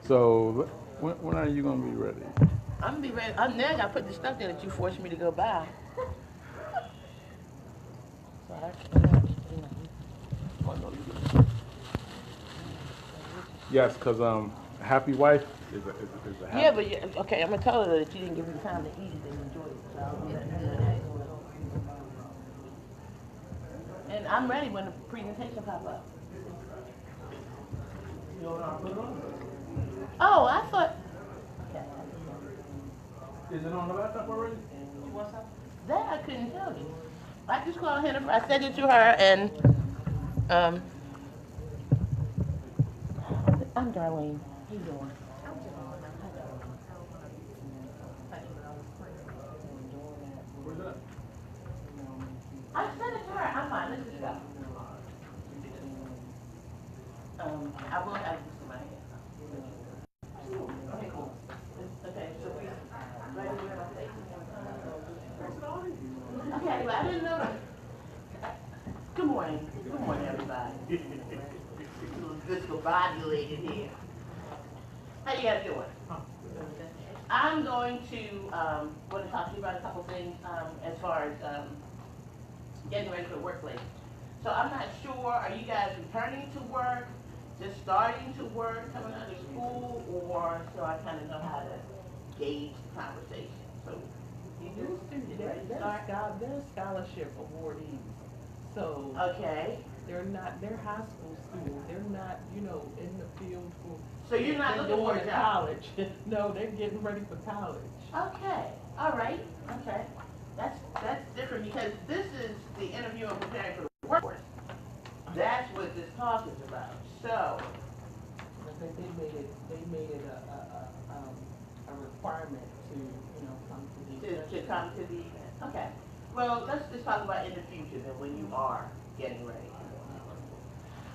So when are you gonna be ready? I'm gonna be ready. I'm now gotta put the stuff there that you forced me to go buy. So Oh, no, you yes, cause happy wife is a yeah, happy. but okay, I'm gonna tell her that you didn't give me time to eat it and enjoy it. So I'll let her know that. And I'm ready when the presentation pop up. You know what I put it on? Oh, I thought. Okay. Is it on the laptop already? You want some? That I couldn't tell you. I just called Jennifer. I said it to her, and um, I'm Darlene. How you doing? Where's that? I said it to her. I'm fine. Let's just go. I will have this in my hand. Okay, cool. Okay, so we ready to wear my face? Okay, well, I didn't know. Good morning. Good morning, everybody. Discombobulated here. How you guys doing? I'm going to want to talk to you about a couple things as far as getting ready for the workplace. So I'm not sure, are you guys returning to work, just starting to work, coming out of school, or so I kind of know how to gauge the conversation. So you're a student, right? They're scholarship awardees. So Okay. they're high school students. They're not, in the field for So you're not they're looking for going a to job? college. No, they're getting ready for college. Okay. All right. Okay. That's different because this is the interview and preparing for the workforce. That's what this talk is about. So, I think they made it a requirement to, come to these to sessions. come to the event. Okay. Well, let's just talk about in the future then when you are getting ready.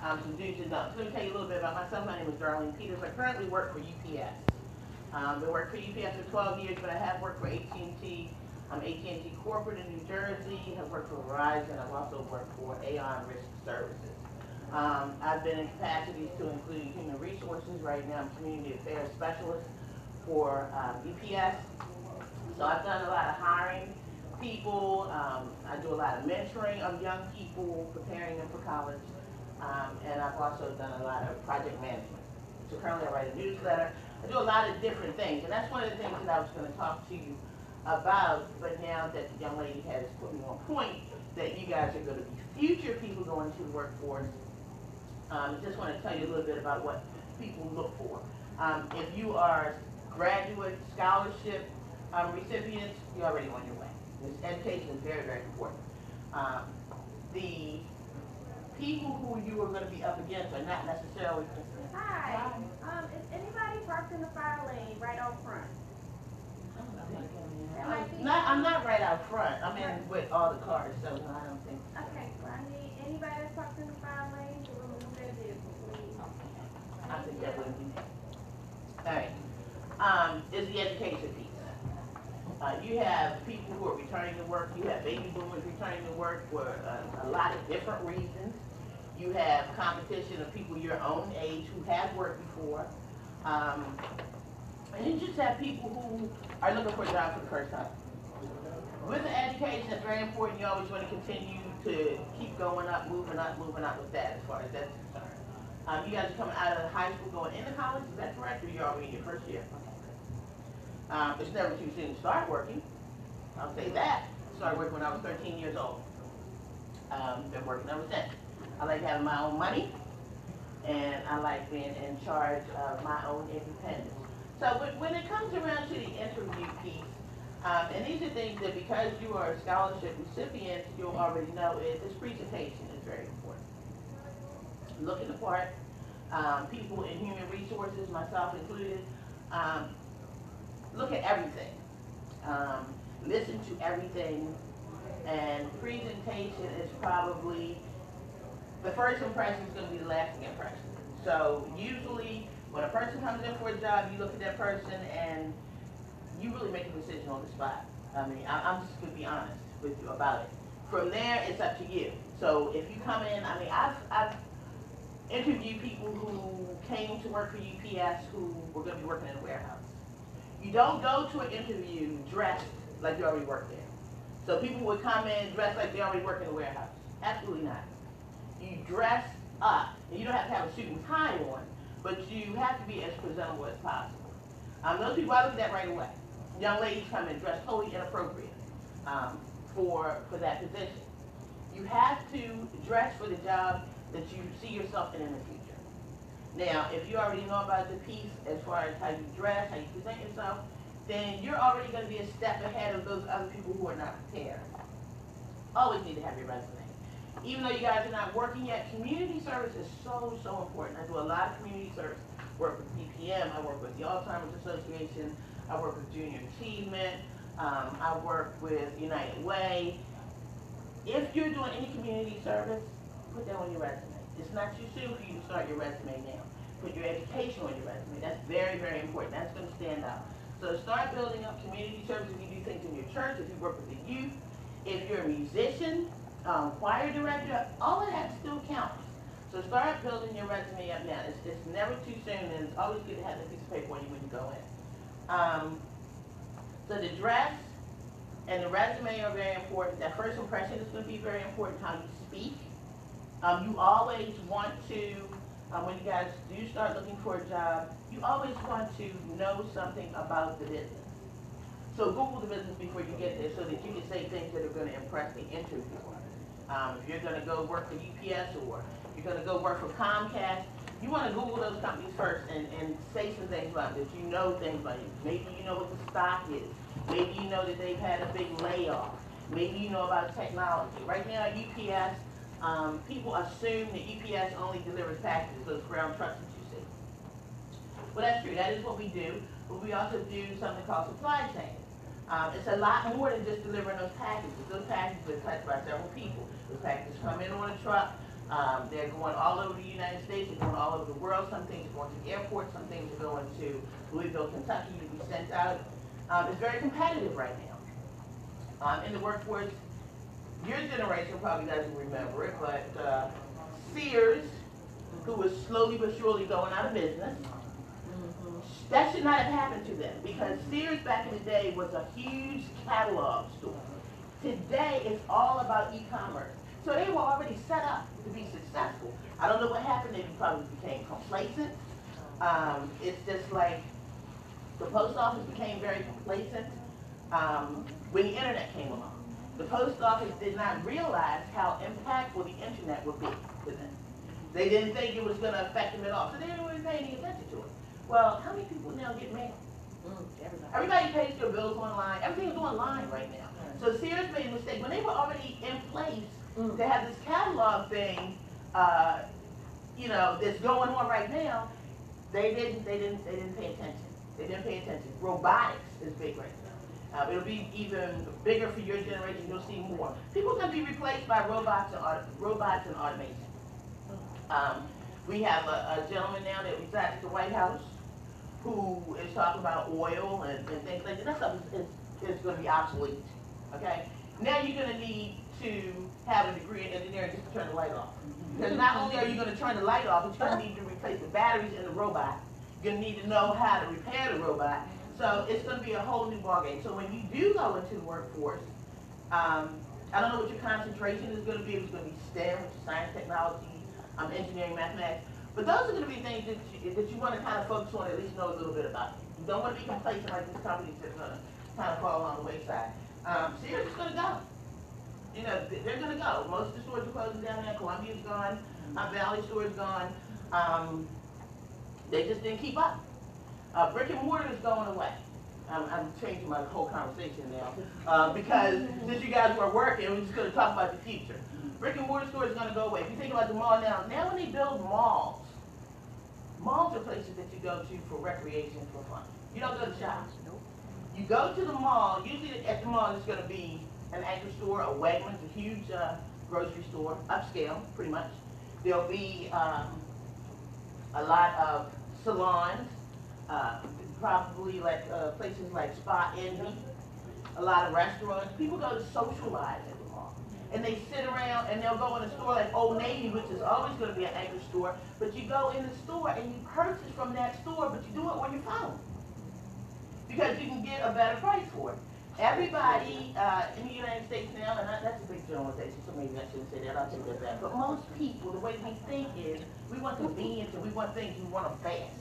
Some do's and don'ts. Let me tell you a little bit about myself. My name is Darlene Peters. I currently work for UPS. Been working for UPS for 12 years, but I have worked for AT&T. I'm AT&T corporate in New Jersey. I've worked for Verizon. I've also worked for Aon Risk Services. I've been in capacities to include human resources. Right now, I'm community affairs specialist for UPS. So I've done a lot of hiring people. I do a lot of mentoring of young people, preparing them for college. And I've also done a lot of project management. So currently I write a newsletter. I do a lot of different things. And that's one of the things that I was going to talk to you about. But now that the young lady has put me on point that you guys are going to be future people going to the workforce, I just want to tell you a little bit about what people look for. If you are graduate scholarship recipients, you're already on your way. This education is very, very important. The people who you are going to be up against are not necessarily. Hi. Is anybody parked in the fire lane right out front? I'm not right out front. I'm in with all the cars, so no, I don't think. Okay, well, I need anybody that's parked in the fire lane to remove their vehicle, please. I think that would be. All right. Is the education piece. You have people who are returning to work. You have baby boomers returning to work for a lot of different reasons. You have competition of people your own age who have worked before. And you just have people who are looking for a job for the first time. With the education, it's very important. You always want to continue to keep going up, moving up with that as far as that's concerned. You guys are coming out of high school going into college, is that correct? Or you're already in your first year? It's never too soon to start working. I'll say that. Started working when I was 13 years old. Been working ever since. I like having my own money, and I like being in charge of my own independence. So when it comes around to the interview piece, and these are things that because you are a scholarship recipient, you'll already know is this presentation is very important. Looking the part, people in human resources, myself included, look at everything. Listen to everything, and presentation is probably the first impression is going to be the lasting impression. So usually when a person comes in for a job, you look at that person and you really make a decision on the spot. I mean, I'm just going to be honest with you about it. From there, it's up to you. So if you come in, I mean, I've interview people who came to work for UPS who were going to be working in a warehouse. You don't go to an interview dressed like you already work there. So people would come in dressed like they already work in the warehouse. Absolutely not. You dress up, and you don't have to have a suit and tie on, but you have to be as presentable as possible. Those people I looked at right away. Young ladies come in dressed totally inappropriate for that position. You have to dress for the job that you see yourself in the future. Now, if you already know about the piece as far as how you dress, how you present yourself, then you're already going to be a step ahead of those other people who are not prepared. Always need to have your resume. Even though you guys are not working yet, community service is so, so important. I do a lot of community service. Work with BPM, I work with the Alzheimer's Association, I work with Junior Achievement, I work with United Way. If you're doing any community service, put that on your resume. It's not too soon for you to start your resume now. Put your education on your resume. That's very, very important. That's going to stand out. So start building up community service if you do things in your church, if you work with the youth, if you're a musician, choir director, all of that still counts. So start building your resume up now. It's never too soon, and it's always good to have that piece of paper on you when you go in. So the dress and the resume are very important. That first impression is going to be very important, how you speak. You always want to, when you guys do start looking for a job, you always want to know something about the business. So Google the business before you get there so that you can say things that are going to impress the interviewer. If you're going to go work for UPS or you're going to go work for Comcast, you want to Google those companies first and say some things about it, that you know things about it. Maybe you know what the stock is. Maybe you know that they've had a big layoff. Maybe you know about technology. Right now at UPS, people assume that UPS only delivers packages, those brown trucks that you see. Well, that's true. That is what we do. But we also do something called supply chain. It's a lot more than just delivering those packages. Those packages are touched by several people. Those packages come in on a truck. They're going all over the United States. They're going all over the world. Some things are going to the airport. Some things are going to Louisville, Kentucky to be sent out. It's very competitive right now. In the workforce, your generation probably doesn't remember it, but Sears, who was slowly but surely going out of business, that should not have happened to them, because Sears back in the day was a huge catalog store. Today, it's all about e-commerce. So they were already set up to be successful. I don't know what happened. They probably became complacent. It's just like the post office became very complacent when the internet came along. The post office did not realize how impactful the internet would be to them. They didn't think it was going to affect them at all, so they didn't really pay any attention to it. Well, how many people now get mail? Everybody pays their bills online. Everything is online right now. So Sears made a mistake. When they were already in place to have this catalog thing, that's going on right now, they didn't pay attention. They didn't pay attention. Robotics is big right now. It'll be even bigger for your generation. You'll see more. People are going to be replaced by robots and automation. We have a gentleman now that resides at the White House who is talking about oil and things like that. That stuff is going to be obsolete. Okay? Now you're going to need to have a degree in engineering just to turn the light off. Because not only are you going to turn the light off, but you're going to need to replace the batteries in the robot. You're going to need to know how to repair the robot. So it's going to be a whole new ballgame. So when you do go into the workforce, I don't know what your concentration is going to be. If it's going to be STEM, which is science, technology, engineering, mathematics. But those are going to be things that you want to kind of focus on, at least know a little bit about. You don't want to be complacent like these companies that are going to kind of fall along the wayside. Sears is going to go. They're going to go. Most of the stores are closing down there. Columbia's gone. Valley Store is gone. They just didn't keep up. Brick and mortar is going away. I'm changing my whole conversation now because since you guys were working, we're just going to talk about the future. Brick and mortar store is going to go away. If you think about the mall now when they build malls are places that you go to for recreation, for fun. You don't go to shops. Nope. You go to the mall. Usually at the mall there's going to be an anchor store, a Wegmans, a huge grocery store, upscale, pretty much. There'll be a lot of salons, probably like places like Spa Envy, a lot of restaurants. People go to socialize at the mall. and they sit around and they'll go in a store like Old Navy, which is always going to be an anchor store, but you go in the store and you purchase from that store, but you do it on your phone because you can get a better price for it. Everybody in the United States now, and that's a big generalization, so maybe I shouldn't say that, I'll take that back, but most people, the way we think is, we want convenience and we want things, we want them fast.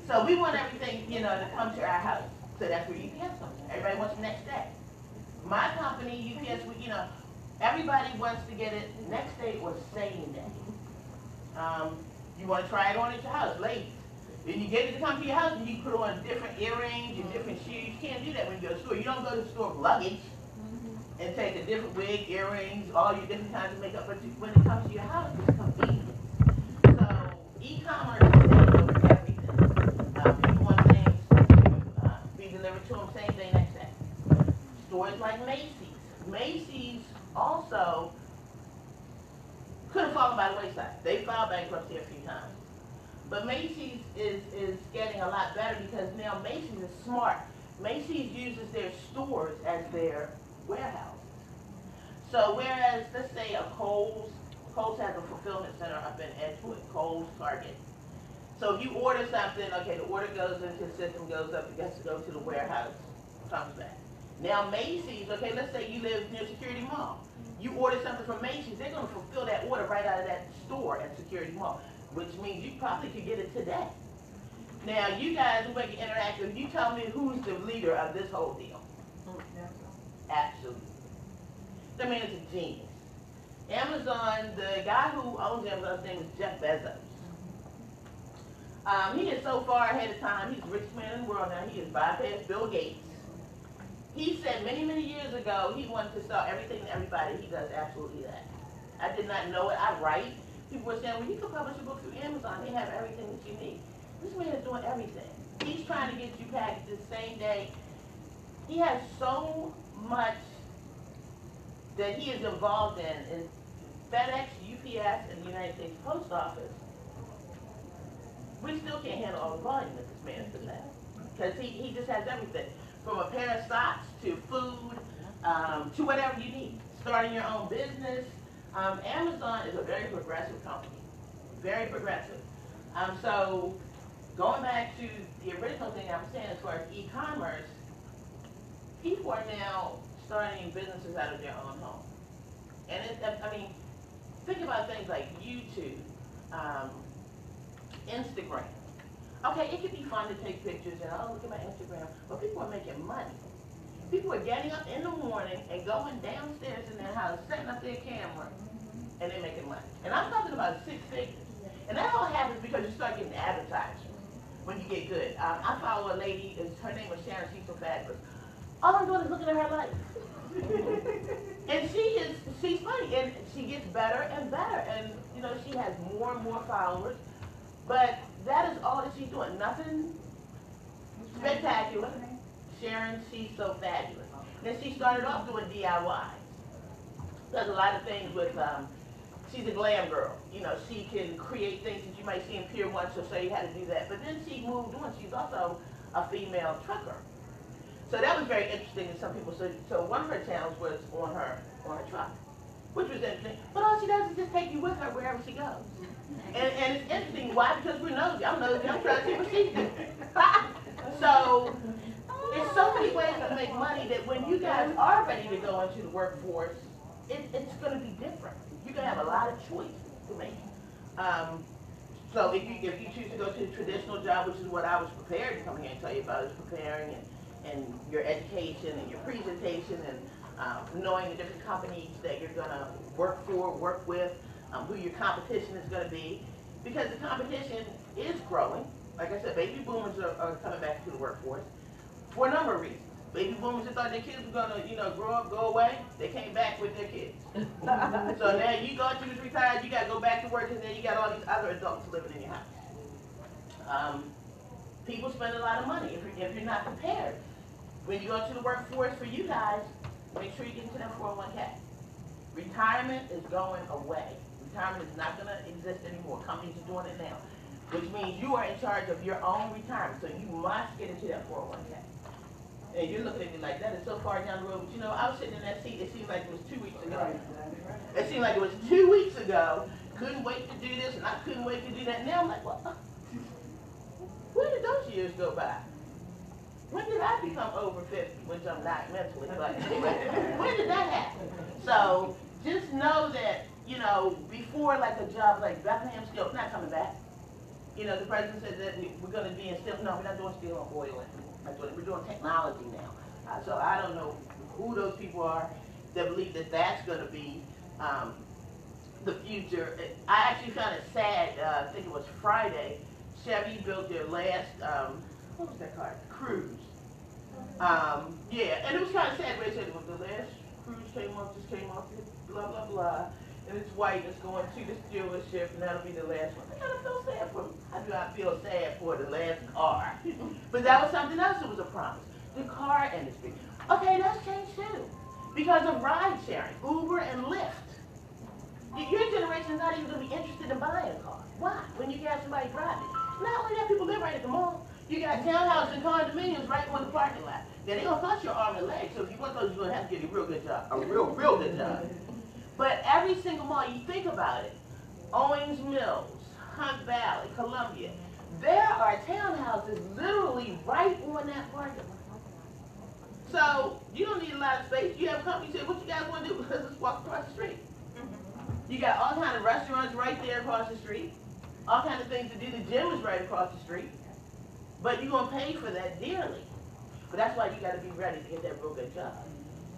So we want everything, to come to our house. So that's where UPS comes in. Everybody wants the next day. My company, UPS, everybody wants to get it next day or same day. You want to try it on at your house, ladies. Then you get it to come to your house and you put on different earrings and different shoes. You can't do that when you go to the store. You don't go to the store with luggage and take a different wig, earrings, all your different kinds of makeup. But when it comes to your house, it's convenient. So e-commerce is taking over everything. People want things to be delivered to them same day, next day. Stores like Macy's. Macy's also could have fallen by the wayside. They filed bankruptcy a few times. But Macy's is getting a lot better because now Macy's is smart. Macy's uses their stores as their warehouse. So whereas, let's say a Kohl's has a fulfillment center up in Edgewood, Kohl's, Target. So if you order something, okay, the order goes into the system, goes up, it gets to go to the warehouse, comes back. Now Macy's, okay, let's say you live near Security Mall. You order something from Macy's, they're going to fulfill that order right out of that store at Security Mall, which means you probably could get it today. Now, you guys who make it interactive, you tell me who's the leader of this whole deal. Absolutely. I mean, it's a genius. Amazon, the guy who owns Amazon's name is Jeff Bezos. He is so far ahead of time. He's the richest man in the world now. He has bypassed Bill Gates. He said many, many years ago he wanted to sell everything to everybody. He does absolutely that. I did not know it. I write. People were saying, well, you can publish a book through Amazon. They have everything that you need. This man is doing everything. He's trying to get you packages the same day. He has so much that he is involved in FedEx, UPS, and the United States Post Office. We still can't handle all the volume that this man is possessing. Because he just has everything. From a pair of socks to food, to whatever you need. Starting your own business. Amazon is a very progressive company. Very progressive. So going back to the original thing I was saying as far as e-commerce, people are now starting businesses out of their own home. And think about things like YouTube, Instagram. Okay, it could be fun to take pictures and, oh, look at my Instagram, but people are making money. People are getting up in the morning and going downstairs in their house, setting up their camera, and they're making money. And I'm talking about 6 figures. And that all happens because you start getting advertising when you get good. I follow a lady, her name was Sharon, she's so fabulous. All I'm doing is looking at her life. And she's funny, and she gets better and better. And, she has more and more followers. But that is all that she's doing. Nothing spectacular. Sharon, she's so fabulous. Then she started off doing DIY. Does a lot of things with, she's a glam girl. She can create things that you might see in Pier 1, she'll show you how to do that. But then she moved on. She's also a female trucker. So that was very interesting to some people. So one of her channels was on her truck, which was interesting. But all she does is just take you with her wherever she goes. And it's interesting. Why? Because we're nosy. I'm nosy. I'm trying to see what she's doing. So there's so many ways to make money that when you guys are ready to go into the workforce, it's going to be different. You're going to have a lot of choice to make. So if you choose to go to a traditional job, which is what I was prepared to come here and tell you about, is preparing and your education and your presentation and knowing the different companies that you're going to work for, work with, who your competition is going to be, because the competition is growing. Like I said, baby boomers are coming back to the workforce for a number of reasons. Baby boomers that thought their kids were going to, grow up, go away, they came back with their kids. So now you thought you was retired, you got to go back to work, and then you got all these other adults living in your house. People spend a lot of money if you're not prepared. When you go to the workforce, for you guys, make sure you get into that 401k. Retirement is going away. Retirement is not going to exist anymore. Companies are doing it now, which means you are in charge of your own retirement. So you must get into that 401k. And you're looking at me like, that is so far down the road. But you know, I was sitting in that seat, it seemed like it was 2 weeks ago. It seemed like it was 2 weeks ago. Couldn't wait to do this, and I couldn't wait to do that. Now I'm like, well, where did those years go by? When did I become over 50, which I'm not mentally, but anyway, when did that happen? So just know that, you know, before like a job like Bethlehem Steel, not coming back. You know, the president said that we're going to be in steel. No, we're not doing steel and oil anymore. We're doing technology now. So I don't know who those people are that believe that that's going to be the future. I actually found it sad. I think it was Friday. Chevy built their last, what was that car? Cruise. Yeah, and it was kind of sad. They said it was the last cruise came off, blah, blah, blah. And it's white, it's going to this dealership, and that'll be the last one. I kind of feel sad for, how do I feel sad for the last car? But that was something else that was a promise. The car industry. Okay, that's changed too. Because of ride sharing, Uber and Lyft. Your generation is not even going to be interested in buying a car. Why? When you got somebody driving. Not only that, people live right at the mall. You got townhouses and condominiums right on the parking lot. Now, they're going to cost your arm and leg, so if you want those, you're going to have to get a real good job. A real good job. But every single mall, you think about it, Owings Mills, Hunt Valley, Columbia, there are townhouses literally right on that parking lot. So you don't need a lot of space. You have a company say, what you guys want to do? Let's just walk across the street. You got all kind of restaurants right there across the street. All kind of things to do. The gym is right across the street. But you're going to pay for that dearly. But that's why you got to be ready to get that real good job.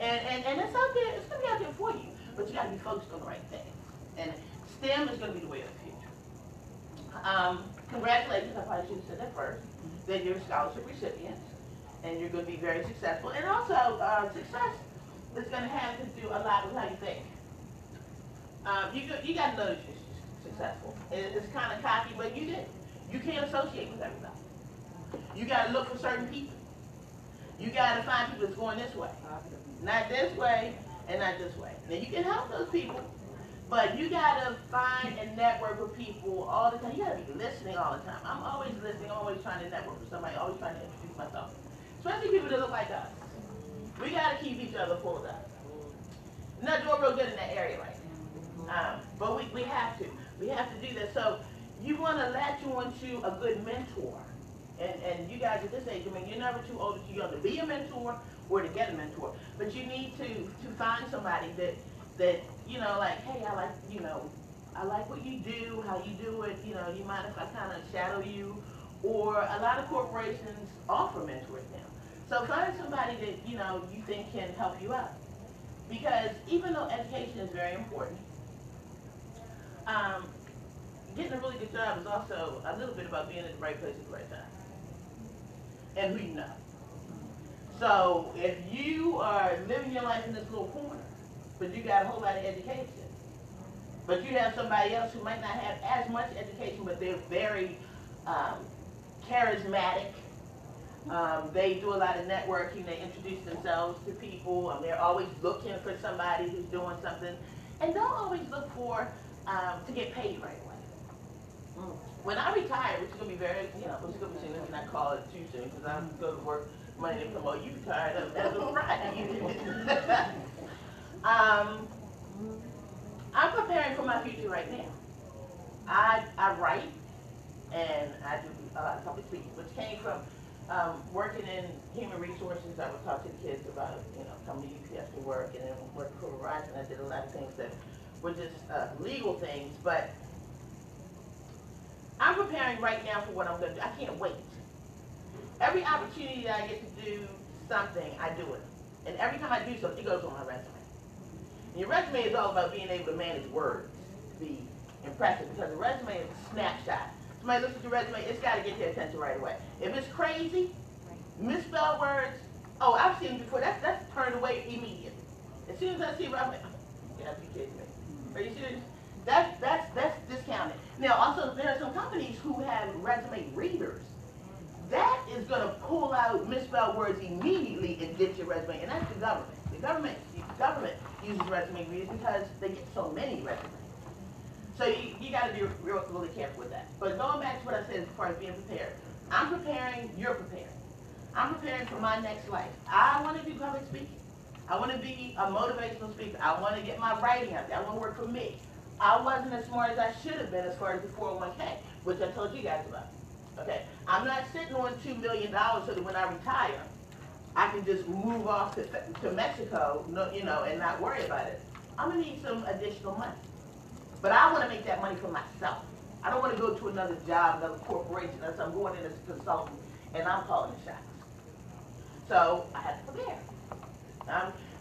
And it's out there. It's going to be out there for you. But you got to be focused on the right things. And STEM is going to be the way of the future. Congratulations, I probably should have said that first, that you're a scholarship recipient. And you're going to be very successful. And also, success is going to have to do a lot with how you think. You got to know that you're successful. It's kind of cocky, but you did. You can't associate with everybody. You got to look for certain people. You got to find people that's going this way. Not this way, and not this way. Now, you can help those people, but you got to find and network with people all the time. You got to be listening all the time. I'm always listening, always trying to network with somebody, always trying to introduce myself. Especially people that look like us. We got to keep each other pulled up. Not doing real good in that area right now. But we have to. We have to do that. So you want to latch on to a good mentor. And you guys at this age, I mean, you're never too old or too young to be a mentor or to get a mentor. But you need to find somebody that you know, like, hey, I like what you do, how you do it, you know, you mind if I kind of shadow you? Or a lot of corporations offer mentors now. So find somebody that, you know, you think can help you out. Because even though education is very important, getting a really good job is also a little bit about being at the right place at the right time. And who you know. So if you are living your life in this little corner, but you got a whole lot of education, but you have somebody else who might not have as much education, but they're very charismatic. They do a lot of networking. They introduce themselves to people. They're always looking for somebody who's doing something. And don't always look for to get paid right away. When I retire, which is going to be very, you know, it's going to be soon, let me not call it too soon, because I'm going to work Monday to promote. You retired as of Friday. I'm preparing for my future right now. I write, and I do a lot of public speaking, which came from working in human resources. I would talk to the kids about, you know, coming to UPS to work, and then work for Verizon. I did a lot of things that were just legal things, but I'm preparing right now for what I'm going to do. I can't wait. Every opportunity that I get to do something, I do it. And every time I do something, it goes on my resume. And your resume is all about being able to manage words, to be impressive, because a resume is a snapshot. Somebody looks at your resume, it's got to get their attention right away. If it's crazy, misspelled words, oh, I've seen it before. That's turned away immediately. As soon as I see it, I'm like, you gotta be kidding me. Are you serious? That's discounted. Now, also, there are some companies who have resume readers. That is going to pull out misspelled words immediately and get your resume, and that's the government. The government uses resume readers because they get so many resumes. So you got to be really careful with that. But going back to what I said as far as being prepared, I'm preparing, you're preparing. I'm preparing for my next life. I want to do public speaking. I want to be a motivational speaker. I want to get my writing out there. I want to work for me. I wasn't as smart as I should have been as far as the 401k, which I told you guys about. Okay, I'm not sitting on $2 million so that when I retire, I can just move off to Mexico, and not worry about it. I'm gonna need some additional money, but I want to make that money for myself. I don't want to go to another job, another corporation, unless I'm going in as a consultant and I'm calling the shots. So I have to prepare.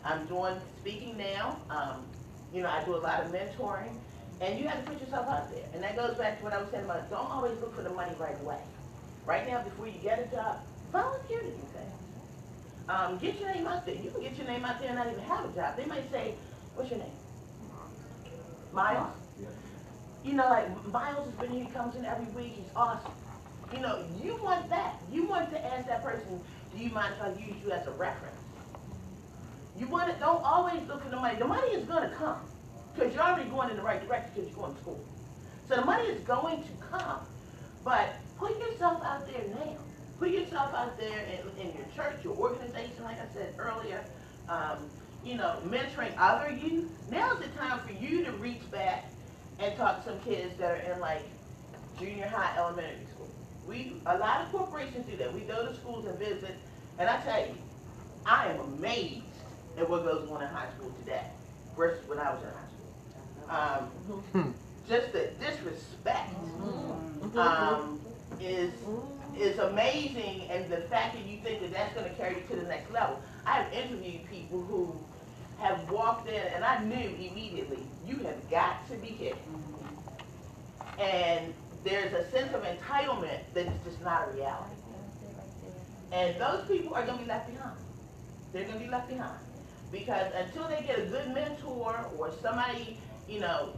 I'm doing speaking now. I do a lot of mentoring, and you have to put yourself out there. And that goes back to what I was saying about don't always look for the money right away. Right now, before you get a job, volunteer to do things. Get your name out there. You can get your name out there and not even have a job. They might say, "What's your name?" Miles. Like Miles has been here. He comes in every week. He's awesome. You want that. You want to ask that person, "Do you mind if I use you as a reference?" You want to, don't always look for the money. The money is going to come because you're already going in the right direction because you're going to school. So the money is going to come, but put yourself out there now. Put yourself out there in your church, your organization, like I said earlier, mentoring other youth. Now's the time for you to reach back and talk to some kids that are in like junior high, elementary school. A lot of corporations do that. We go to schools and visit, and I tell you, I am amazed at what goes on in high school today versus when I was in high school. Just the disrespect is amazing, and the fact that you think that that's going to carry you to the next level. I have interviewed people who have walked in, and I knew immediately, you have got to be kidding. And there's a sense of entitlement that is just not a reality. And those people are going to be left behind. They're going to be left behind. Because until they get a good mentor or somebody,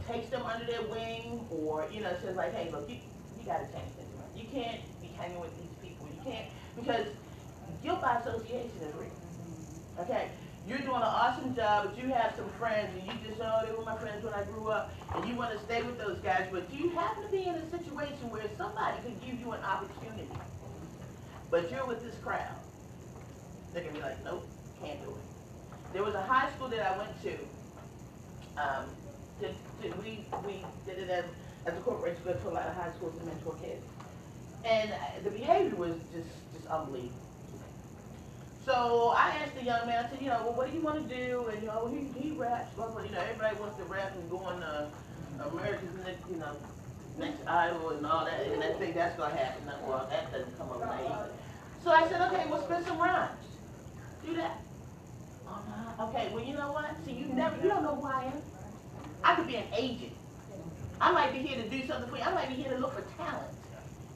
takes them under their wing or, says like, hey, look, you got to change this. You can't be hanging with these people. You can't, because guilt by association is real. Okay? You're doing an awesome job, but you have some friends and you just know they were my friends when I grew up and you want to stay with those guys, but you happen to be in a situation where somebody could give you an opportunity, but you're with this crowd. They're going to be like, nope, can't do it. There was a high school that I went to. We did it as a corporation, go to a lot of high schools to mentor kids. And the behavior was just unbelievable. So I asked the young man, I said, well, what do you want to do? And, he raps, blah, blah, everybody wants to rap and go on America's Next Idol and all that, and I think that's going to happen. Well, that doesn't come overnight either. So I said, okay, well, spit some rhymes. Do that. Okay, well, you know what? See, you don't know who I am. I could be an agent. I might be here to do something for you. I might be here to look for talent.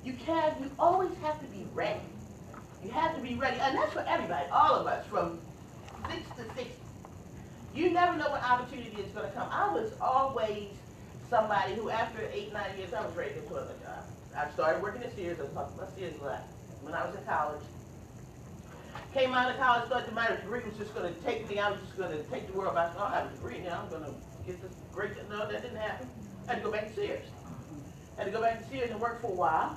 You always have to be ready. You have to be ready. And that's for everybody, all of us, from 6 to 60. You never know what opportunity is going to come. I was always somebody who, after 8, 9 years, I was ready to quit my job. I started working at Sears. I was talking about Sears last when I was in college. Came out of college, thought my degree was just going to take me. I was just going to take the world by storm. I have a degree now. I'm going to get this great. No, that didn't happen. I had to go back to Sears. And work for a while.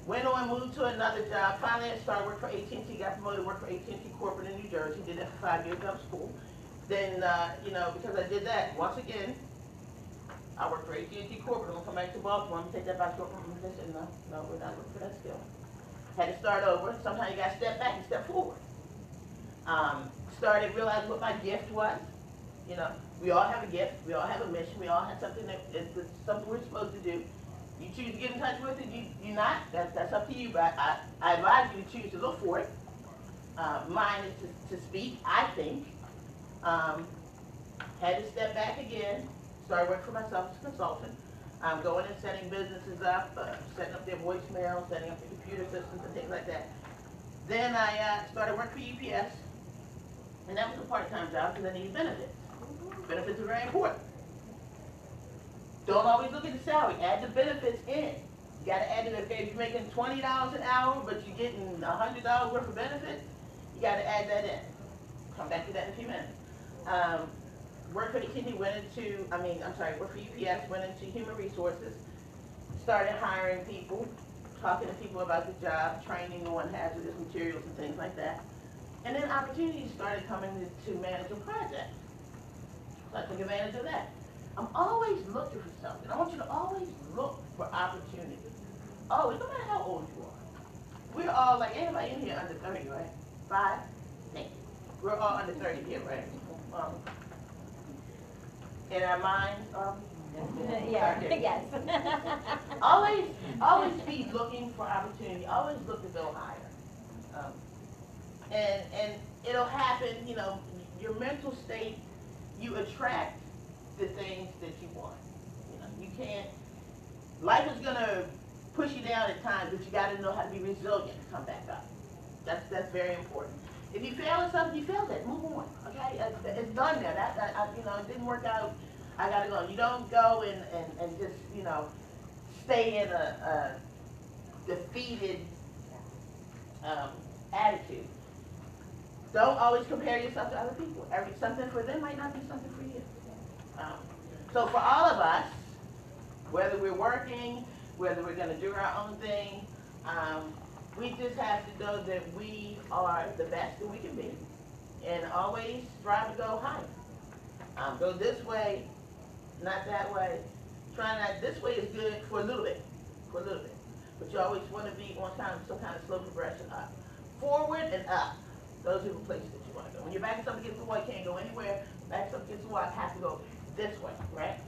Went on, moved to another job. Finally, I started working for AT&T. Got promoted to work for AT&T corporate in New Jersey. Did that for 5 years. Out of school. Then, because I did that, once again, I worked for AT&T corporate. I'm going to come back to Baltimore. I'm going to take that back to corporate. They said, no, we're not looking for that skill. Had to start over. Sometimes you got to step back and step forward. Started realizing what my gift was. We all have a gift. We all have a mission. We all have something that's something we're supposed to do. You choose to get in touch with it. You not. That's up to you. But I advise you to choose to look for it. Mine is to speak. I think. Had to step back again. Started working for myself as a consultant. Going and setting businesses up, setting up their voicemail, setting up the computer systems and things like that. Then I started working for UPS, and that was a part-time job because I needed benefits. Benefits are very important. Don't always look at the salary. Add the benefits in. You got to add it. Okay, if you're making $20 an hour, but you're getting $100 worth of benefits, you got to add that in. Come back to that in a few minutes. Worked for AT&T, worked for UPS, went into human resources, started hiring people, talking to people about the job, training on hazardous materials and things like that. And then opportunities started coming to manage a project. So I took advantage of that. I'm always looking for something. I want you to always look for opportunities. Always, no matter how old you are. We're all like, anybody in here under 30, right? 5? Thank you. We're all under 30 here, right? In our minds, Yeah, okay. yes. Always be looking for opportunity. Always look to go higher. And it'll happen, you know, your mental state, you attract the things that you want. You know, you can't, life is gonna push you down at times, but you gotta know how to be resilient and come back up. That's very important. If you fail at something, you failed it, move on, okay? It's done now, you know, it didn't work out, I gotta go. You don't go and just, you know, stay in a defeated attitude. Don't always compare yourself to other people. Something for them might not be something for you. So for all of us, whether we're working, whether we're going to do our own thing, we just have to know that we are the best that we can be, and always strive to go higher. Go this way, not that way. Try not, this way is good for a little bit, but you always want to be on some kind of slow progression up, forward and up. Those are the places that you want to go. When you're backing something against the wall, you can't go anywhere. Back something against the wall, you have to go this way, right?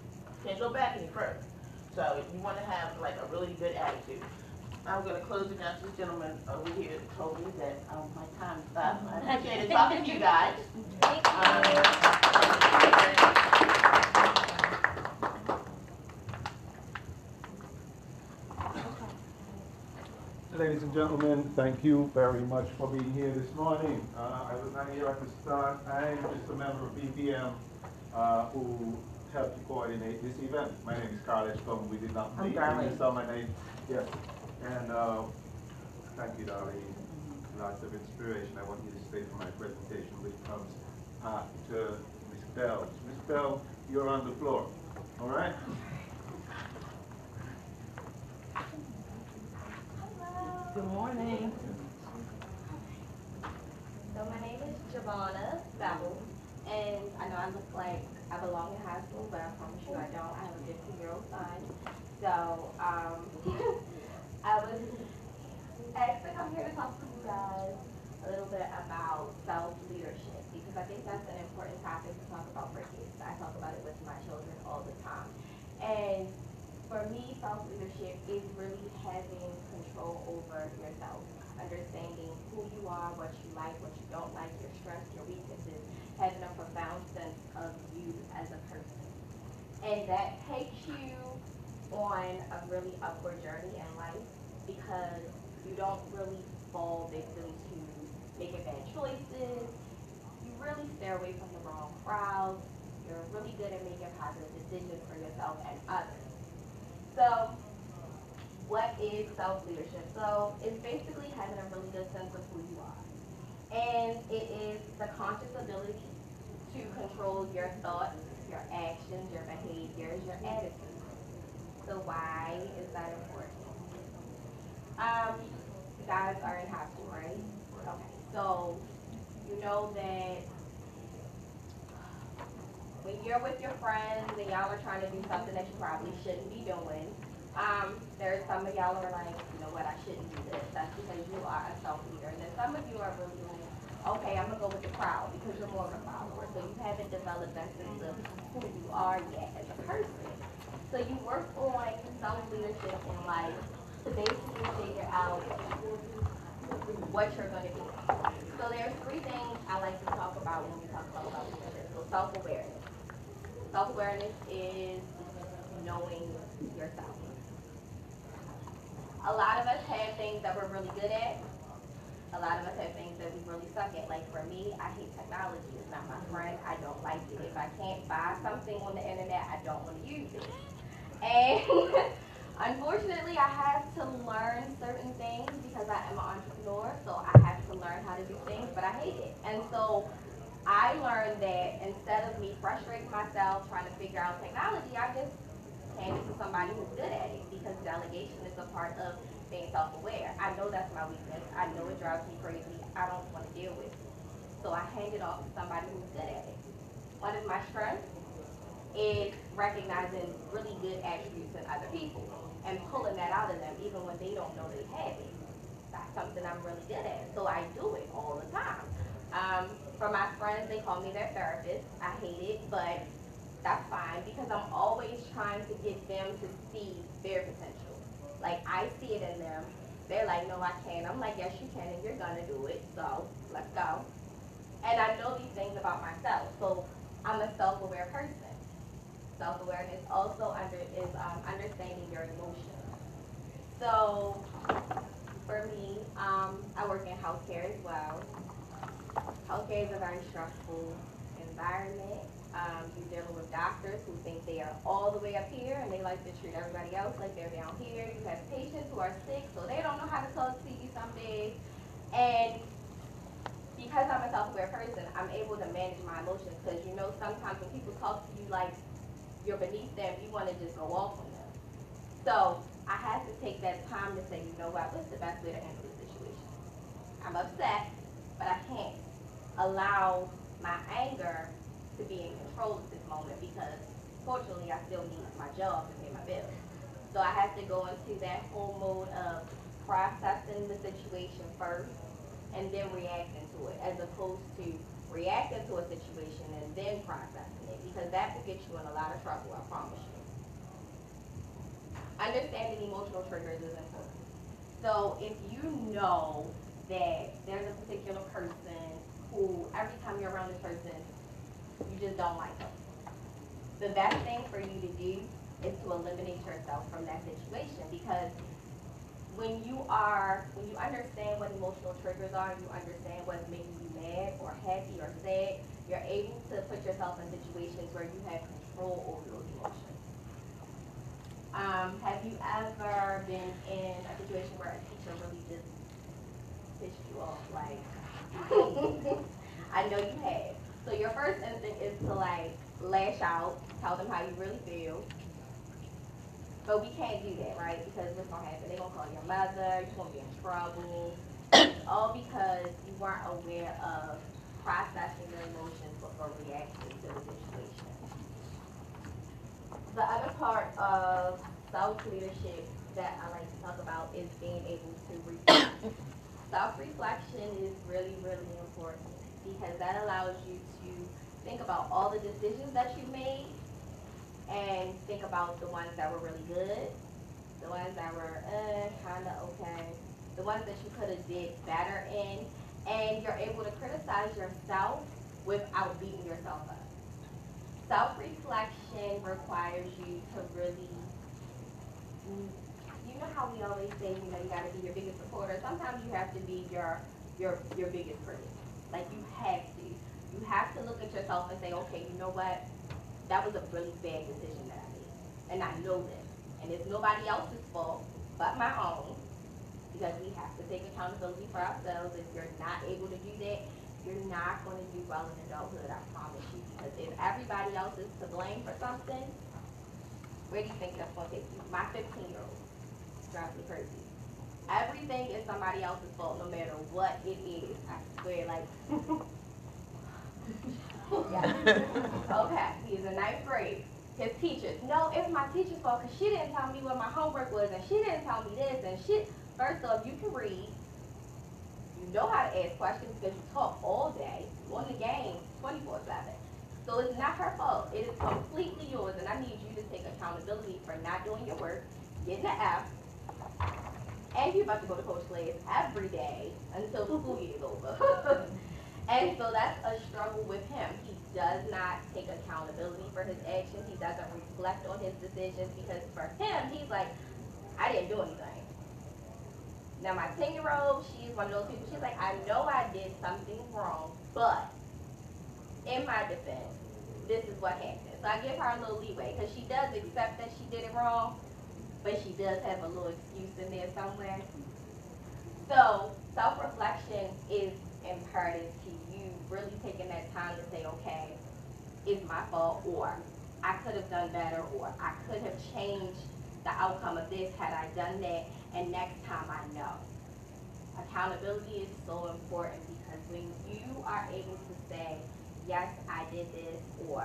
Can't go back any further. So you want to have like a really good attitude. I'm going to close it down to this gentleman over here that told me that my time's up. I appreciate talking to you guys. Ladies and gentlemen, thank you very much for being here this morning. I was not here at the start. I'm just a member of BPM who helped to coordinate this event. My name is Carl Edgecombe. We did not meet. You saw my name. Yes. And thank you, darling. Lots of inspiration. I want you to stay for my presentation, which comes after Ms. Bell. Ms. Bell, you're on the floor. All right? Good morning. So my name is Javonna Babel, and I know I look like I belong in high school, but I promise you I don't. I have a 15-year-old son. So I was asked to come here to talk to you guys a little bit about self-leadership, because I think that's an important topic to talk about for kids. I talk about it with my children all the time. And for me, self-leadership is really having control over yourself, understanding who you are, what you like, what you don't like, your strengths, your weaknesses, having a profound sense of you as a person. And that takes you on a really upward journey in life, because you don't really fall victim to making bad choices. You really stay away from the wrong crowds. You're really good at making positive decisions for yourself and others. So, what is self-leadership? So, it's basically having a really good sense of who you are. And it is the conscious ability to control your thoughts, your actions, your behaviors, your attitudes. So, why is that important? You guys are in high school, right? Okay. So, you know that when you're with your friends and y'all are trying to do something that you probably shouldn't be doing, there's some of y'all are like, you know what, I shouldn't do this. That's because you are a self-leader. And then some of you are really like, okay, I'm going to go with the crowd because you're more of a follower. So you haven't developed that sense of who you are yet as a person. So you work on self-leadership in life to basically figure out what you're going to do. So there's 3 things I like to talk about when we talk about self-leadership. So self-awareness. Self-awareness is knowing yourself. A lot of us have things that we're really good at. A lot of us have things that we really suck at. Like for me, I hate technology. It's not my friend. I don't like it. If I can't buy something on the internet, I don't want to use it. And unfortunately, I have to learn certain things because I am an entrepreneur. So I have to learn how to do things, but I hate it. And so I learned that instead of me frustrating myself trying to figure out technology, I just hand it to somebody who's good at it, because because delegation is a part of being self-aware. I know that's my weakness. I know it drives me crazy. I don't want to deal with it. So I hand it off to somebody who's good at it. One of my strengths is recognizing really good attributes in other people and pulling that out of them even when they don't know they have it. That's something I'm really good at. So I do it all the time. For my friends, they call me their therapist. I hate it, but that's fine because I'm always trying to get them to see their potential. Like, I see it in them. They're like, no, I can't. I'm like, yes, you can, and you're gonna do it. So let's go. And I know these things about myself. So I'm a self-aware person. Self-awareness also is understanding your emotions. So for me, I work in healthcare as well. Healthcare is a very stressful environment. You're dealing with doctors who think they are all the way up here and they like to treat everybody else like they're down here. You have patients who are sick, so they don't know how to talk to you some days. And because I'm a self-aware person, I'm able to manage my emotions because you know sometimes when people talk to you like you're beneath them, you want to just go off on them. So I have to take that time to say, you know what, what's the best way to handle this situation? I'm upset, but I can't allow my anger to be in control at this moment because fortunately I still need my job to pay my bills. So I have to go into that whole mode of processing the situation first and then reacting to it, as opposed to reacting to a situation and then processing it, because that will get you in a lot of trouble, I promise you. Understanding emotional triggers is important. So if you know that there's a particular person who, every time you're around this person, you just don't like them, the best thing for you to do is to eliminate yourself from that situation, because when you understand what emotional triggers are, you understand what's making you mad or happy or sad, you're able to put yourself in situations where you have control over those emotions. Have you ever been in a situation where a teacher really just pissed you off? Like, I know you have. So your first instinct is to like lash out, tell them how you really feel. But we can't do that, right? Because what's going to happen? They're going to call your mother, you're going to be in trouble. All because you weren't aware of processing your emotions before reacting to the situation. The other part of self-leadership that I like to talk about is being able to reflect. Self-reflection is really, really important because that allows you to think about all the decisions that you made and think about the ones that were really good, the ones that were kind of okay, the ones that you could have did better in, and you're able to criticize yourself without beating yourself up. Self-reflection requires you to really, you know how we always say, you know, you got to be your biggest supporter. Sometimes you have to be your biggest critic. Like you have to. You have to look at yourself and say, okay, you know what? That was a really bad decision that I made. And I know this. And it's nobody else's fault but my own. Because we have to take accountability for ourselves. If you're not able to do that, you're not going to do well in adulthood, I promise you. Because if everybody else is to blame for something, where do you think that's going to take you? My 15-year-old drives me crazy. Everything is somebody else's fault, no matter what it is. I swear, like... Yeah. Okay, he's in 9th grade. His teachers, no, it's my teacher's fault because she didn't tell me what my homework was and she didn't tell me this and shit. First off, you can read. You know how to ask questions because you talk all day. You on the game 24/7. So it's not her fault. It is completely yours, and I need you to take accountability for not doing your work, getting an F, and you're about to go to coach class every day until the school year is over. And so that's a struggle with him. He does not take accountability for his actions. He doesn't reflect on his decisions because for him, he's like, I didn't do anything. Now my 10-year-old, she's one of those people, she's like, I know I did something wrong, but in my defense, this is what happened. So I give her a little leeway because she does accept that she did it wrong, but she does have a little excuse in there somewhere. So self-reflection is imperative to you really taking that time to say, okay, it's my fault, or I could have done better, or I could have changed the outcome of this had I done that, and next time I know. Accountability is so important because when you are able to say, yes, I did this, or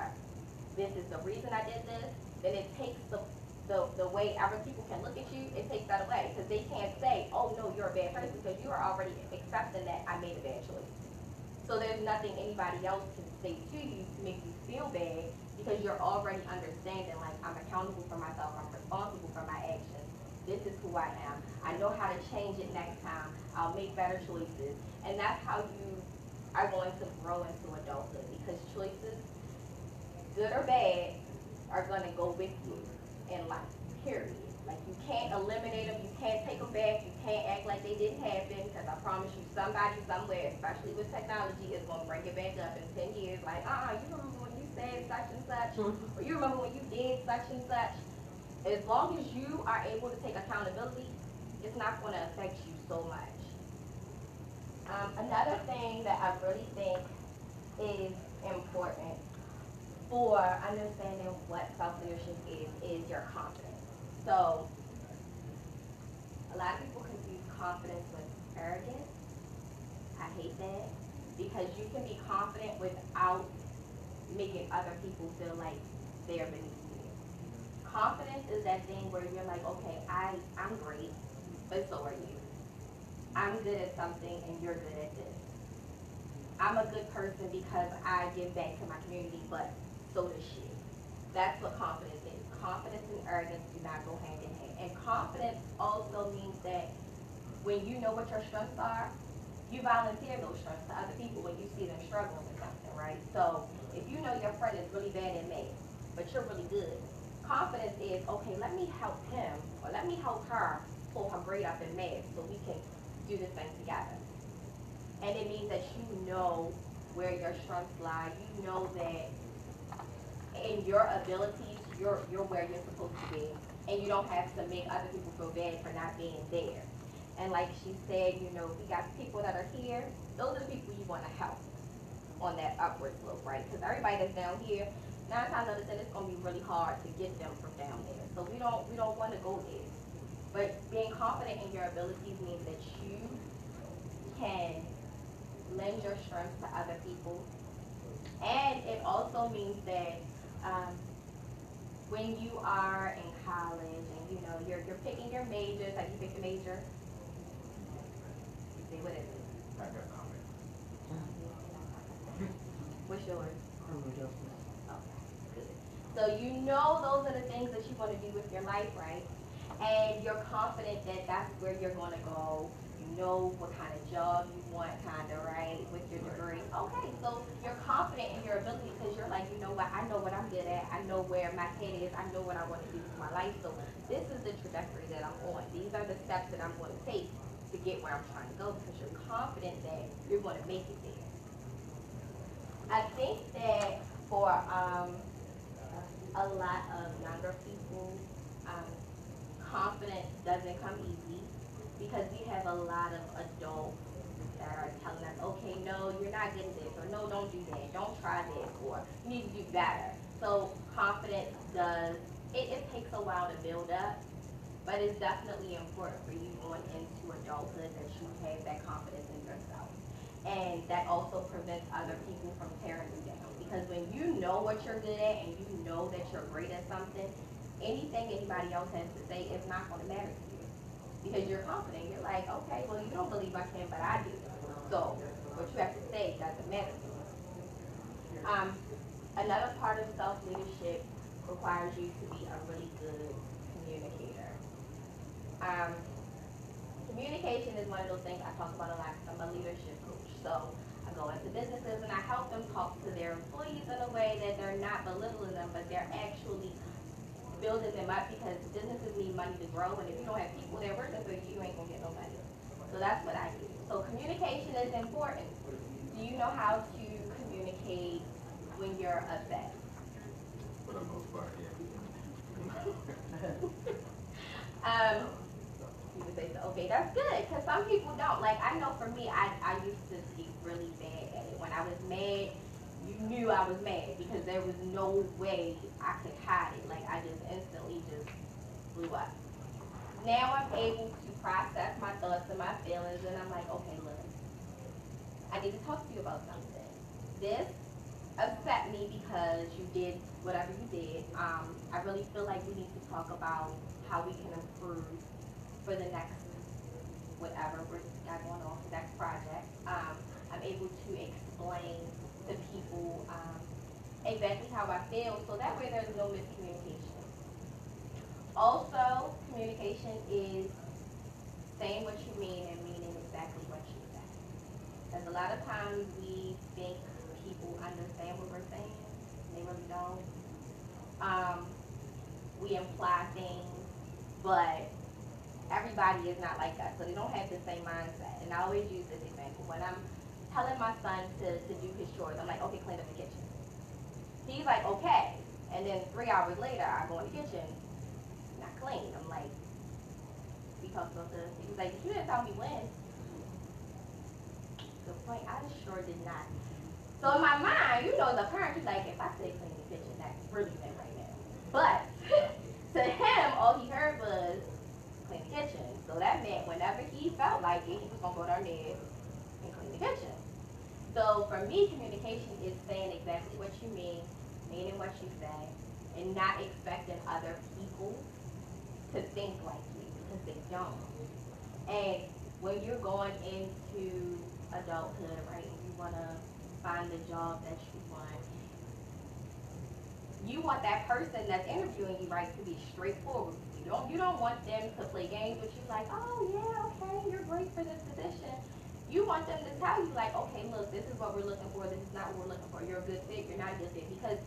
this is the reason I did this, then it takes the way other people can look at you, it takes that away. Because they can't say, oh no, you're a bad person, because you are already accepting that I made a bad choice. So there's nothing anybody else can say to you to make you feel bad, because you're already understanding, like, I'm accountable for myself, I'm responsible for my actions. This is who I am. I know how to change it next time. I'll make better choices. And that's how you are going to grow into adulthood, because choices, good or bad, are going to go with you in life, period. Like, you can't eliminate them, you can't take them back, you can't act like they didn't happen, because I promise you, somebody somewhere, especially with technology, is going to bring it back up in 10 years, like, you remember when you said such and such, or you remember when you did such and such. As long as you are able to take accountability, it's not going to affect you so much. Another thing that I really think is important for understanding what self-leadership is your confidence. So, a lot of people confuse confidence with arrogance. I hate that, because you can be confident without making other people feel like they're beneath you. Confidence is that thing where you're like, okay, I'm great, but so are you. I'm good at something and you're good at this. I'm a good person because I give back to my community, but so does she. That's what confidence is. Confidence and arrogance do not go hand in hand. And confidence also means that when you know what your strengths are, you volunteer those strengths to other people when you see them struggling with something, right? So if you know your friend is really bad at math, but you're really good, confidence is, okay, let me help him, or let me help her pull her grade up in math so we can do this thing together. And it means that you know where your strengths lie. You know that in your abilities, you're where you're supposed to be. And you don't have to make other people feel bad for not being there. And like she said, we got people that are here. Those are the people you want to help on that upward slope, right? Because everybody that's down here, 9 times out of 10, it's going to be really hard to get them from down there. So we don't want to go there. But being confident in your abilities means that you can lend your strength to other people. And it also means that when you are in college and you're picking your majors, like you pick a major. You say, what is it? I got comment. What's yours? Criminal justice. Okay, good. So those are the things that you want to do with your life, right? And you're confident that that's where you're going to go. You know what kind of job you want, kind of, right, with your degree. Okay, so you're confident in your ability because you're like, you know what, I know what I'm good at. I know where my head is. I know what I want to do with my life. So this is the trajectory that I'm on. These are the steps that I'm going to take to get where I'm trying to go, because you're confident that you're going to make it there. I think that for a lot of younger people, confidence doesn't come easy, because we have a lot of adults that are telling us, okay, no, you're not good at this, or no, don't do that, don't try this, or you need to do better. So confidence it takes a while to build up, but it's definitely important for you going into adulthood that you have that confidence in yourself. And that also prevents other people from tearing you down. Because when you know what you're good at and you know that you're great at something, anything anybody else has to say is not going to matter to you. Because you're confident. You're like, okay, well, you don't believe I can, but I do. So what you have to say doesn't matter to you. Another part of self-leadership requires you to be a really good communicator. Communication is one of those things I talk about a lot because I'm a leadership coach. So I go into businesses and I help them talk to their employees in a way that they're not belittling them, but they're actually building them up, because businesses need money to grow, and if you don't have people there working for you, you ain't gonna get no money. So that's what I do. So communication is important. Do you know how to communicate when you're upset? For the most part, yeah. You would say, so, okay, that's good, because some people don't. Like, I know for me, I used to be really bad at it. When I was mad, you knew I was mad, because there was no way I could hide it. Like, I just instantly just blew up. Now I'm able to process my thoughts and my feelings, and I'm like, okay, look, I need to talk to you about something. This upset me because you did whatever you did. I really feel like we need to talk about how we can improve for the next whatever we're got going on for next project. I'm able to explain to people exactly how I feel, so that way there's no miscommunication. Also, communication is saying what you mean and meaning exactly what you say. Because a lot of times we think people understand what we're saying, they really don't. We imply things, but everybody is not like us, so they don't have the same mindset. And I always use this example. When I'm telling my son to do his chores, I'm like, okay, clean up the kitchen. He's like, okay. And then 3 hours later, I go in the kitchen, not clean. I'm like, we talked about this. He was like, you didn't tell me when. Good point. I sure did not. So in my mind, you know, as a parent, you're like, if I say clean the kitchen, that's really bad right now. But to him, all he heard was clean the kitchen. So that meant whenever he felt like it, he was gonna go down there and clean the kitchen. So for me, communication is saying exactly what you meaning what you say, and not expecting other people to think like you, because they don't. And when you're going into adulthood, right, and you wanna find the job that you want that person that's interviewing you, right, to be straightforward. You don't want them to play games with you like, oh yeah, okay, you're great for this position. You want them to tell you like, okay, look, this is what we're looking for, this is not what we're looking for. You're a good fit, you're not a good fit. Because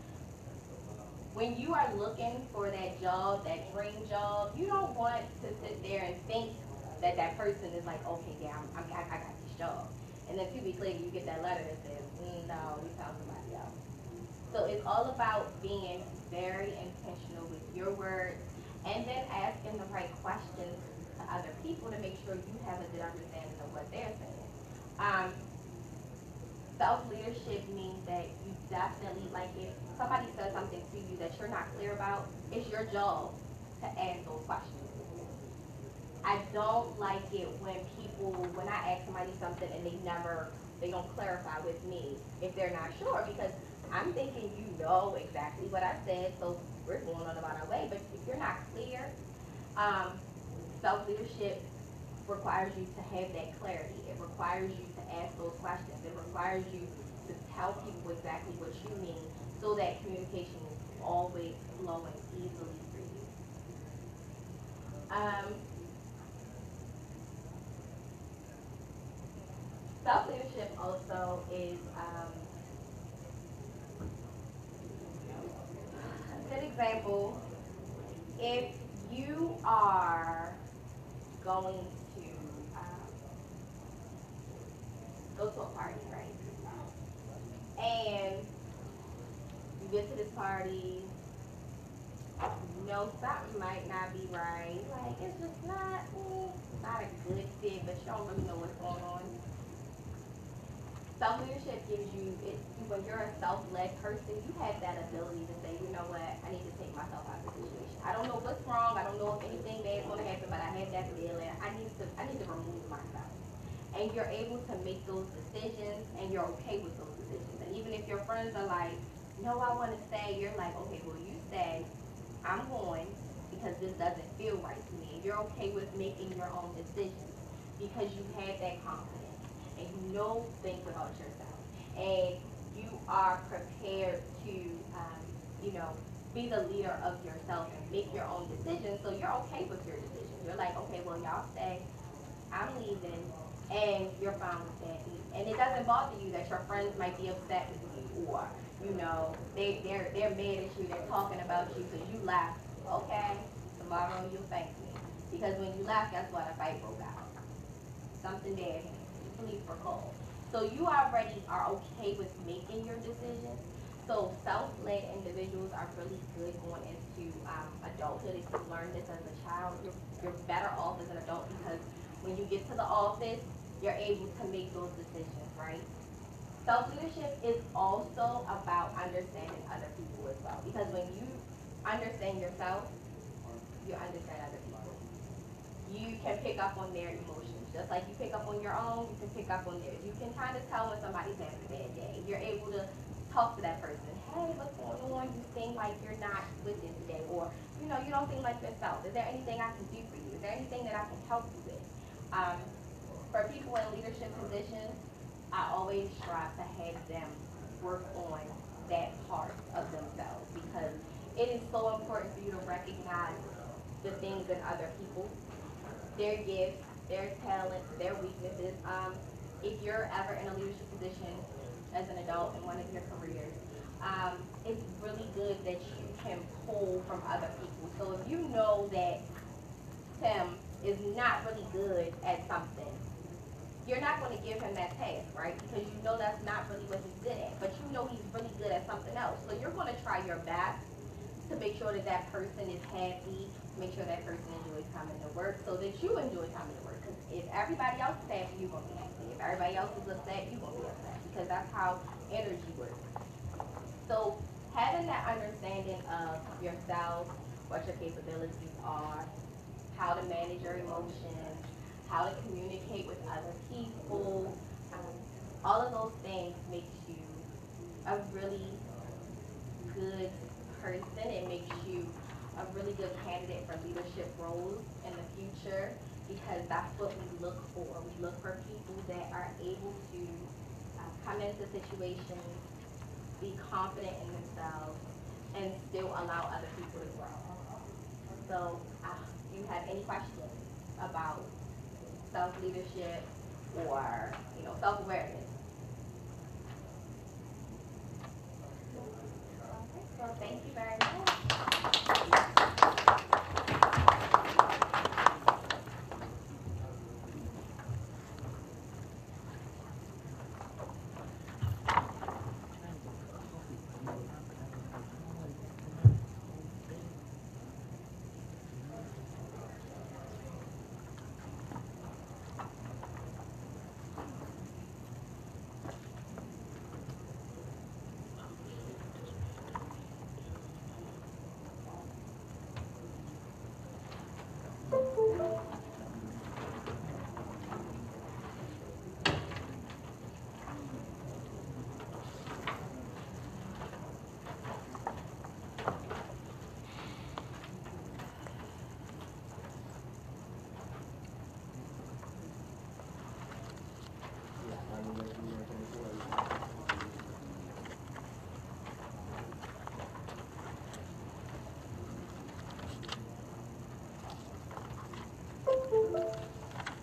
when you are looking for that job, that dream job, you don't want to sit there and think that that person is like, okay, yeah, I got this job. And then 2 weeks later, you get that letter that says, no, you found somebody else. So it's all about being very intentional with your words, and then asking the right questions to other people to make sure you have a good understanding of what they're saying. Self-leadership means that you definitely, like if somebody says something to you that you're not clear about, it's your job to ask those questions. I don't like it when I ask somebody something and they don't clarify with me if they're not sure, because I'm thinking you know exactly what I said, so we're going on about our way. But if you're not clear, self-leadership requires you to have that clarity. It requires you to ask those questions. It requires you to tell people exactly what you mean, so that communication is always flowing easily for you. Self-leadership also is a good example. If you are going to go to a party, right? And you get to this party, you know something might not be right. Like it's just not a good fit, but you don't really know what's going on. Self-leadership gives you, when you're a self-led person, you have that ability to say, you know what, I need to take myself out of the situation. I don't know what's wrong, I don't know if anything bad is going to happen, but I have that feeling. I need to remove myself. And you're able to make those decisions, and you're okay with those decisions. And even if your friends are like, no, I want to stay, you're like, okay, well, you stay, I'm going, because this doesn't feel right to me. And you're okay with making your own decisions, because you have that confidence. And you know things about yourself, and you are prepared to, be the leader of yourself and make your own decisions. So you're okay with your decisions. You're like, okay, well, y'all stay, I'm leaving, and you're fine with that. And it doesn't bother you that your friends might be upset with you, or they're mad at you, they're talking about you because you left. Okay, tomorrow you'll thank me, because when you left, guess what? A fight broke out. Something bad happened. Police were called. So you already are okay with making your decisions. So self-led individuals are really good going into adulthood. If you learn this as a child, you're better off as an adult, because when you get to the office, you're able to make those decisions, right? Self-leadership is also about understanding other people as well, because when you understand yourself, you understand other people. You can pick up on their emotions. Just like you pick up on your own, you can pick up on theirs. You can kind of tell when somebody's having a bad day. You're able to talk to that person. Hey, what's going on? You seem like you're not with it today. Or, you know, you don't seem like yourself. Is there anything I can do for you? Is there anything that I can help you with? For people in leadership positions, I always strive to have them work on that part of themselves because it is so important for you to recognize the things in other people, their gifts, their talents, their weaknesses. If you're ever in a leadership position as an adult in one of your careers, it's really good that you can pull from other people. So if you know that Tim is not really good at something, you're not going to give him that task, right? Because you know that's not really what he's good at. But you know he's really good at something else. So you're going to try your best to make sure that that person is happy, make sure that person enjoys coming to work so that you enjoy coming to work. Because if everybody else is happy, you're going to be happy. If everybody else is upset, you're going to be upset. Because that's how energy works. So having that understanding of yourself, what your capabilities are, how to manage your emotions, how to communicate with other people, all of those things makes you a really good person. It makes you a really good candidate for leadership roles in the future because that's what we look for. We look for people that are able to come into situations, be confident in themselves, and still allow other people to grow. So, do you have any questions about self-leadership or, you know, self-awareness? Well, thank you very much.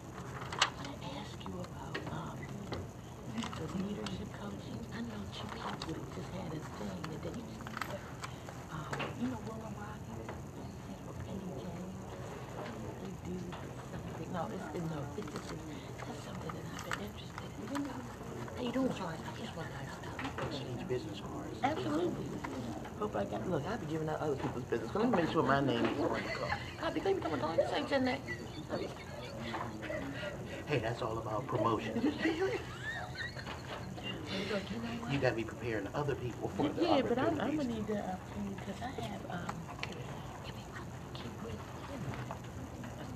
Ask you about the leadership coaching. I know two people that just had a thing that they you know Roller Rock or Penny James. They do something. No, it's just that's something that I've been interested in. You know, how you doing, Sean? I just want to Exchange business cards. absolutely. Hope I got. Look, I'll be giving out other people's business. Let me make sure my name is on the card. Copy, baby, come on, this ain't Jeanette. Hey, that's all about promotion. You gotta be preparing other people for the Yeah, but I'm opportunities. gonna need the opportunity because I have give me my key with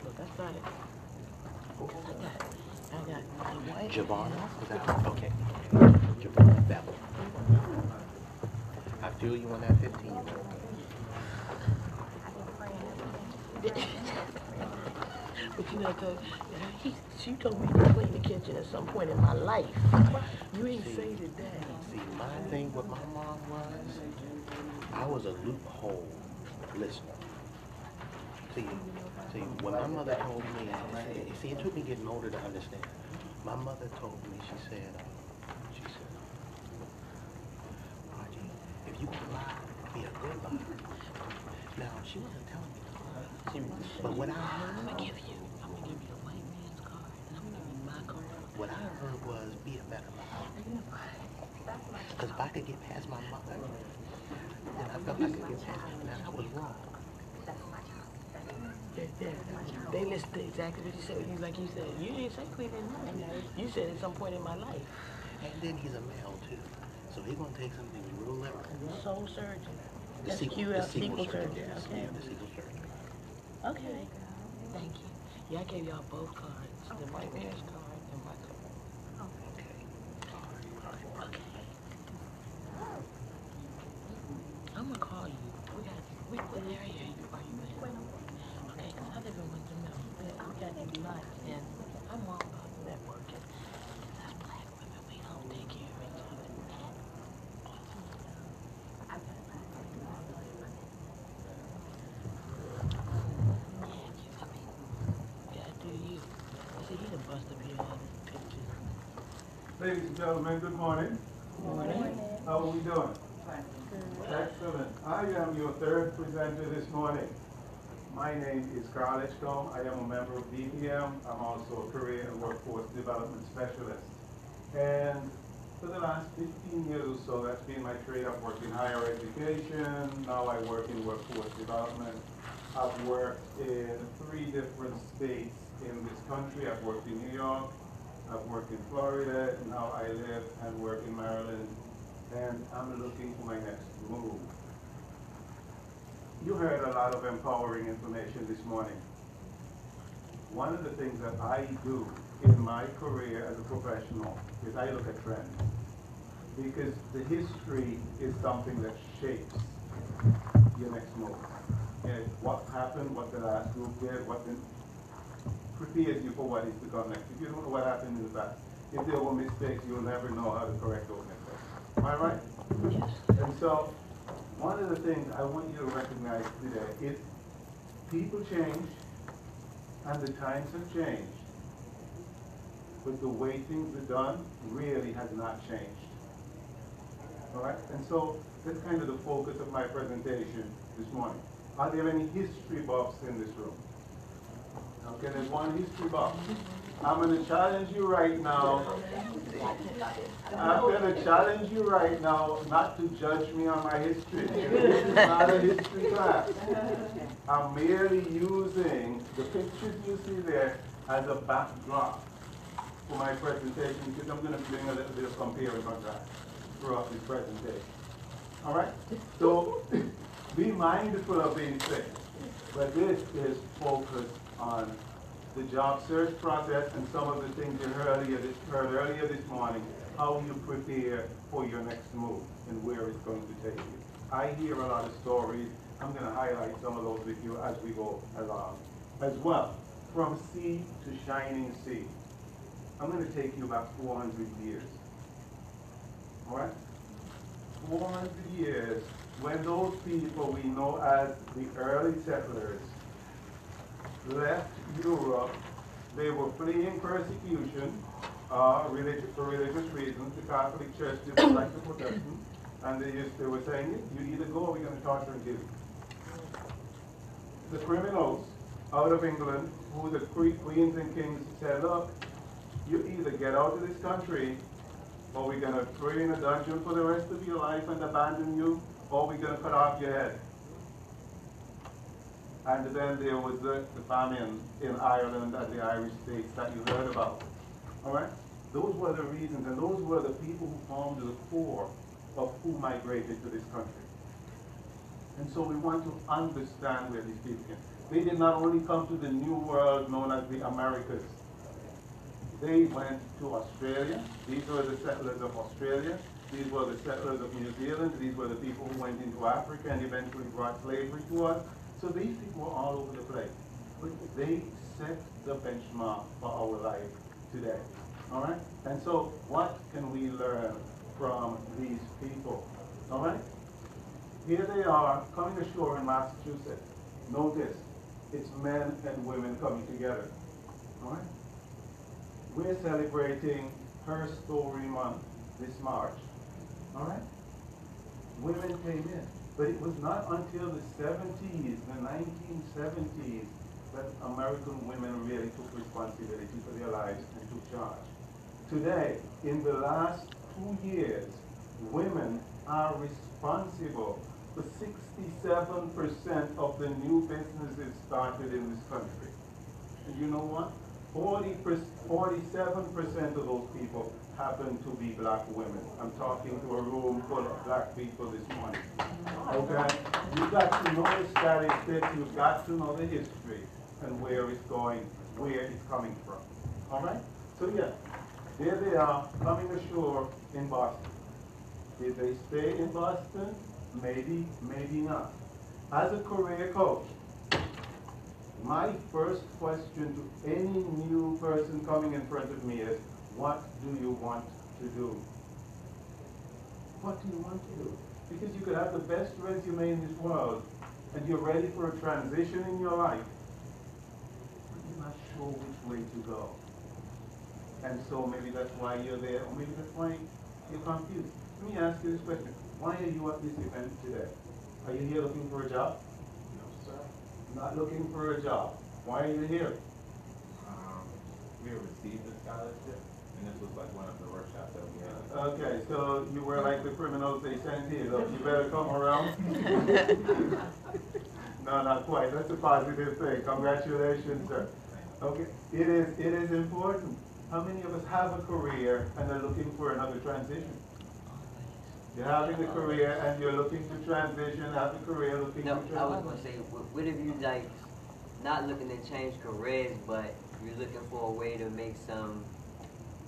look, I started. I got my wife. Javonna, was that okay? Javonna Bell. I feel you on that 15-year-old. But you know, she told me to clean the kitchen at some point in my life. You ain't say that. See, my thing with my mom was, I was a loophole listener. See, when my mother told me, see, it took me getting older to understand. My mother told me, she said, Archie, if you can lie, be a good liar. Now, she wasn't telling me to lie. But what I heard, I'm gonna give you a white man's card, and I'm gonna give you my card. what I heard was, be a better liar. Because if I could get past my mother, then I felt I could get past her. Now, I was wrong. Yeah. They listed exactly what you said. Like you said, you didn't say Cleveland. You said at some point in my life. And then he's a male, too. So he's going to take something real liberal. Soul surgeon. The That's sequel sequel surgery. surgery. Okay. Yeah, the sequel surgery. Okay. Thank you. Yeah, I gave y'all both cards. The white man's card and my card. Okay. Okay. I'm gonna call you. What area are you in? Okay, 'cause I live in Windsor Mill. We got these lots, and I'm all about networking. As black women, we don't take care of each other. Yeah, I mean, yeah, do you. See, he done bust up here all these pictures. Ladies and gentlemen, good morning. Morning. How are we doing? Excellent. I am your third presenter this morning. My name is Carl Edgecombe. I am a member of BPM. I'm also a career and workforce development specialist. And for the last 15 years or so, that's been my trade. I've worked in higher education. Now I work in workforce development. I've worked in 3 different states in this country. I've worked in New York. I've worked in Florida. Now I live and work in Maryland. And I'm looking for my next move. You heard a lot of empowering information this morning. One of the things that I do in my career as a professional is I look at trends. Because the history is something that shapes your next move. And what happened, what the last group did, what prepares you for what is to come next. If you don't know what happened in the past, if there were mistakes, you'll never know how to correct those mistakes. Am I right? Yes. And so, one of the things I want you to recognize today is people change and the times have changed, but the way things are done really has not changed. All right? And so, that's kind of the focus of my presentation this morning. Are there any history buffs in this room? Okay, there's one history buff. I'm going to challenge you right now. I'm going to challenge you right now not to judge me on my history. This is not a history class. I'm merely using the pictures you see there as a backdrop for my presentation because I'm going to bring a little bit of compare and contrast throughout this presentation. All right? So be mindful of these things. But this is focused on the job search process and some of the things you heard earlier this morning, how you prepare for your next move and where it's going to take you. I hear a lot of stories. I'm going to highlight some of those with you as we go along. As well, from sea to shining sea. I'm going to take you about 400 years. All right? 400 years when those people we know as the early settlers left Europe, they were fleeing persecution for religious reasons. The Catholic Church didn't like the Protestants, and they were saying, you either go or we're going to torture and kill you. The criminals out of England, who the queens and kings said, look, you either get out of this country, or we're going to throw you in a dungeon for the rest of your life and abandon you, or we're going to cut off your head. And then there was the famine in Ireland and the Irish states that you heard about. All right? Those were the reasons, and those were the people who formed the core of who migrated to this country. And so we want to understand where these people came. They did not only come to the new world known as the Americas. They went to Australia. These were the settlers of Australia. These were the settlers of New Zealand. These were the people who went into Africa and eventually brought slavery to us. So these people were all over the place. But they set the benchmark for our life today. All right? And so what can we learn from these people? All right? Here they are coming ashore in Massachusetts. Notice, it's men and women coming together. All right? We're celebrating Her Story Month this March. All right? Women came in. But it was not until the 70s, the 1970s, that American women really took responsibility for their lives and took charge. Today, in the last 2 years, women are responsible for 67% of the new businesses started in this country. And you know what? 47% of those people happen to be black women. I'm talking to a room full of black people this morning. Okay? You've got to know the statistics, you've got to know the history and where it's going, where it's coming from. Alright? So yeah, there they are, coming ashore in Boston. Did they stay in Boston? Maybe, maybe not. As a career coach, my first question to any new person coming in front of me is, what do you want to do? What do you want to do? Because you could have the best resume in this world, and you're ready for a transition in your life, but you're not sure which way to go. And so maybe that's why you're there, or maybe that's why you're confused. Let me ask you this question. Why are you at this event today? Are you here looking for a job? No, sir. Not looking for a job. Why are you here? We received a scholarship, and this was like one of the workshops that we had. Okay, so you were like the criminals they sent here. Look, you better come around. No, not quite. That's a positive thing. Congratulations, sir. Okay, it is important. How many of us have a career and are looking for another transition? You're having a career and you're looking to transition, have a career looking to No, transition. I was gonna say, what if you like not looking to change careers, but you're looking for a way to make some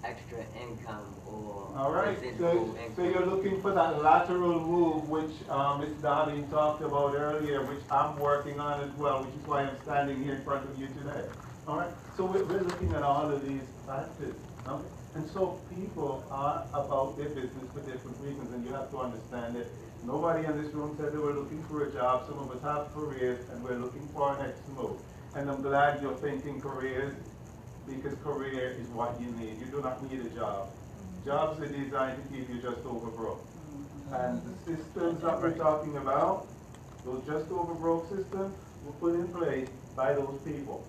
extra income or All right, residual so income? you're looking for that lateral move, which Ms. Darling talked about earlier, which I'm working on as well, which is why I'm standing here in front of you today. All right, so we're looking at all of these factors. Okay? And so people are about their business for different reasons, and you have to understand it. Nobody in this room said they were looking for a job. Some of us have careers, and we're looking for our next move. And I'm glad you're thinking careers, because career is what you need. You do not need a job. Jobs are designed to keep you just over broke. And the systems that we're talking about, those just over broke systems, were put in place by those people.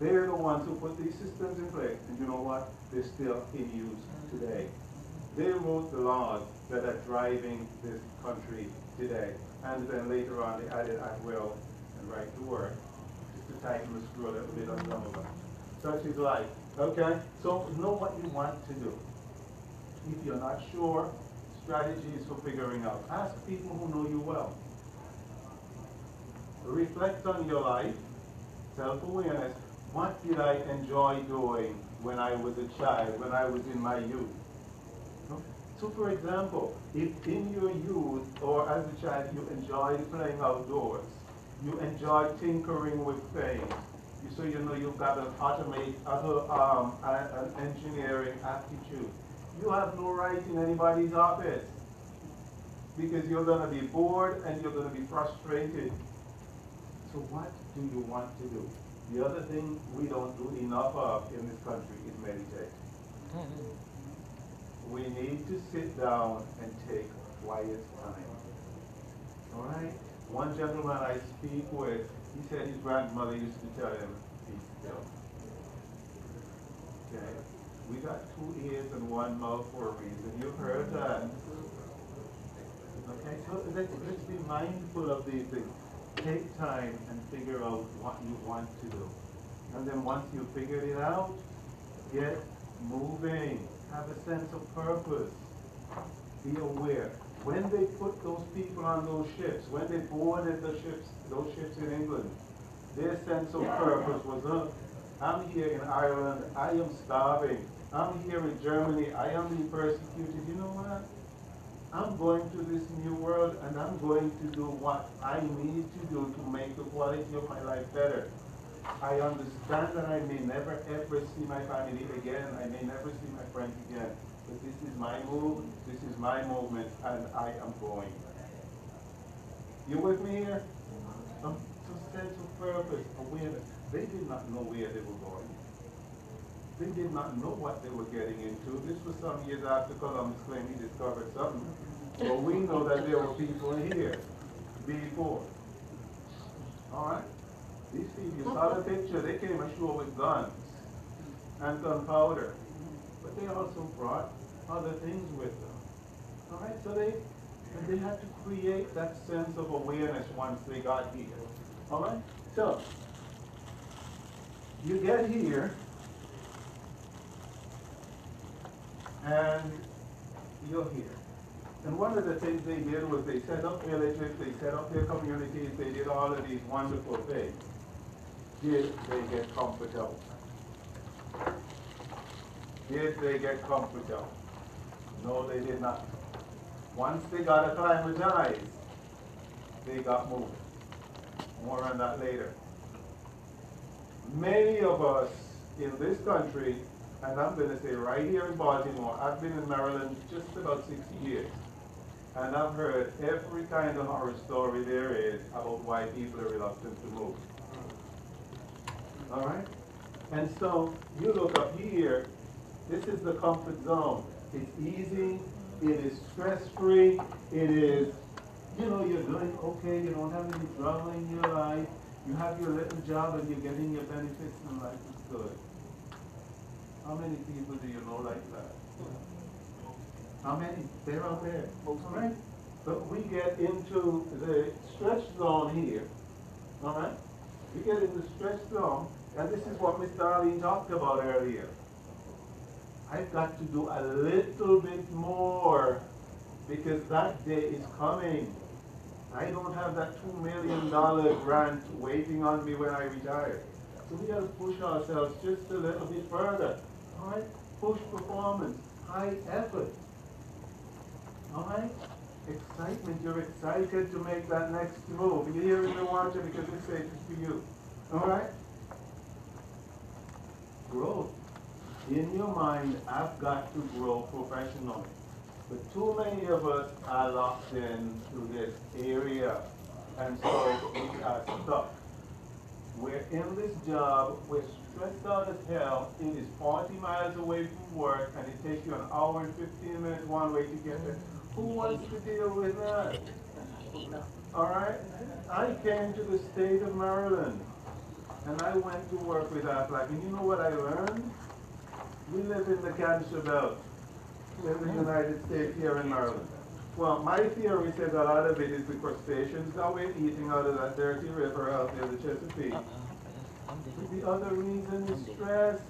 They're the ones who put these systems in place, and you know what? They're still in use today. They wrote the laws that are driving this country today. And then later on, they added at will and right to work, just to tighten the screw a little bit on some of them. Such is life. Okay? So know what you want to do. If you're not sure, strategies for figuring out. Ask people who know you well. Reflect on your life, self-awareness. What did I enjoy doing when I was a child, when I was in my youth? So for example, if in your youth or as a child you enjoyed playing outdoors, you enjoyed tinkering with things, so you know you've got an an engineering aptitude, you have no right in anybody's office because you're going to be bored and you're going to be frustrated. So what do you want to do? The other thing we don't do enough of in this country is meditate. We need to sit down and take quiet time. All right? One gentleman I speak with, he said his grandmother used to tell him, be still. Okay? We got 2 ears and 1 mouth for a reason. You've heard that. Okay? So let's be mindful of these things. Take time and figure out what you want to do. And then once you've figured it out, get moving. Have a sense of purpose. Be aware. When they put those people on those ships, when they boarded those ships in England, their sense of purpose was, look, I'm here in Ireland, I am starving. I'm here in Germany, I am being persecuted. You know what? I'm going to this new world and I'm going to do what I need to do to make the quality of my life better. I understand that I may never ever see my family again, I may never see my friends again, but this is my move, this is my movement, and I am going. You with me here? So sense of purpose, awareness. They did not know where they were going. They did not know what they were getting into. This was some years after Columbus claimed he discovered something. But we know that there were people here before. All right? These people, you saw the picture, they came ashore with guns and gunpowder. But they also brought other things with them. All right? So they had to create that sense of awareness once they got here. All right? So, you get here, and you're here. And one of the things they did was they set up villages, they set up their communities, they did all of these wonderful things. Did they get comfortable? Did they get comfortable? No, they did not. Once they got acclimatized, they got moving. More on that later. Many of us in this country, and I'm going to say right here in Baltimore, I've been in Maryland just about 60 years. And I've heard every kind of horror story there is about why people are reluctant to move. All right? And so you look up here, this is the comfort zone. It's easy, it is stress-free, it is, you know, you're doing okay, you don't have any drama in your life, you have your little job and you're getting your benefits and life is good. How many people do you know like that? How many? They're out there. All right? But we get into the stretch zone here. All right? We get into the stretch zone, and this is what Miss Darlene talked about earlier. I've got to do a little bit more because that day is coming. I don't have that $2 million grant waiting on me when I retire. So we got to push ourselves just a little bit further. All right? Push performance, high effort. All right? Excitement. You're excited to make that next move. You're here in the water because this stage is for you. All right? Growth. In your mind, I've got to grow professionally. But too many of us are locked into this area. And so we are stuck. We're in this job, we're stressed out as hell, it is 40 miles away from work, and it takes you an hour and 15 minutes one way to get there. Who wants to deal with that? Alright? I came to the state of Maryland, and I went to work with Aflac, and you know what I learned? We live in the cancer belt in the United States here in Maryland. Well, my theory says a lot of it is the crustaceans that we're eating out of that dirty river out there, the Chesapeake. But the other reason is stress,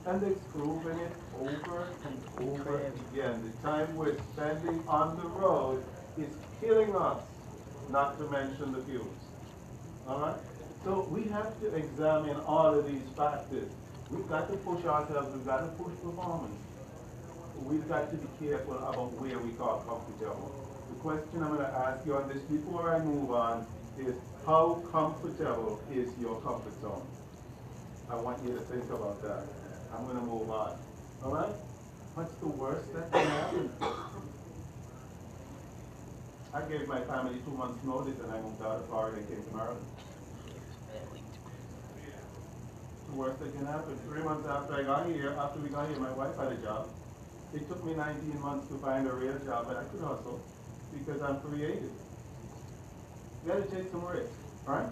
and they've proven it over and over again. The time we're spending on the road is killing us, not to mention the fuels. All right? So we have to examine all of these factors. We've got to push ourselves, we've got to push performance. We've got to be careful about where we call comfortable. The question I'm going to ask you on this before I move on is, how comfortable is your comfort zone? I want you to think about that. I'm going to move on. All right? What's the worst that can happen? I gave my family 2 months' notice and I moved out of Florida and came to Maryland. The worst that can happen. 3 months after we got here, my wife had a job. It took me 19 months to find a real job, but I could hustle because I'm creative. You gotta take some risks, right?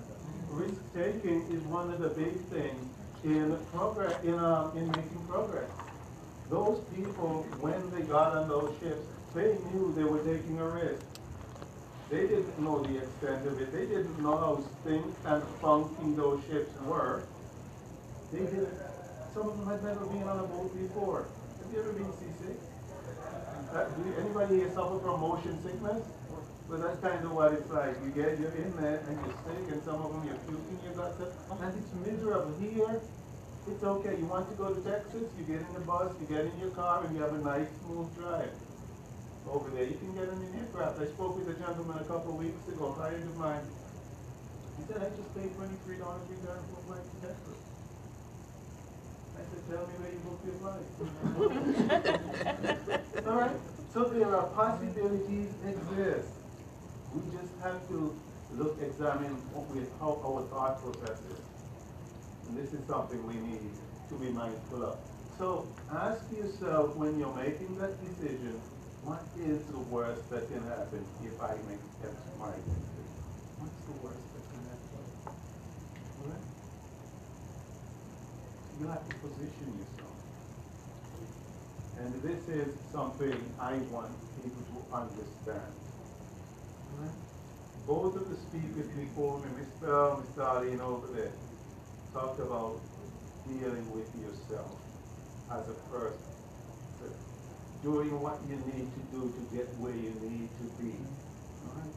Risk taking is one of the big things in progress, in making progress. Those people, when they got on those ships, they knew they were taking a risk. They didn't know the extent of it. They didn't know how stink and funky those ships were. They didn't. Some of them had never been on a boat before. Have you ever been seasick? Anybody here suffer from motion sickness? Well, that's kind of what it's like. You're in there and you're sick, and some of them you're puking your guts up, and it's miserable. Here, it's okay. You want to go to Texas? You get in the bus, you get in your car, and you have a nice smooth drive. Over there, you can get in an aircraft. I spoke with a gentleman a couple of weeks ago, a client of mine. He said, I just paid $23 return for a flight to Texas. I said, tell me where you booked your flight. All right? So there are possibilities exist. We just have to examine how our thought process is. And this is something we need to be mindful of. So ask yourself when you're making that decision, what is the worst that can happen if I make X, Y, and Z? What's the worst that can happen? All right? You have to position yourself. And this is something I want people to understand. All right? Both of the speakers before me, Mr. Arlene over there, talked about motivate yourself as a person, doing what you need to do to get where you need to be. All right?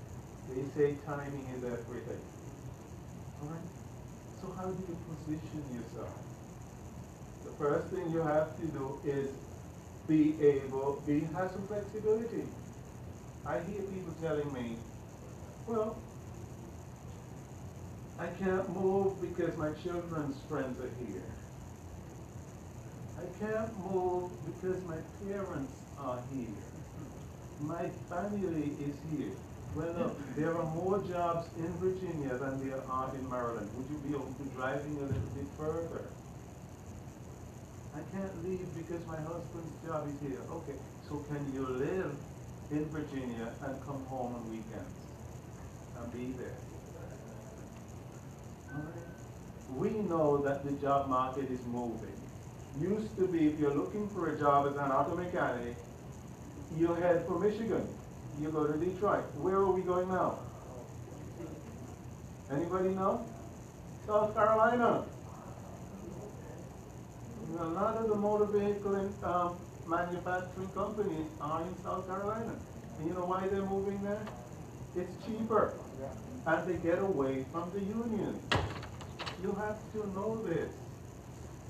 They say timing is everything. All right? So how do you position yourself? The first thing you have to do is have some flexibility. I hear people telling me, well, I can't move because my children's friends are here. I can't move because my parents are here. My family is here. Well, look, there are more jobs in Virginia than there are in Maryland. Would you be open to driving a little bit further? I can't leave because my husband's job is here. Okay, so can you live in Virginia and come home on weekends and be there? All right. We know that the job market is moving. Used to be, if you're looking for a job as an auto mechanic, you head for Michigan. You go to Detroit. Where are we going now? Anybody know? South Carolina. A lot of the motor vehicle and manufacturing companies are in South Carolina. And you know why they're moving there? It's cheaper. And they get away from the unions. You have to know this.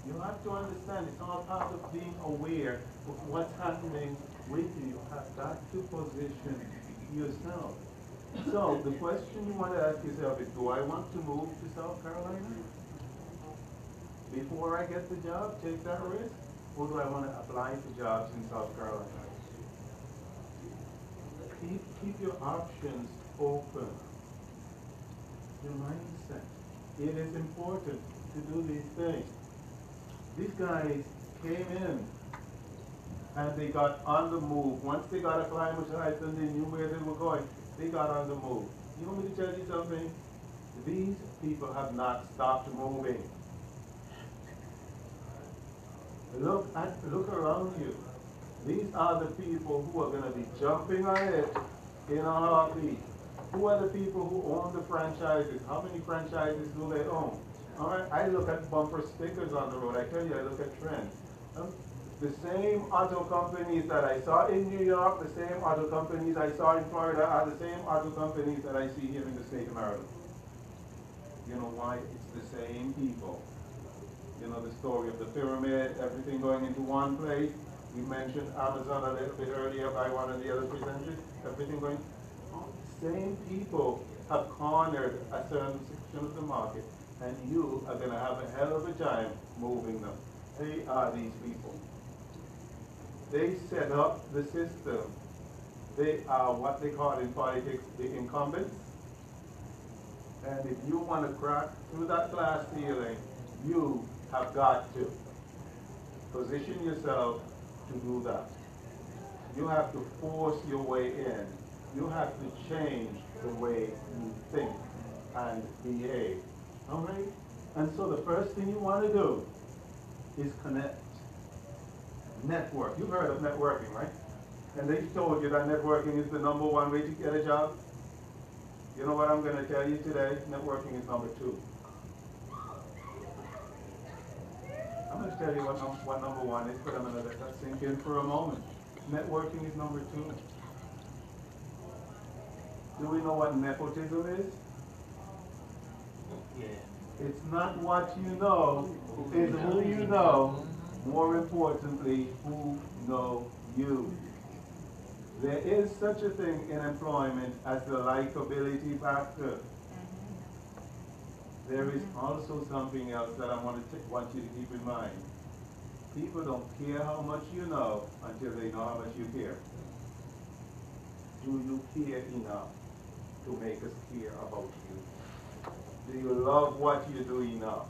You have to understand it's all part of being aware of what's happening with you. You have got to position yourself. So the question you want to ask yourself is, do I want to move to South Carolina? Before I get the job, take that risk? Or do I want to apply for jobs in South Carolina? Keep your options open. Your mindset. It is important to do these things. These guys came in and they got on the move. Once they got acclimatized and they knew where they were going, they got on the move. You want me to tell you something? These people have not stopped moving. Look around you. These are the people who are going to be jumping on it in a heartbeat. Who are the people who own the franchises? How many franchises do they own? All right, I look at bumper stickers on the road. I tell you, I look at trends. The same auto companies that I saw in New York, the same auto companies I saw in Florida are the same auto companies that I see here in the state of Maryland. You know why? It's the same people. You know the story of the pyramid, everything going into one place. We mentioned Amazon a little bit earlier by one of the other presenters. Everything going. Same people have cornered a certain section of the market, and you are going to have a hell of a time moving them. They are these people. They set up the system. They are what they call in politics the incumbents. And if you want to crack through that glass ceiling, you have got to position yourself to do that. You have to force your way in. You have to change the way you think and behave. All right? And so the first thing you want to do is connect. Network. You've heard of networking, right? And they told you that networking is the #1 way to get a job. You know what I'm going to tell you today? Networking is number 2. I'm going to tell you what #1 is, but I'm going to let that sink in for a moment. Networking is number 2. Do we know what nepotism is? Yeah. It's not what you know, it's who you know. More importantly, who know you. There is such a thing in employment as the likability factor. There is also something else that I want you to keep in mind. People don't care how much you know until they know how much you care. Do you care enough to make us care about you? Do you love what you do enough?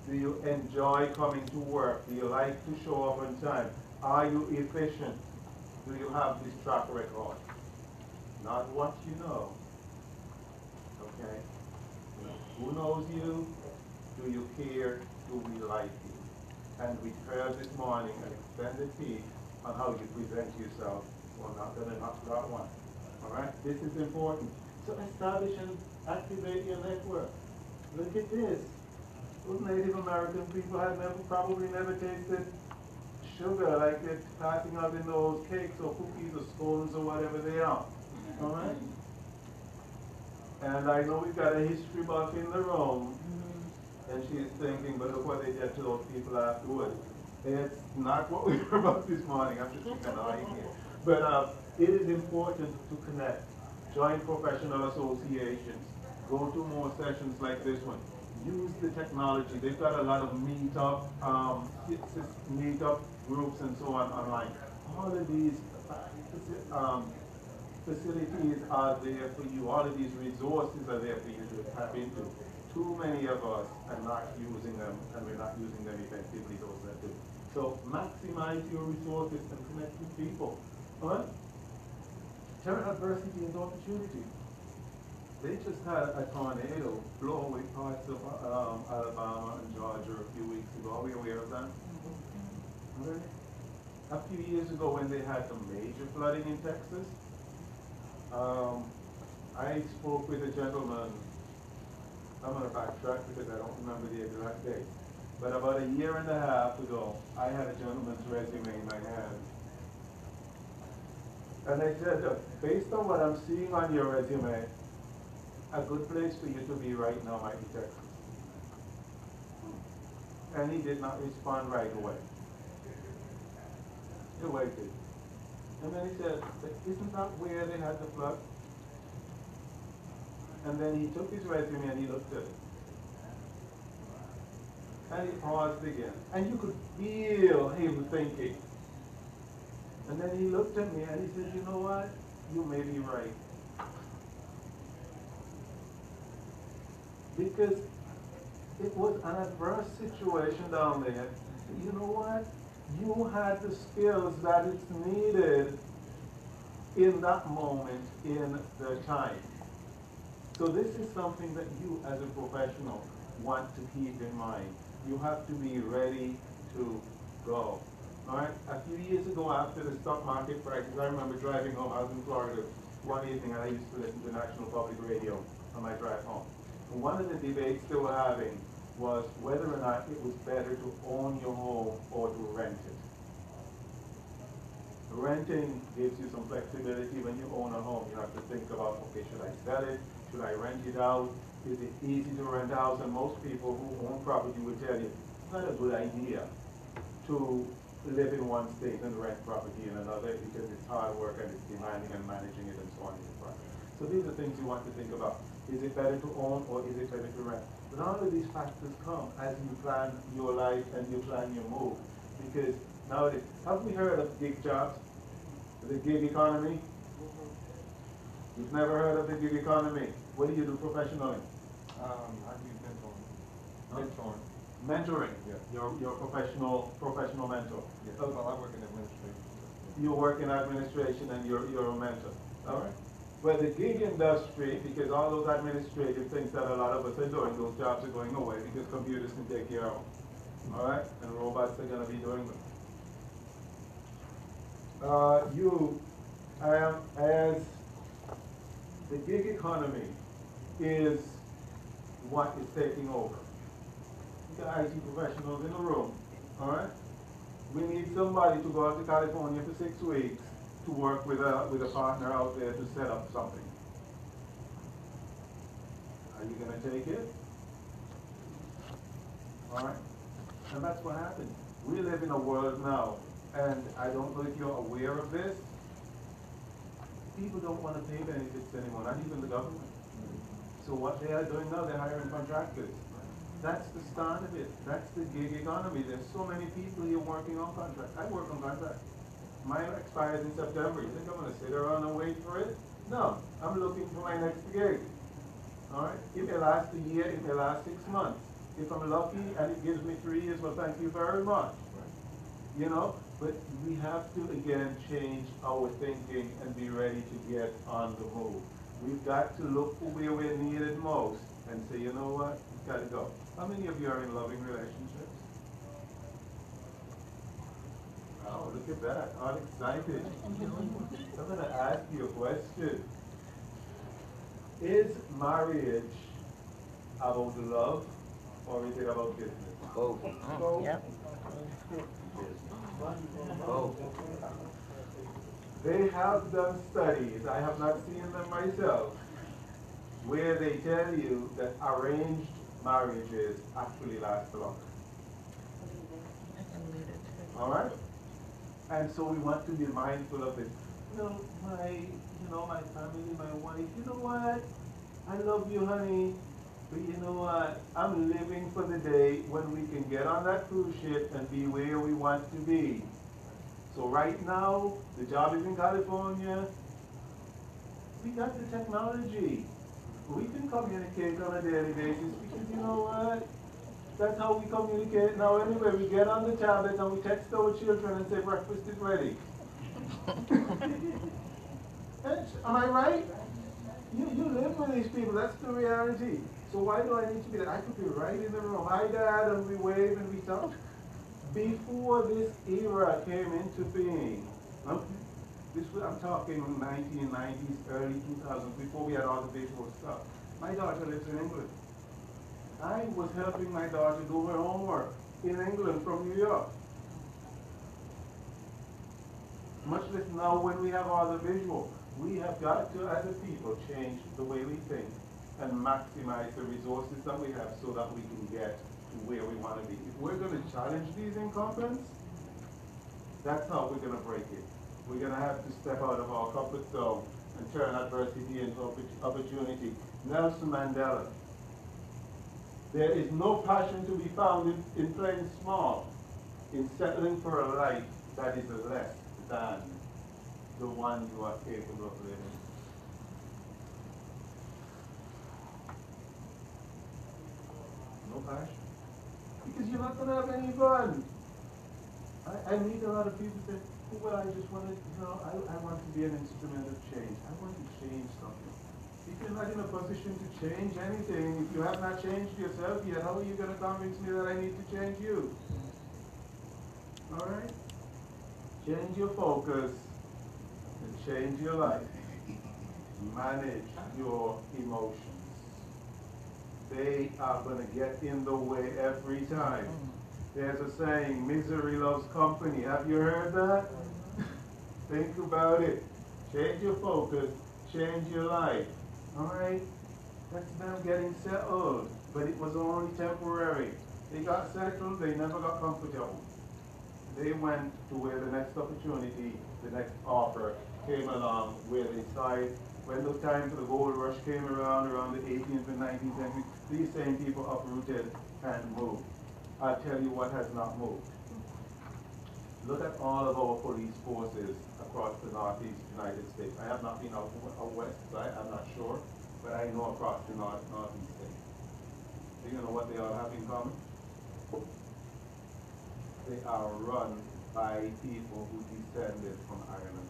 Do you enjoy coming to work? Do you like to show up on time? Are you efficient? Do you have this track record? Not what you know. Okay? Who knows you? Do you care? Do we like you? And we heard this morning an extended piece on how you present yourself. Well, not that I knocked that one. All right? This is important. So establish and activate your network. Look at this. those Native American people had probably never tasted sugar like they're passing out in those cakes or cookies or scones or whatever they are. All right? And I know we've got a history buff in the room, and she's thinking, but look what they did to those people afterwards. It's not what we were about this morning. I'm just annoying here. But it is important to connect. Join professional associations. Go to more sessions like this one. Use the technology. They've got a lot of meetup groups and so on online. All of these facilities are there for you. All of these resources are there for you to tap into. Too many of us are not using them, and we're not using them effectively, those that do. So maximize your resources and connect with people. All right? Turn adversity into opportunity. They just had a tornado blow away parts of Alabama and Georgia a few weeks ago. Are we aware of that? Really? A few years ago when they had some major flooding in Texas, I spoke with a gentleman. I'm going to backtrack because I don't remember the exact date. But about a year and a half ago, I had a gentleman's resume in my hand. And I said, based on what I'm seeing on your resume, a good place for you to be right now might be Texas. And he did not respond right away. He waited. And then he said, but isn't that where they had the flood? And then he took his resume and he looked at it. And he paused again. And you could feel him thinking. And then he looked at me and he said, you know what? You may be right. Because it was an adverse situation down there. You know what? You had the skills that it's needed in that moment, in the time. So this is something that you as a professional want to keep in mind. You have to be ready to go. All right? A few years ago after the stock market crisis, I remember driving home. I was in Florida one evening and I used to listen to National Public Radio on my drive home. And one of the debates they were having was whether or not it was better to own your home or to rent it. Renting gives you some flexibility. When you own a home, you have to think about, okay, should I sell it? Should I rent it out? Is it easy to rent a house? And most people who own property will tell you, it's not a good idea to live in one state and rent property in another because it's hard work and it's demanding and managing it and so on and so forth. So these are things you want to think about. Is it better to own or is it better to rent? But all of these factors come as you plan your life and you plan your move. Because nowadays, have we heard of gig jobs? The gig economy? You've never heard of the gig economy. What do you do professionally? I do mentoring. Mentoring. Yeah. Your professional mentor. Yeah. Okay. Well, I work in administration. You work in administration and you're a mentor. All right. Well, the gig industry, because all those administrative things that a lot of us are doing, those jobs are going away because computers can take care of them. All right, and robots are going to be doing them. As the gig economy is what is taking over. The IT professionals in the room, all right? We need somebody to go out to California for 6 weeks to work with a partner out there to set up something. Are you going to take it? All right? And that's what happens. We live in a world now, and I don't know if you're aware of this, people don't want to pay benefits anymore, not even the government. So what they are doing now, they're hiring contractors. That's the start of it. That's the gig economy. There's so many people here working on contracts. I work on contracts. Mine expires in September. You think I'm going to sit around and wait for it? No. I'm looking for my next gig. All right? It may last a year. It may last 6 months. If I'm lucky and it gives me 3 years, well, thank you very much. You know? But we have to, again, change our thinking and be ready to get on the move. We've got to look for where we're needed most and say, you know what? We've got to go. How many of you are in loving relationships? Oh, look at that. All excited. I'm going to ask you a question. Is marriage about love or is it about business? Both. Both. Yep. Both. They have done studies, I have not seen them myself, where they tell you that arranged marriages actually last longer. All right? And so we want to be mindful of it. My family, my wife, you know what? I love you, honey. But you know what? I'm living for the day when we can get on that cruise ship and be where we want to be. So right now, the job is in California. We got the technology. We can communicate on a daily basis because you know what? That's how we communicate now anyway. We get on the tablet and we text our children and say breakfast is ready. Am I right? You live with these people, that's the reality. So why do I need to be there? I could be right in the room. Hi Dad, and we wave and we talk. Before this era came into being, I'm talking 1990s, early 2000s, before we had all the visual stuff. My daughter lives in England. I was helping my daughter do her homework in England from New York. Much less now when we have all the visual. We have got to, as a people, change the way we think and maximize the resources that we have so that we can get to where we want to be. If we're going to challenge these incumbents, that's how we're going to break it. We're going to have to step out of our comfort zone and turn adversity into opportunity. Nelson Mandela. There is no passion to be found in playing small, in settling for a life that is less than the one you are capable of living. No passion. Because you're not going to have any fun. I meet a lot of people say, oh, well, I just want to, I want to be an instrument of change. I want to change something. If you're not in a position to change anything, if you have not changed yourself yet, how are you going to convince me that I need to change you? All right? Change your focus and change your life. Manage your emotions. They are going to get in the way every time. There's a saying, misery loves company. Have you heard that? Think about it. Change your focus, change your life. Alright? That's them getting settled. But it was only temporary. They got settled, they never got comfortable. They went to where the next opportunity, the next offer came along, where they started. When the time for the gold rush came around the 18th and 19th century, these same people uprooted and moved. I'll tell you what has not moved. Look at all of our police forces across the Northeast United States. I have not been out west side, I'm not sure, but I know across the Northeast States. Do you know what they all have in common? They are run by people who descended from Ireland.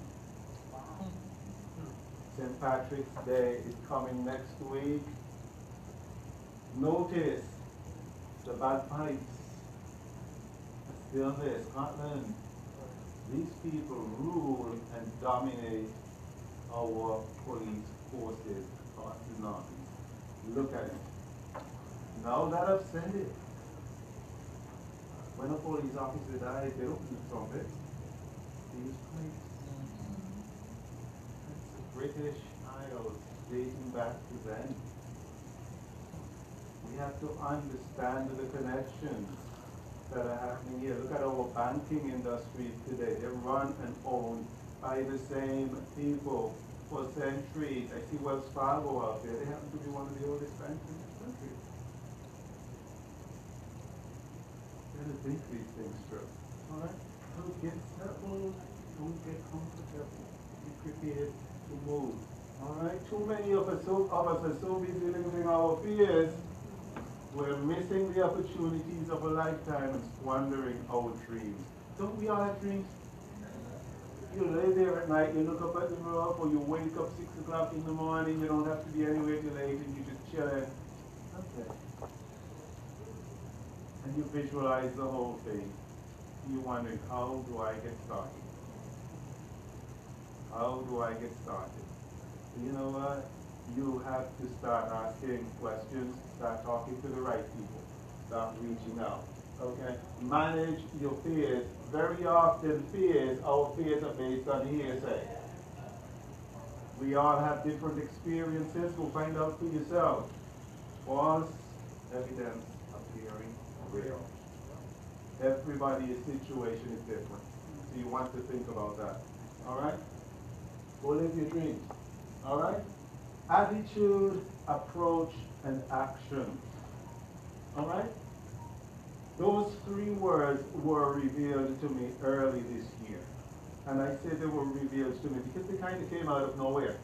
St. Patrick's Day is coming next week. Notice the bagpipes are still there. Scotland. These people rule and dominate our police forces across the Northeast. Look at it. Now that I've said it, when a police officer dies, they don't use trumpets. They use pipes. That's the British Isles dating back to then. We have to understand the connections that are happening here. Look at our banking industry today. They're run and owned by the same people for centuries. I see Wells Fargo out there. They happen to be one of the oldest banks in this country. Let us think these things through. All right? Don't get settled. Don't get comfortable. Be prepared to move. All right? Too many of us are so busy living our fears. We're missing the opportunities of a lifetime and squandering our dreams. Don't we all have dreams? You lay there at night, you look up at the roof, or you wake up 6 o'clock in the morning, you don't have to be anywhere too late, and you just chilling. Okay. And you visualize the whole thing. You're wondering, how do I get started? How do I get started? You know what? You have to start asking questions, start talking to the right people. start reaching out. Okay? Manage your fears. Very often fears, our fears are based on hearsay. We all have different experiences. Go find out for yourself. False evidence appearing real. Everybody's situation is different. So you want to think about that. Alright? Go live your dreams. Alright? Attitude, approach, and action. Alright? Those three words were revealed to me early this year. And I say they were revealed to me because they kind of came out of nowhere.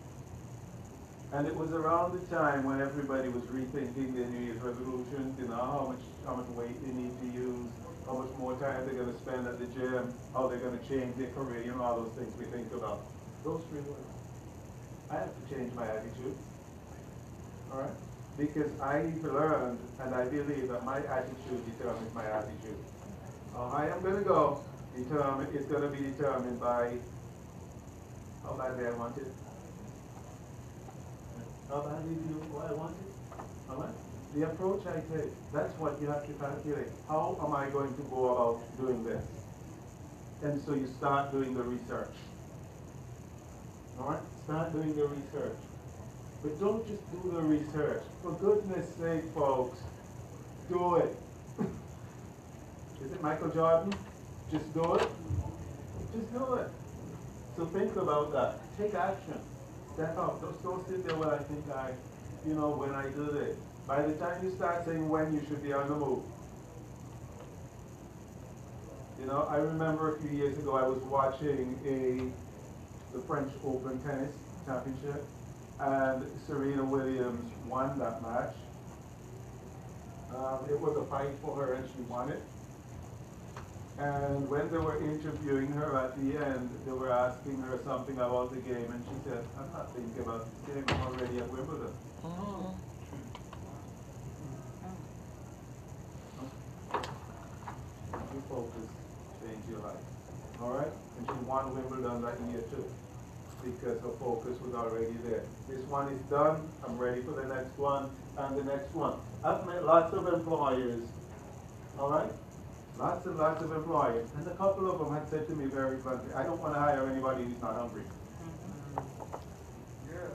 And it was around the time when everybody was rethinking their New Year's resolutions, you know, how much weight they need to use, how much more time they're going to spend at the gym, how they're going to change their career, you know, all those things we think about. Those three words. I have to change my attitude. Alright? Because I've learned and I believe that my attitude determines my attitude. How high I'm going to go is going to be determined by how badly I want it. How badly do I want it? Alright? The approach I take, that's what you have to calculate. How am I going to go about doing this? And so you start doing the research. Alright? Start doing the research. But don't just do the research. For goodness sake, folks, do it. Is it Michael Jordan? Just do it? Just do it. So think about that. Take action. Step up. Don't sit there, well, I think when I do this. By the time you start saying when, you should be on the move. You know, I remember a few years ago I was watching the French Open tennis championship, and Serena Williams won that match. It was a fight for her and she won it. And when they were interviewing her at the end, they were asking her something about the game, and she said, I'm not thinking about this game, I'm already at Wimbledon. You focus, change your life. Alright? And she won Wimbledon that year too, because her focus was already there. This one is done, I'm ready for the next one, and the next one. I've met lots of employers, alright? Lots and lots of employers. And a couple of them had said to me very bluntly, I don't want to hire anybody who's not hungry. Yeah.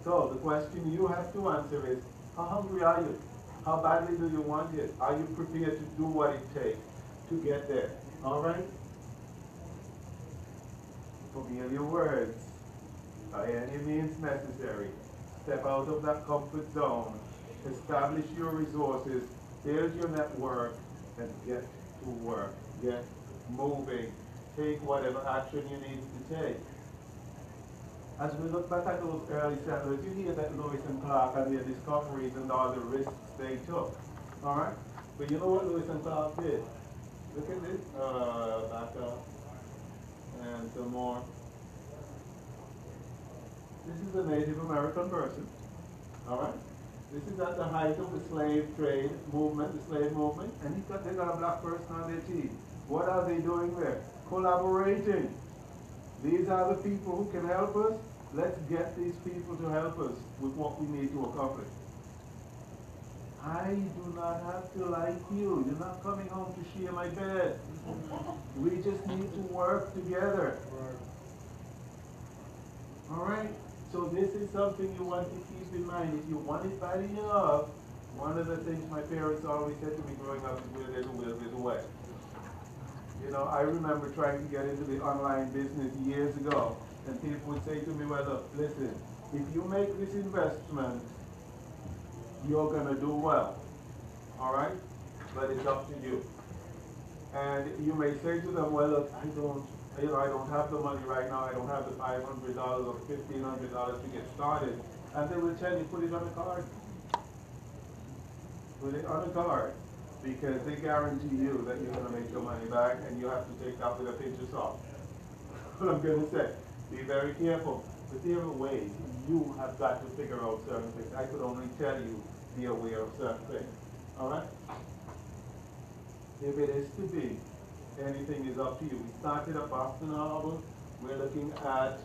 So the question you have to answer is, how hungry are you? How badly do you want it? Are you prepared to do what it takes to get there? All right? Familiar words. By any means necessary. Step out of that comfort zone. Establish your resources. Build your network. And get to work. Get moving. Take whatever action you need to take. As we look back at those early settlers, you hear that Lewis and Clark and their discoveries and all the risks they took. Alright? But you know what Lewis and Clark did? Look at this. Back up. And some more. This is a Native American person. Alright? This is at the height of the slave trade movement, the slave movement, and they got a black person on their team. What are they doing there? Collaborating. These are the people who can help us. Let's get these people to help us with what we need to accomplish. I do not have to like you. You're not coming home to share my bed. We just need to work together. All right? So this is something you want to keep in mind. If you want it bad enough, one of the things my parents always said to me growing up is where there's a will, there's a way. You know, I remember trying to get into the online business years ago, and people would say to me, well, look, listen, if you make this investment, you're going to do well. All right? But it's up to you. And you may say to them, well, look, I don't have the money right now. I don't have the $500 or $1,500 to get started. And they will tell you, put it on a card. Put it on a card. Because they guarantee you that you're going to make your money back, and you have to take that with a pinch of salt. What I'm going to say, be very careful. But there are ways. You have got to figure out certain things. I could only tell you, be aware of certain things. All right? If it is to be, anything is up to you. We started at Boston Harbor. We're looking at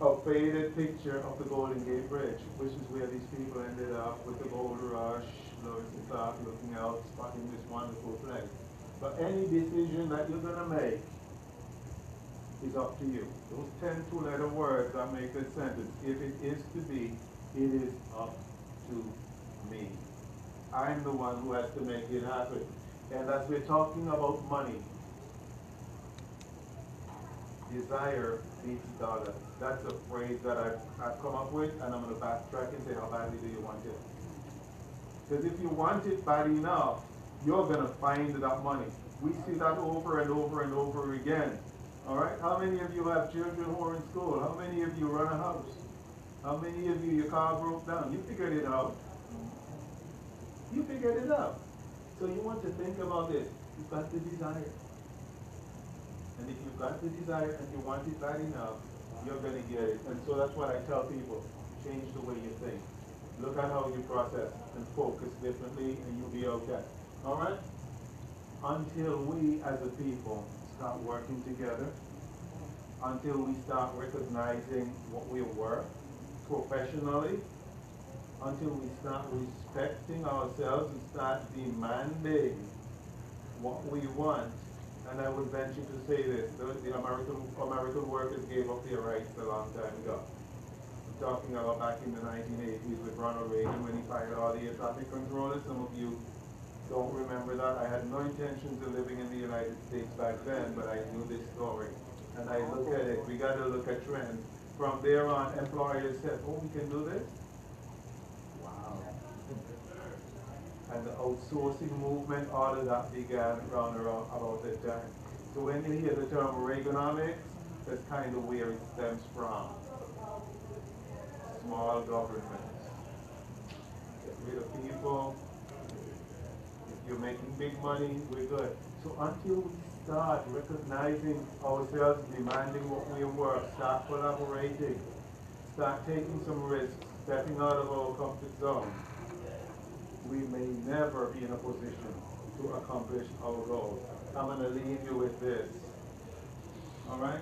a faded picture of the Golden Gate Bridge, which is where these people ended up with the gold rush, Lewis and Clark looking out, spotting this wonderful place. But any decision that you're going to make is up to you. Those 10 two-letter words that make this sentence, if it is to be, it is up to me. I'm the one who has to make it happen. And as we're talking about money, desire beats dollar. That's a phrase that I've come up with, and I'm going to backtrack and say, how badly do you want it? Because if you want it bad enough, you're going to find that money. We see that over and over and over again. All right? How many of you have children who are in school? How many of you run a house? How many of you, your car broke down? You figured it out. You figured it out. So you want to think about this. You've got the desire. And if you've got the desire and you want it bad enough, you're going to get it. And so that's what I tell people. Change the way you think. Look at how you process and focus differently, and you'll be okay. All right? Until we as a people start working together, until we start recognizing what we're worth professionally, until we start respecting ourselves and start demanding what we want. And I would venture to say this, the American workers gave up their rights a long time ago. I'm talking about back in the 1980s with Ronald Reagan when he fired all the air traffic controllers. Some of you don't remember that. I had no intentions of living in the United States back then, but I knew this story. And I look at it, we got to look at trends. From there on, employers said, oh, we can do this? Wow. And the outsourcing movement, all of that began around about that time. So when you hear the term Reaganomics, that's kind of where it stems from. Small government. Get rid of people. If you're making big money, we're good. So until we start recognizing ourselves, demanding what we're worth, start collaborating, start taking some risks, stepping out of our comfort zone, we may never be in a position to accomplish our goals. I'm going to leave you with this. All right?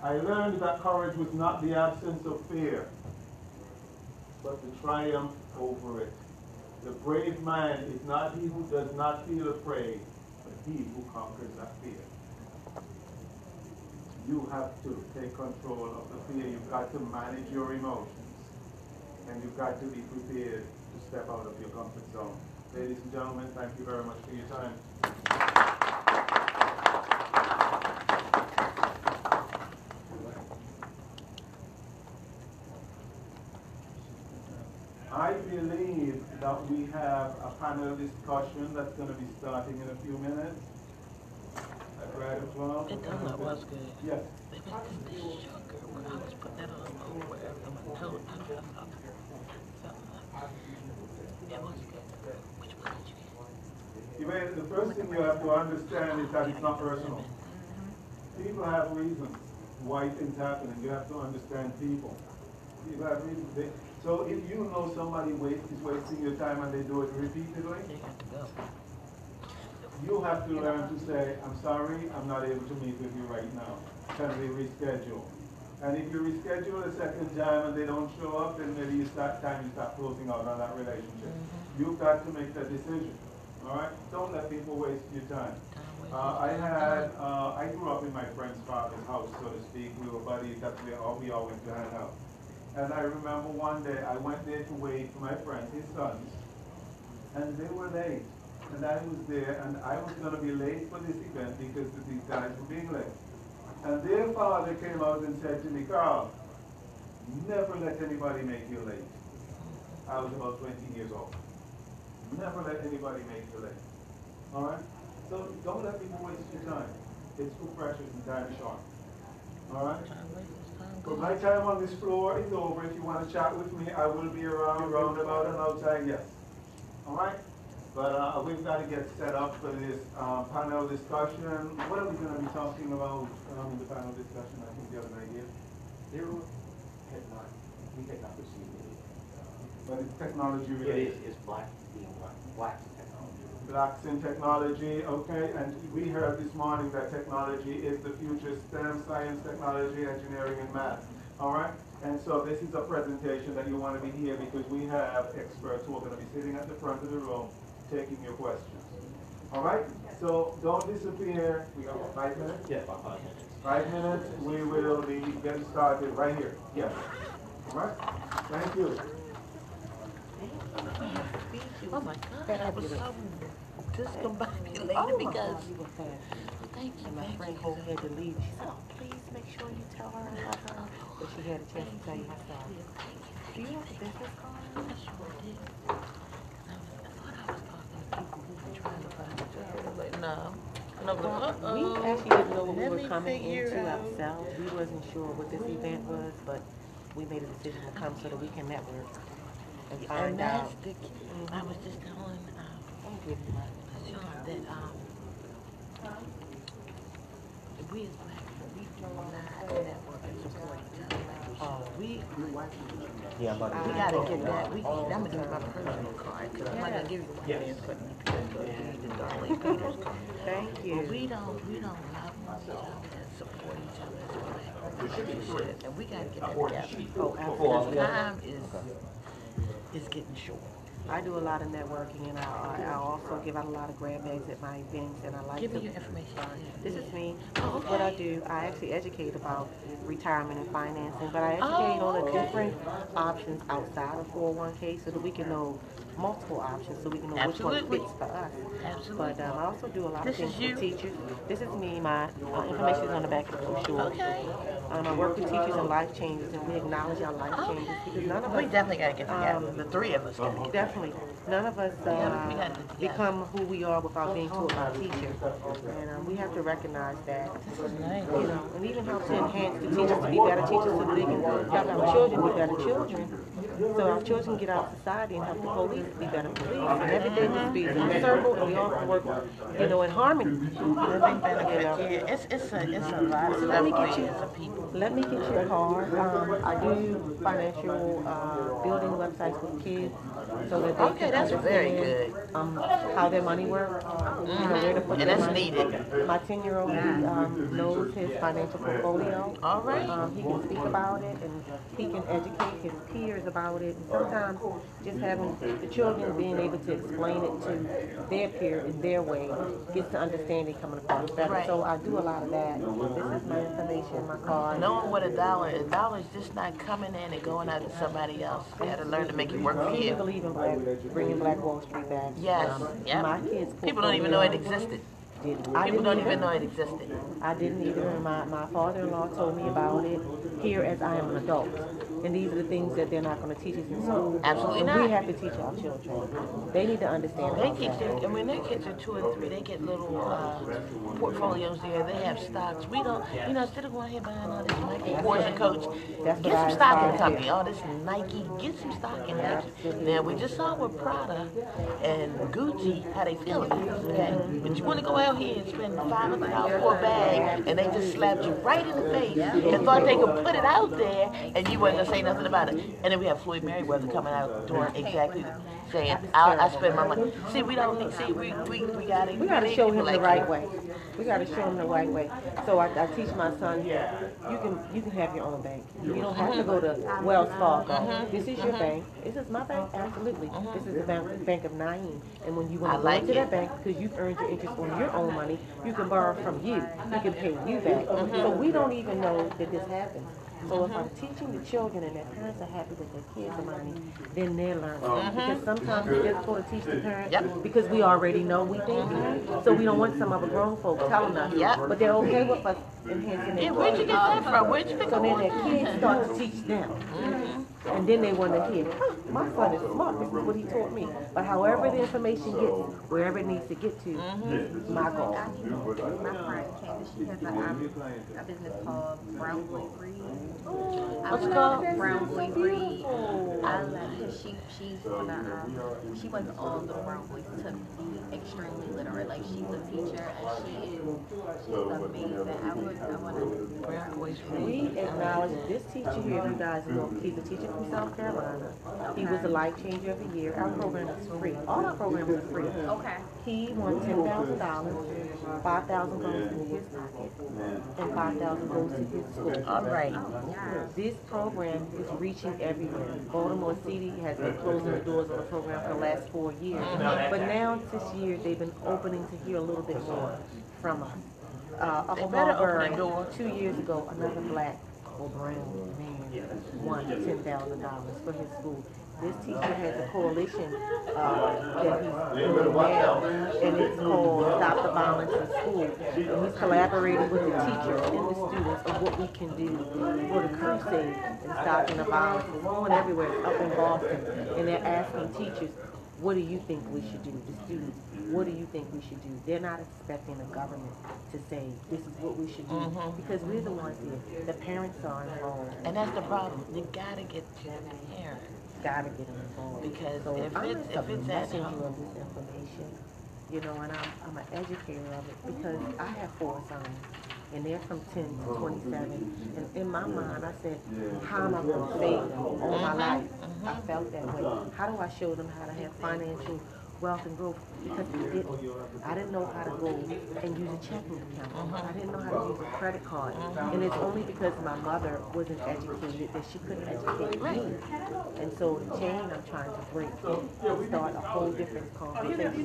I learned that courage was not the absence of fear, but the triumph over it. The brave man is not he who does not feel afraid, but he who conquers that fear. You have to take control of the fear. You've got to manage your emotions. And you've got to be prepared to step out of your comfort zone. Ladies and gentlemen, thank you very much for your time. I believe that we have a panel discussion that's going to be starting in a few minutes. Right as well. It does look was good. Yes. They put this sugar where I was putting that on over and my toe. It was good. Which one did you get? You mean, the first thing you have to understand is that it's not personal. People have reasons why things happen, and you have to understand people. People have reasons. So if you know somebody is wasting your time and they do it repeatedly, They got to go. you have to learn to say, I'm sorry, I'm not able to meet with you right now. Can we reschedule? And if you reschedule a second time and they don't show up, then maybe you start closing out on that relationship. You've got to make that decision. All right? Don't let people waste your time. I grew up in my friend's father's house, so to speak. We were buddies. That's where we all went to hang out. And I remember one day I went there to wait for my friends, his sons, and they were late. And I was there, and I was going to be late for this event because these guys were being late. And their father came out and said to me, Carl, never let anybody make you late. I was about 20 years old. Never let anybody make you late. All right? So don't let people waste your time. It's too precious and time is short. All right? But my time on this floor is over. If you want to chat with me, I will be around, roundabout, and outside, yes. All right? But we've got to get set up for this panel discussion. What are we going to be talking about in the panel discussion? I think you have an idea. We had not received any. But it's technology related. It's black being black. Blacks in technology. Blacks in technology, okay. And we heard this morning that technology is the future. STEM, science, technology, engineering, and math. All right? And so this is a presentation that you want to be here because we have experts who are going to be sitting at the front of the room taking your questions. All right? So don't disappear. We got 5 minutes? Yeah, about 5 minutes. 5 minutes. We will be getting started right here. Yes. All right? Thank you. Oh my God, I was so discombobulated because, thank you, My thank friend you. Hope had to leave. She said, Oh, please make sure you tell her I love her. but she had a chance to tell you herself. Do you have a business card? I sure did. I thought I was talking to people who were trying to find a job, but no. And I was like, uh-oh. We actually didn't know what we Let were me coming figure into out. ourselves. We wasn't sure what this event was, but we made a decision to come so that we can network and And find that's out. the key. I was just telling I'm giving you my Sean that we as black people, we do not network and support each other like we should. Yeah, I'm about to We gotta get that. I'm gonna give you my personal card because I'm not gonna give you the white man's card. You need the Darlene Peters card. Thank But you. we don't love each other and support each other as black people like we should, and we gotta get that together. Oh, Because absolutely. time is getting short. I do a lot of networking, and I also give out a lot of grab bags at my events, and I like Give to. me your information. This is me. Oh, What I okay. do, I actually educate about retirement and financing, but I educate on the different options outside of 401k so that we can know multiple options, so we can know which Absolutely. one fits for us. Absolutely. But I also do a lot This of things is you? for teachers. This is me. My information is on the back of the brochure. Okay. I work with teachers and life changes, and we acknowledge our life changes because none of us. We definitely gotta get together. The three of us gotta get together. Definitely. None of us we gotta get together. become who we are without being taught by teachers. And we have to recognize that. This is nice. You know, and even help to enhance the teachers to be better teachers so that they can help our children be better children. So our children get out of society and help the police be better police. And everything just be in a circle and we all can work, you know, in harmony. Living benefit. Yeah, it's a lot of So stuff let me for get you you, as a people. let me get you a card. I do financial building websites for kids so that they Okay, can that's very understand good. how their money works, you know, where to put And their that's money. needed. My 10-year-old, he knows his financial portfolio. All right. He can speak about it and he can educate his peers about it. And sometimes just having the children being able to explain it to their peer in their way gets the understanding coming across better. Right. So I do a lot of that. This is my information, my card. Knowing what a dollar is just not coming in and going out to somebody else. You gotta learn to make it work for I you. believe in bringing Black Wall Street back. Yes, yep. My kids' People don't even know it portfolio existed. I People didn't don't either. even know it existed. I didn't either, and my father-in-law told me about it here as I am an adult. And these are the things that they're not going to teach us in school. Absolutely And not. we have to teach our children. They need to understand They about teach that. their, and when their kids are 2 and 3, they get little portfolios there. They have stocks. We don't, instead of going here buying all this Michael Kors and Coach, That's get what some I stock in the aspire company. to. All this Nike, get some stock in it. Now, we just saw with Prada and Gucci how they feel about it, okay? But you want to go out here and spend $500 for a bag, and they just slapped you right in the face and thought they could put it out there, and you wasn't going to say nothing about it. And then we have Floyd Merriweather coming out doing exactly saying, I spend my money. See, we don't need, see, we gotta. We got to show him the right way. We got to show him the right way. So I teach my son, you can have your own bank. You don't have to go to Wells Fargo. This is your bank. Is this my bank? Absolutely. This is the bank of Naeem. And when you want to go into that bank, because you've earned your interest on your own money, you can borrow from you. He can pay you back. So we don't even know that this happens. So if I'm teaching the children and their parents are happy with their kids' money, then they're learning. Because sometimes we just go to teach the parents because we already know we think. So we don't want some other grown folks telling us. But they're okay with us enhancing their Where'd you get that from? Where'd you pick So up then on? their kids start to teach them. And then they want to hear, my son is smart, this is what he taught me. But however the information gets, wherever it needs to get to, is my goal. My friend Candace, she has a business called Brown Boy Breed. What's it called? Brown Boy Breed. I love her. She's gonna she wants all the brown boys to be extremely literate. Like she's a teacher and she's amazing. I wanna We acknowledge this teacher here, you guys know, he's a teacher from South Carolina. He was a life changer of the year. Our program is free. All our programs are free. Okay. He won $10,000. 5,000 goes in his pocket, and 5,000 goes to his school. All right. This program is reaching everywhere. Baltimore City has been closing the doors on the program for the last 4 years. But now, this year, they've been opening to hear a little bit more from us. Up in better open Marbury, the door. 2 years ago, another black or brown man won $10,000 for his school. This teacher has a coalition that he's doing now, and it's called Stop the Violence in School. And he's collaborating with the teachers and the students of what we can do for the crusade and stopping the violence. It's going everywhere. It's up in Boston, and they're asking teachers, what do you think we should do? The students, what do you think we should do? They're not expecting the government to say, this is what we should do, because we're the ones here. The parents are involved. And that's the problem. You gotta get to the parents. Gotta get them involved. Because so if I'm it's just a at messenger home, of this information, you know, and I'm an educator of it because I have 4 sons, and they're from 10 to 27. And in my mind, I said, how am I going to save them all my life? I felt that way. How do I show them how to have financial wealth and growth? Because I didn't know how to go and use a checking account. I didn't know how to use a credit card. And it's only because my mother wasn't educated that she couldn't educate me. And so the chain I'm trying to break, start a whole different conversation.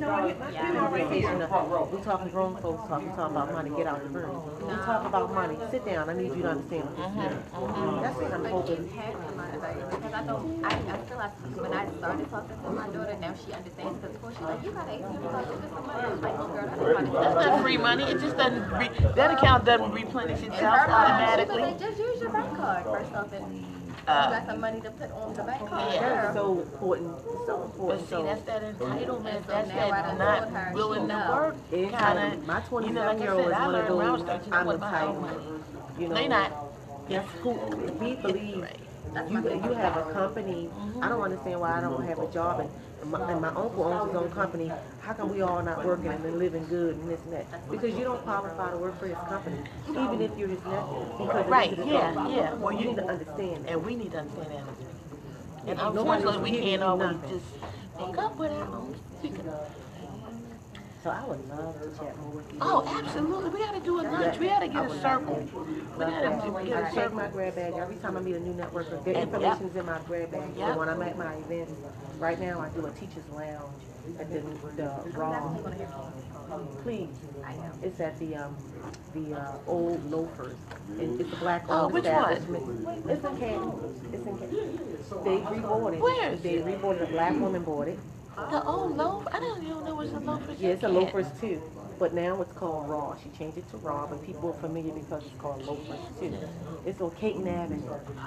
We're talking grown folks talk. We're talking about money. Get out the room. We talk about money. Sit down. I need you to understand what this means. That's what I'm hoping. Because I know I feel like when I started talking to my daughter, now she understands. Because before she's like, you got $18 to get some money. I'm like, oh girl, that's not free money. It just doesn't. That account doesn't replenish itself automatically. Like, just use your bank card first off, and you got some money to put on the bank card. That's so important. So important. But see, that's that entitlement. That's now I that done told not her willing she to know. work. Kind of. My You know, like I 27-year-old said, is I one of learned when I was those, 13. I I'm want my own entitled. money. You know, They not. That's who we believe. You have a company. I don't understand why I don't have a job, and my uncle owns his own company. How come we all not working and living good and this and that? Because you don't qualify to work for his company, even if you're his nephew. Because Right, of yeah. Well, you need to understand that. And we need to understand that. And Nobody's unfortunately, we giving can't you always nothing. just pick up with our own. So I would love to chat more with you. Oh, absolutely. We got to do a lunch. We got to get a circle. We got to get I a check circle. my grab bag every time I meet a new networker. The information's in my grab bag. So when I'm at my events, right now I do a teacher's lounge at the Raw. Please, it's at the old Loafers. And it's a black-owned which one? establishment. It's in Canton. It's in Canton. They rebought it. Where is They rebought it. A black woman bought it. The old loaf? I didn't even know it was a loafers. Yeah, it's a Loafers too. But now it's called Raw. She changed it to Raw, but people are familiar because it's called Loafers too. It's on Caton Avenue.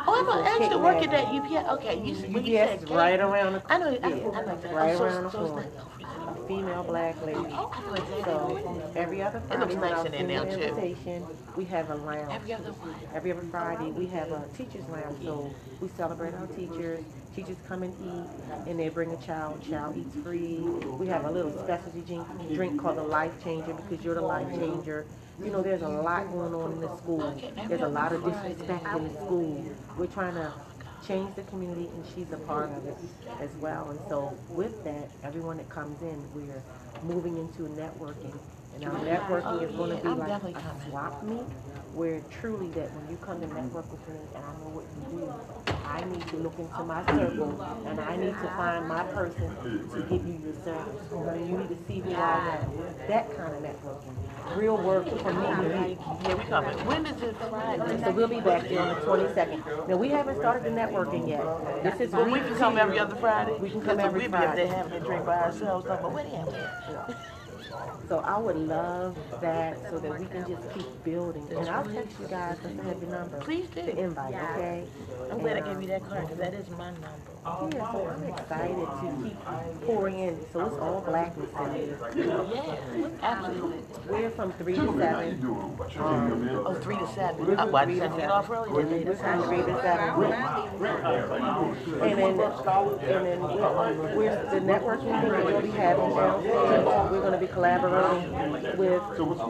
Oh, I used to work at that UPS. Okay, when you said UPS is right around the I know. yeah, I like that. right So- around the so it's corner. like loafers. A female black lady. Oh, I know exactly. So every other It looks Friday, nice when in there I now, was too. the invitation, we have a lounge. Every other Friday, we have a teacher's lounge. So we celebrate our teachers. Teachers come and eat, and they bring a child. Child eats free. We have a little specialty drink called the Life Changer because you're the life changer. You know, there's a lot going on in the school. There's a lot of disrespect in the school. We're trying to change the community, and she's a part of it as well. And so with that, everyone that comes in, we're moving into networking. And our networking is going to be like a swap meet, where truly that when you come to network with me and I know what you do, I need to look into my circle and I need to find my person to give you your service. You need to see who I am. That kind of networking. Real work for me to be. Yeah, we coming. When is it Friday? So we'll be back there on the 22nd. Now, we haven't started the networking yet. This is But we can come every other Friday? We can come every We'll be up there Friday. having a drink by ourselves. But where they at? So I would love that so that we can just keep building. And I'll text you guys once I have your number. Please do. The invite, okay? I'm glad I gave you that card because that is my number. Yeah, so I'm excited to keep pouring in. So it's all blackness in here. Yeah, absolutely. We're from 3 to 7. Oh, 3 to 7. I watched that get off early. We're from 3 to 7. And then we're the networking thing that we'll be having downstairs. We're going to be collaborating with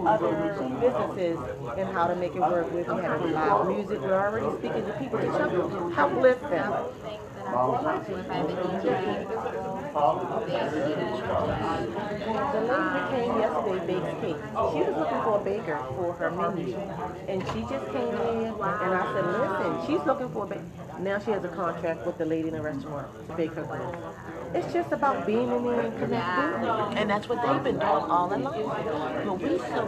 other businesses and how to make it work. We're having live music. We're already speaking to people to uplift them. I talked to if I have a DJ, The lady that came yesterday bakes cake. She was looking for a baker for her menu. And she just came in and I said, listen, she's looking for a baker. Now she has a contract with the lady in the restaurant to bake her goods. It's just about being in there and connecting. And that's what they've been doing all along. But we so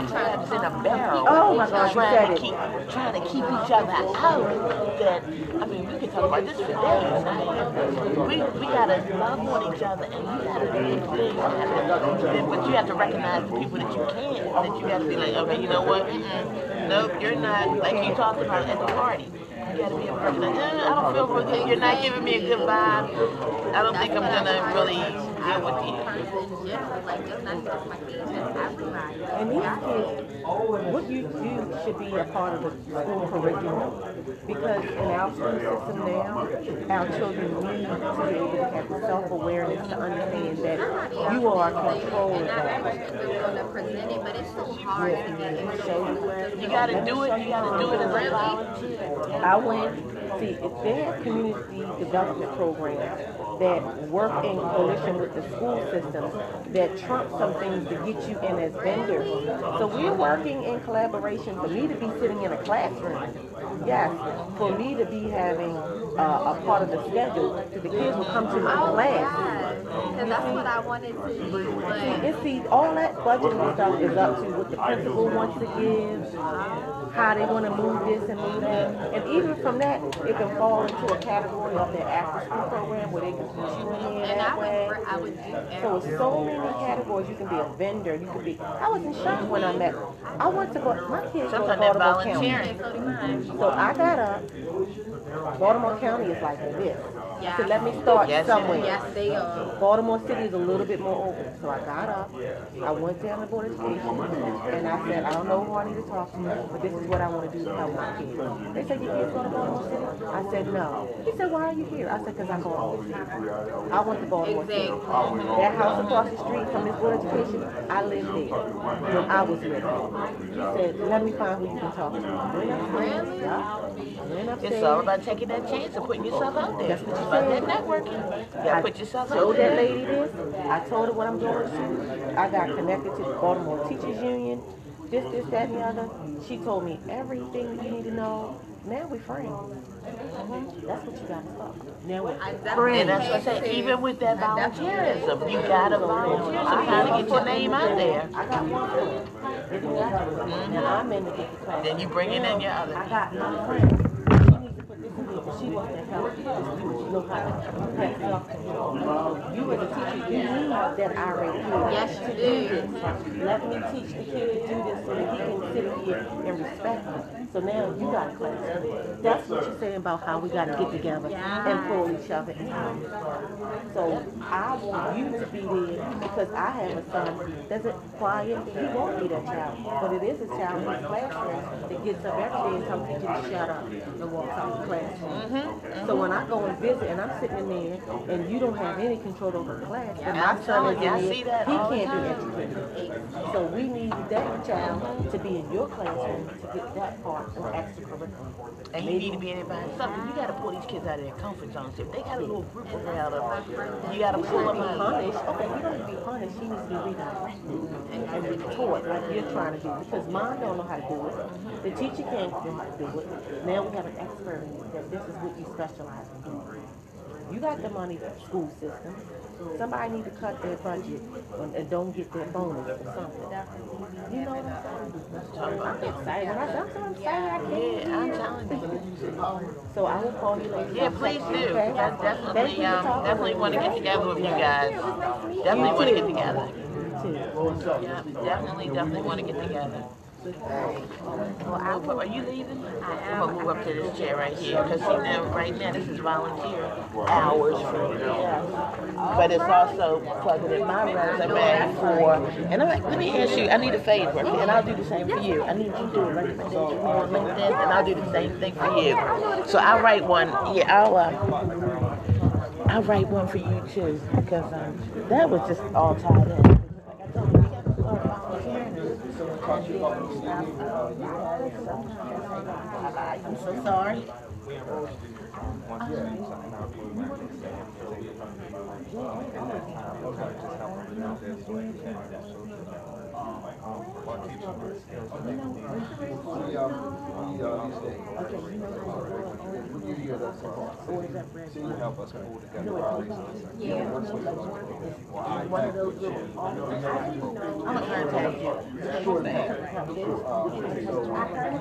crabs in a barrel. Oh my gosh, you said it. Trying to keep each other out. That I mean, we could talk about this for days. We gotta love on each other, and you gotta do things. But you have to recognize the people that you can't. That you gotta be like, okay, you know what? Nope, you're not. Like you talked about at the party. You gotta be able to recognize. I don't feel good. You're not giving me a good vibe. I don't think I'm gonna really deal with you. And these kids, what you do should be a part of the school curriculum. Because in our school system now, our children need to be able to have the self-awareness to understand that you are controlling that. But it's so hard to get into. You gotta do it. You gotta do it as a volunteer. I went, see, if they have community development programs that work in coalition with the school systems that trump some things to get you in as vendors. So we're working in collaboration for me to be sitting in a classroom. Yes, for me to be having a part of the schedule, so the kids will come to my class. Because that's what I wanted to do. But See, all that budgeting stuff is up to what the principal wants to give, how they want to move this and move that. And even from that, it can fall into a category of their after-school program where they can put you in there that way. I would do So it's so many categories. You can be a vendor. You can be. I was in shock when I met. I want to go. My kids go to Sometimes they're Baltimore County. volunteering. So I got up. Baltimore County is like this. So let me start somewhere. Yes, they are. Baltimore City is a little bit more open. So I got up, I went down to Board of Education, and I said, I don't know who I need to talk to, but this is what I want to do to help my kids. They said, your kids go to Baltimore City? I said, no. He said, why are you here? I said, because I'm Baltimore City. I went to Baltimore City. That house across the street from this Board of Education, I lived there when I was living. He said, let me find who you can talk to. Really? Yeah. It's all about taking that chance and putting yourself out there. It's about that networking. You gotta put yourself out Told there. that lady this. I told her what I'm doing. I got connected to the Baltimore Teachers Union. This, that, and the other. She told me everything you need to know. Now we're friends. That's what you gotta start. Now we're And friends. that's what I say, even with that volunteerism, you gotta volunteer sometime to get your name out there. I got one friend. Now I'm in the class. Then you bring in your other. I got my friend. She needs to put this in here because she wants to help this student know how to have self-control. You as a teacher, you need that irate kid. Yes, you to do this. Let me teach the kid to do this so that he can sit here and respect me. So now you got a class. That's what you're saying about how we got to get together and pull each other in. So I want you to be there because I have a son that's quiet. He won't be that child, but it is a child in his classroom that gets up every day and tells teacher to shut up and walks out of the classroom. So when I go and visit and I'm sitting in there and you don't have any control over the class, and my son is in there, he can't be educated. So we need that child to be in your classroom to get that part of extracurricular. And you need to be in there by something. You gotta pull these kids out of their comfort zone. If they got a little group around them, you gotta pull them out. Punished. Okay, you don't need to be punished. She needs to be redirected and be taught like you're trying to do. Because mom don't know how to do it. The teacher can't know how to do it. Now we have an expert that this is what you specialize in doing. You got the money for the school system. Somebody need to cut their budget and don't get their bonus or something. You know what I'm saying? I'm excited. When I'm so excited, I can't. Yeah, I'm telling you. So I will call you later. Yeah, please do. Okay? I definitely want to get together with you guys. Definitely want to get together. Yeah, definitely want to get together. Well, are you leaving? I'm gonna move up to this chair right here because see now, right now, this is volunteer hours for me. But it's also plugging in my resume for. And let me ask you, I need a favor, and I'll do the same for you. I need you to do a recommendation on LinkedIn, and I'll do the same thing for you. So I'll write one. Yeah, I'll write one for you too because that was just all tied in. Like I told you, we got to start volunteering. I'm so sorry. We enrolled once you see something out there, you want to say it, so they come to you, and that time, you kind of just help them out there, so like you have that social or teach them the skills that they can so you help us pull together rallies. One of those little I'm gonna contact you.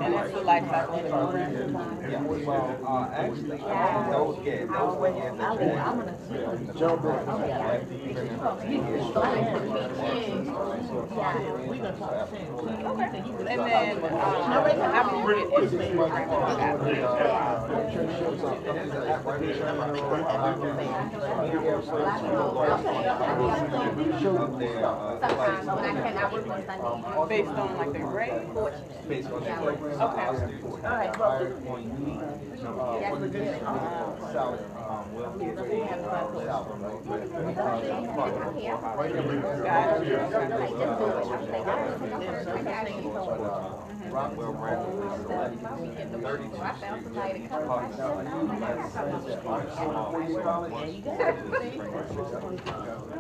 And that's the life cycle program. Actually, those get those were in the I'm gonna jump in. we gonna talk soon. And then, how many you get educated Sometimes when I cannot work on Sunday. based on like their grade? Based on Yeah. Okay. All right, well, for the good salary, we'll get Rockwell randomly selected 32 students. And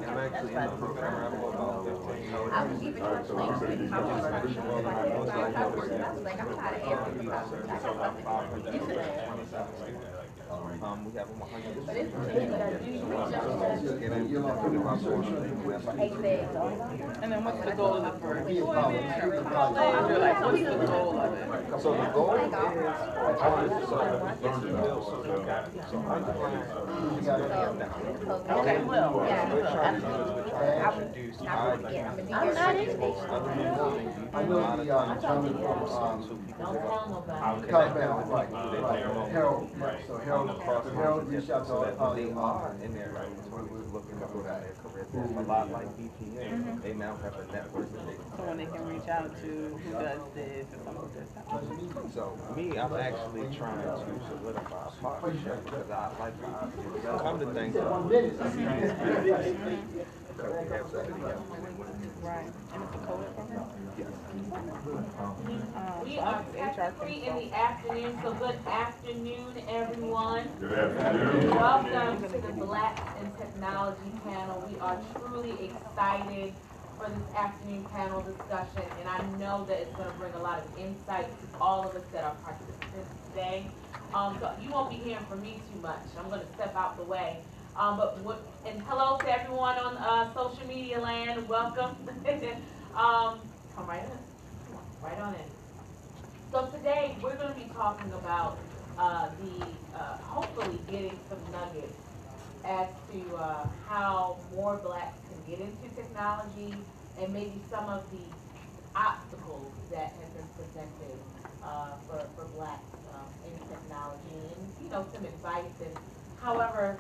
I'm actually in the program for about 15 years. I was even like, We have them 100. but it's And then what's the goal of it for employment or college, or like what's the goal of it? So the goal is to build so underground Okay, well, we're trying to introduce I'm not in it. a lot of times so people connect them with people they don't know. Harold, so Harold reached out So that when they to, are in their we're looking to build out their career. There's a lot like BPM. They now have a network that they so when they can reach out to who does this or someone who does that. So me, I'm actually trying to solidify a partnership because I like to come to things because we have somebody else. Right. And it's a co-ed program? Yes. We are technically in the afternoon, so good afternoon, everyone. Good afternoon. Welcome to the Blacks in Technology panel. We are truly excited for this afternoon panel discussion, and I know that it's going to bring a lot of insight to all of us that are participants today. So you won't be hearing from me too much. I'm going to step out the way. And hello to everyone on social media land. Welcome. Come right in. Come on, right on in. So today we're going to be talking about hopefully getting some nuggets as to how more blacks can get into technology and maybe some of the obstacles that have been presented for blacks in technology, and some advice and however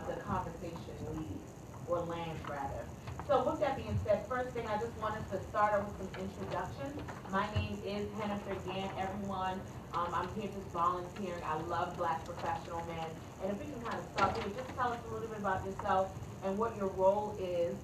the conversation leads or lands rather. So with that being said, first thing I just wanted to start off with some introductions. My name is Hannah again, everyone. I'm here just volunteering. I love Black professional men. And if we can kind of start here, just tell us a little bit about yourself and what your role is.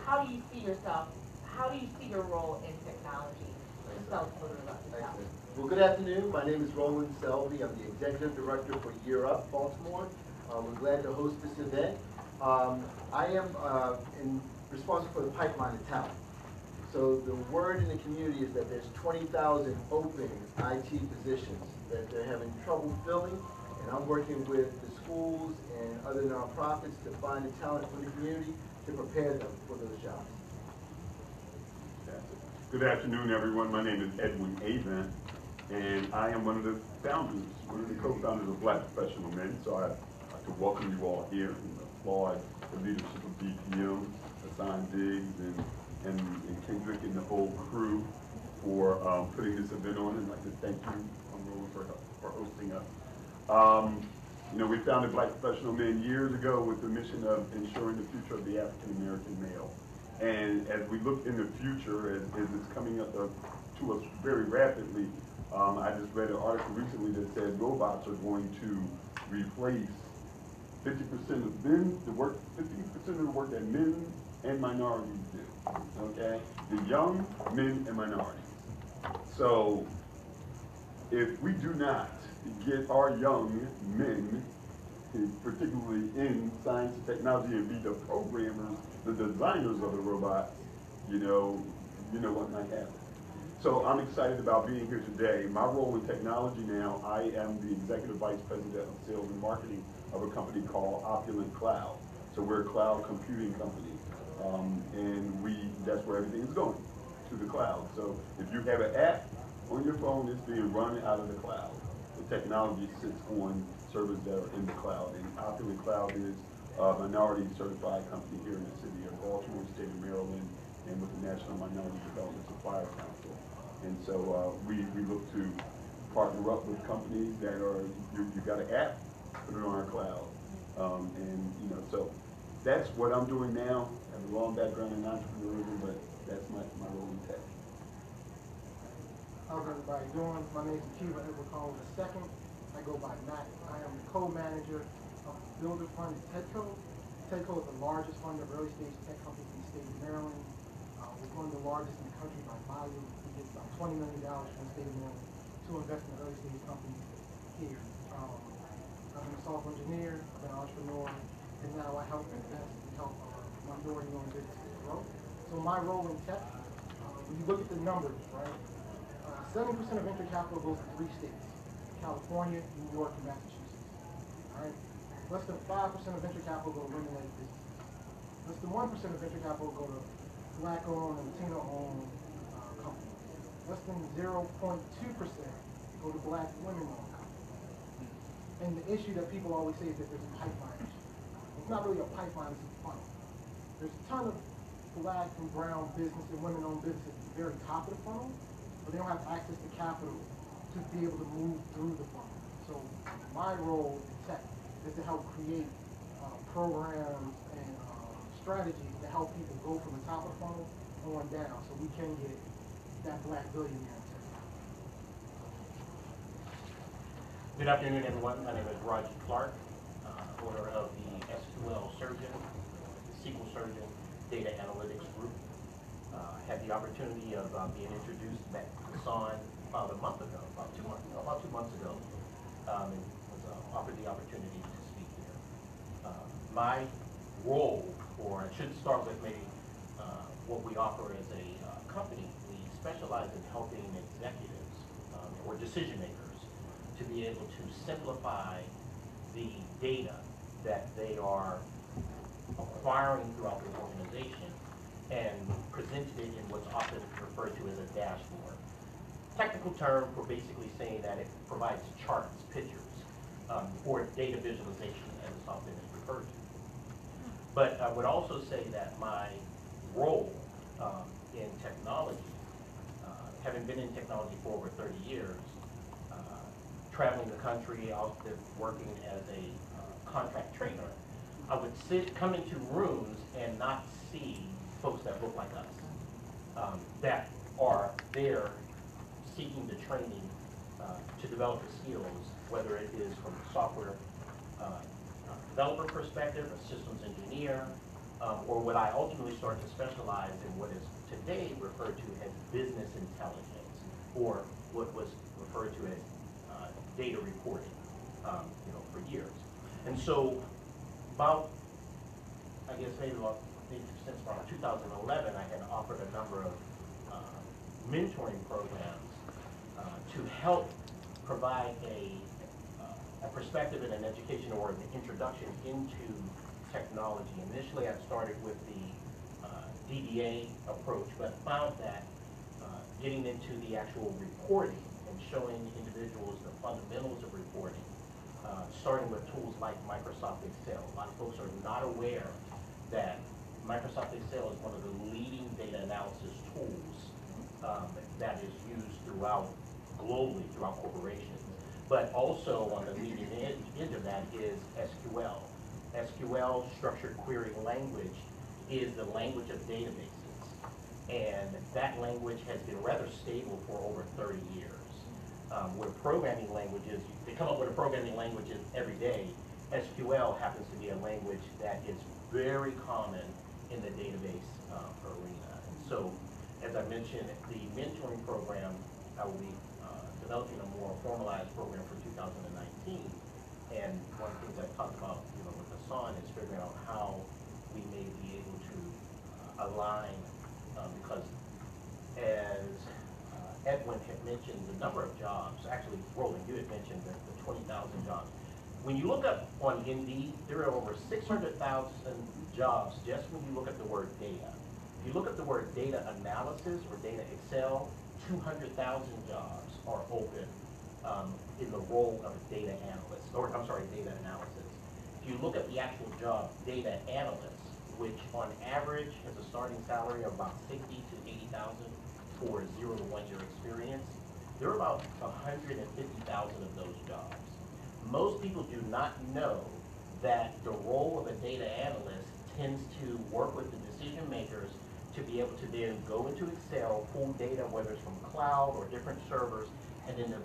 How do you see yourself? How do you see your role in technology? Just tell us a little bit about yourself. Well, good afternoon. My name is Roland Selby. I'm the Executive Director for Year Up, Baltimore. We're glad to host this event. I am responsible for the pipeline of talent. So the word in the community is that there's 20,000 open IT positions that they're having trouble filling, and I'm working with the schools and other nonprofits to find the talent for the community to prepare them for those jobs. Good afternoon, everyone. My name is Edwin Avent, and I am one of the founders, one of the co-founders of Black Professional Men. So I'd like to welcome you all here and applaud the leadership of BPM, Hassan Diggs, and Kendrick and the whole crew for putting this event on. And I'd like to thank you, Roland, for hosting us. We founded Black Professional Men years ago with the mission of ensuring the future of the African American male. And as we look in the future, as it's coming up to us very rapidly, I just read an article recently that said robots are going to replace 50% of the work that men and minorities do, okay? The young, men, and minorities. So if we do not get our young men, particularly in science and technology, and be the programmers, the designers of the robots, you know what might happen. So I'm excited about being here today. My role in technology now, I am the Executive Vice President of Sales and Marketing of a company called Opulent Cloud. So we're a cloud computing company, and that's where everything is going, to the cloud. So if you have an app on your phone, it's being run out of the cloud. The technology sits on servers that are in the cloud, and Opulent Cloud is a minority certified company here in the city of Baltimore, state of Maryland, and with the National Minority Development Supplier Council. And so we look to partner up with companies that are, you got an app, put it on our cloud. So that's what I'm doing now. I have a long background in entrepreneurship, but that's my role in tech. How's everybody doing? My name is Akiva Edward Collins II. I go by Matt. I am the co-manager of Builder Fund TEDCO. TEDCO is the largest fund of early stage tech companies in the state of Maryland. We're one of the largest in the country by volume. We get about $20 million from the state of Maryland to invest in early stage companies here. I've been a software engineer, I've been an entrepreneur, and now I help invest and help minority-owned businesses grow. So my role in tech, when you look at the numbers, right? 70% of venture capital goes to 3 states, California, New York, and Massachusetts. All right? Less than 5% of venture capital go to women-led businesses. Less than 1% of venture capital go to Black-owned and Latino-owned companies. Less than 0.2% go to Black women-owned companies. And the issue that people always say is that there's a pipeline issue. It's not really a pipeline, it's a funnel. There's a ton of Black and brown business and women-owned businesses at the very top of the funnel, but they don't have access to capital to be able to move through the funnel. So my role in tech is to help create programs and strategies to help people go from the top of the funnel on down so we can get that Black billionaire in tech. Good afternoon, everyone. My name is Roger Clark, owner of the SQL Surgeon, SQL Surgeon Data Analytics Group. Had the opportunity of being introduced back to Son about a month ago, about 2 months ago, and was offered the opportunity to speak here. My role, or I should start with maybe what we offer as a company. We specialize in helping executives or decision makers to be able to simplify the data that they are acquiring throughout the organization and presented it in what's often referred to as a dashboard. Technical term for basically saying that it provides charts, pictures, or data visualization as it's often referred to. But I would also say that my role in technology, having been in technology for over 30 years, traveling the country, often working as a contract trainer, I would come into rooms and not see folks that look like us, that are there seeking the training to develop the skills, whether it is from a software developer perspective, a systems engineer, or what I ultimately started to specialize in what is today referred to as business intelligence, or what was referred to as data reporting, for years. And so about, I guess maybe since around 2011, I had offered a number of mentoring programs to help provide a perspective and an education or an introduction into technology. Initially, I started with the DBA approach, but found that getting into the actual reporting and showing individuals the fundamentals of reporting, starting with tools like Microsoft Excel. A lot of folks are not aware that Microsoft Excel is one of the leading data analysis tools that is used globally throughout corporations. But also on the leading edge of that is SQL. SQL, structured query language, is the language of databases. And that language has been rather stable for over 30 years. Where programming languages, they come up with a programming language every day. SQL happens to be a language that is very common in the database arena. And so, as I mentioned, the mentoring program, I will be developing a more formalized program for 2019. And one of the things I talked about, with Hassan is figuring out how we may be able to align, because as Edwin had mentioned, the number of jobs, actually, Roland, you had mentioned the 20,000 jobs. When you look up on Indeed, there are over 600,000 jobs just when you look at the word data. If you look at the word data analysis or data Excel, 200,000 jobs are open in the role of a data analyst, or I'm sorry, data analysis. If you look at the actual job, data analyst, which on average has a starting salary of about 60 to 80,000 for 0 to 1 year experience, there are about 150,000 of those jobs. Most people do not know that the role of a data analyst tends to work with the decision makers to be able to then go into Excel, pull data, whether it's from cloud or different servers, and then to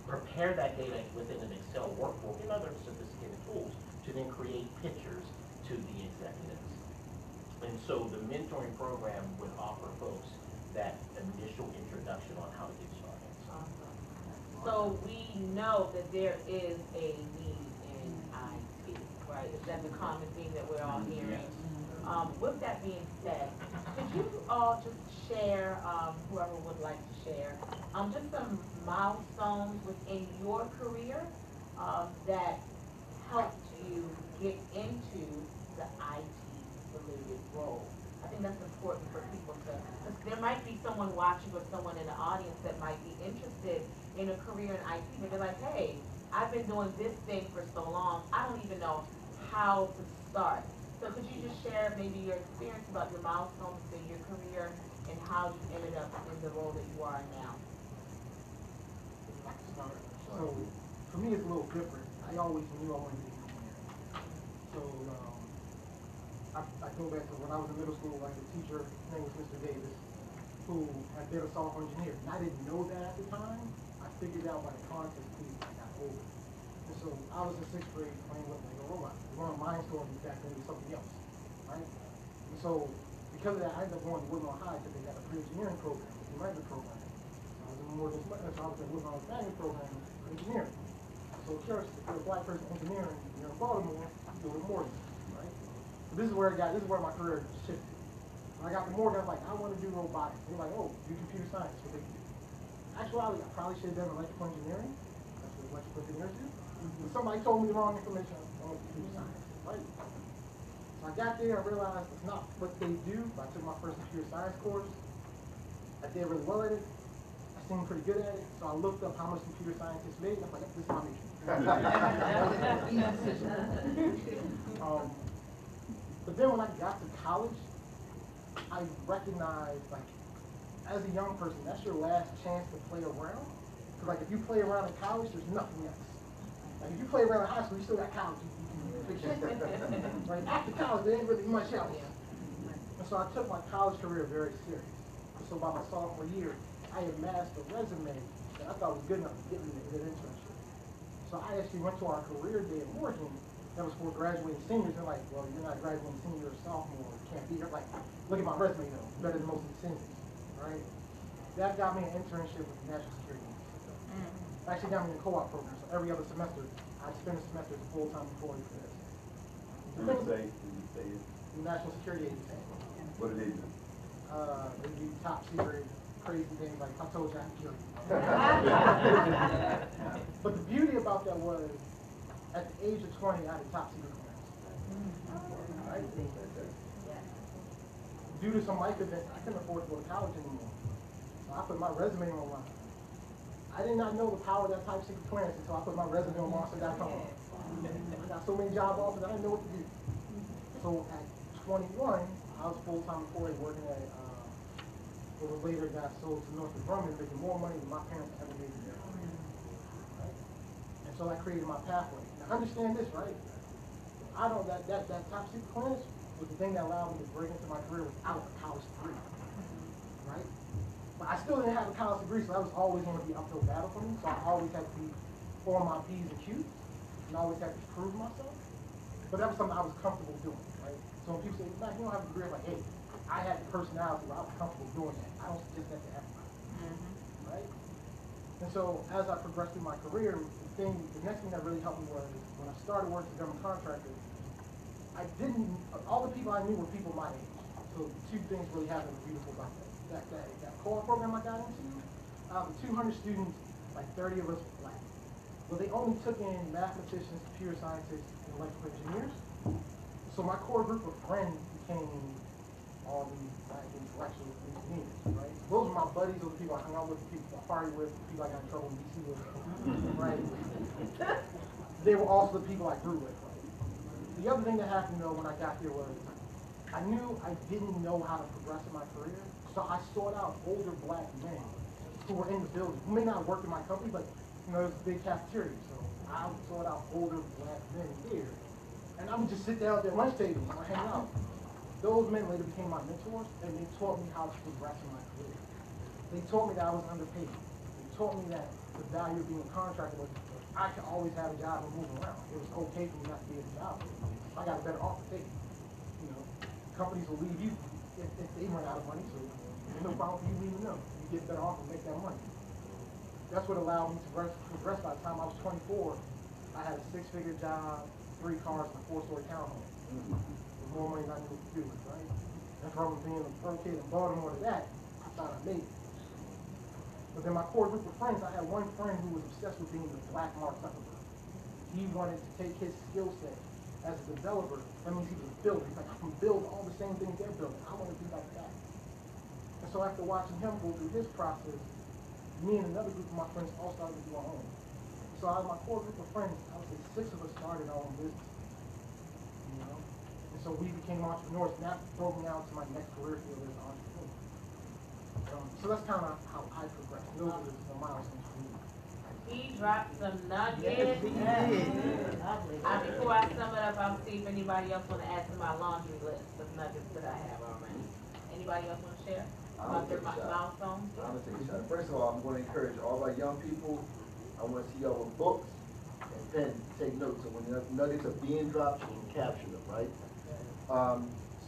prepare that data within an Excel workbook and other sophisticated tools to then create pictures to the executives. And so the mentoring program would offer folks that initial introduction on how to get started. So we know that there is a need in IT, right? That's a common thing that we're all hearing. With that being said, could you all just share, whoever would like to share, just some milestones within your career that helped you get into the IT-related role? I think that's important for people to, because there might be someone watching or someone in the audience that might be interested in a career in IT, but they're like, hey, I've been doing this thing for so long, I don't even know how to start. So could you just share maybe your experience about your milestones in your career and how you ended up in the role that you are now? So for me, it's a little different. I always knew I wanted to be an engineer. So I go back to when I was in middle school, like the teacher, his name was Mr. Davis, who had been a software engineer. And I didn't know that at the time. I figured out by the context piece when I got older. And so I was in 6th grade playing with Lego robots. We were on Mindstorm back then with something else, right? And so because of that, I ended up going to Woodlawn High because they got a pre-engineering program, a magnet program. So I was in more than so I was in Woodlawn magnet program for engineering. So curious, if you're a black person engineering, you're in Baltimore, you're doing Morgan, right? So this is where my career shifted. When I got to Morgan, I was like, I want to do robotics. They're like, oh, do computer science, what they do. Actually, I probably should have done electrical engineering. That's what electrical engineers do. But somebody told me the wrong information on computer science, right? So I got there, I realized it's not what they do. I took my first computer science course. I did really well at it. I seemed pretty good at it. So I looked up how much computer scientists made. I'm like, this is my major. But then when I got to college, I recognized, like, as a young person, that's your last chance to play around. Because, like, if you play around in college, there's nothing else. Like, if you play around in high school, you still got college. Right? After college, there ain't really much else. And so I took my college career very serious. So by my sophomore year, I amassed a resume that I thought was good enough to get me an internship. So I actually went to our career day at Morgan. That was for graduating seniors. They're like, well, you're not graduating senior or sophomore. You can't be here. Like, look at my resume, though. Better than most of the seniors. Right? That got me an internship with the National Security Agency. It actually got me in a co-op program. So every other semester, I spend a semester as a full-time employee for this. Did you say it? The National Security Agency. What did they do? They do top secret, crazy things like I told you I could kill you. But the beauty about that was, at the age of 20, I had a top secret clearance. Right? Due to some life events, I couldn't afford to go to college anymore. So I put my resume online. I did not know the power of that top secret clearance until I put my resume on Monster.com. I got so many job offers, I didn't know what to do. So at 21, I was a full-time employee working at what was later got sold to Northrop Grumman, making more money than my parents ever made in their career. Right? And so that created my pathway. Now understand this, right? I don't that top secret clearance was the thing that allowed me to break into my career without a college degree. Right? But I still didn't have a college degree, so that was always going to be an uphill battle for me. So I always had to be on my P's and Q's, and I always had to prove myself. But that was something I was comfortable doing, right? So when people say, Mac, you don't have a career, like, hey, I had the personality where I was comfortable doing that. I don't suggest that to everybody, right? And so as I progressed through my career, the next thing that really helped me was when I started working as a government contractor, all the people I knew were people my age. So two things really happened beautiful about that. That core program I got into, out of 200 students, like 30 of us were black. But they only took in mathematicians, computer scientists, and electrical engineers. So my core group of friends became all these black intellectual engineers, right? So those were my buddies, those people I hung out with, the people I partied with, the people I got in trouble in DC with, right? They were also the people I grew with, right? The other thing that happened though when I got here was I knew I didn't know how to progress in my career, so I sought out older black men who were in the building, who may not work in my company, but you know, it was a big cafeteria, so I sought out older black men here. And I would just sit down at their lunch tables and hang out. Those men later became my mentors, and they taught me how to progress in my career. They taught me that I was underpaid. They taught me that the value of being a contractor was I could always have a job and move around. It was okay for me not to be at a job. I got a better offer to take. You know, companies will leave you if they run out of money, so there's no problem for you leaving them. You get a better offer and make that money. That's what allowed me to progress. By the time I was 24, I had a 6-figure job, 3 cars, and a 4-story townhome. With more money than I knew what to do with, right? And from being a poor kid in Baltimore to that, I thought I made it. But then my core group of friends, I had one friend who was obsessed with being the black Mark Zuckerberg. He wanted to take his skill set as a developer. That means he was a builder. He's like, I can build all the same things they're building. I want to be like that. And so after watching him go through his process, me and another group of my friends all started to do our own. So out of my core group of friends, I would say 6 of us started our own business. You know? And so we became entrepreneurs, and that broke me out to my next career field as an entrepreneur. So that's kind of how I progressed. Those are the milestones for me. He dropped some nuggets. Before I sum it up, I'll see if anybody else want to add to my laundry list of nuggets that I have already. Anybody else want to share about their milestones? I'm gonna take a shot. First of all, I'm going to encourage all of our young people. I want to see y'all with books and pens to take notes. So when the nuggets are being dropped, you can capture them, right?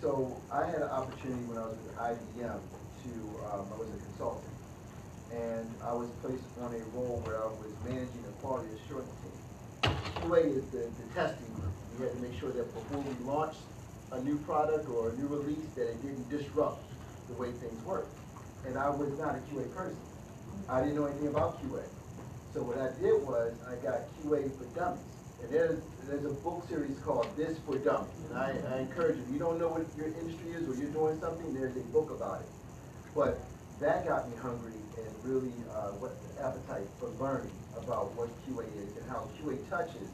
So I had an opportunity when I was with IBM I was a consultant, and I was placed on a role where I was managing a quality assurance team. QA is the testing group. We had to make sure that before we launched a new product or a new release that it didn't disrupt the way things work. And I was not a QA person. I didn't know anything about QA. So what I did was I got QA for Dummies. And there's a book series called This for Dummies. And I encourage you, if you don't know what your industry is or you're doing something, there's a book about it. But that got me hungry and really what appetite for learning about what QA is and how QA touches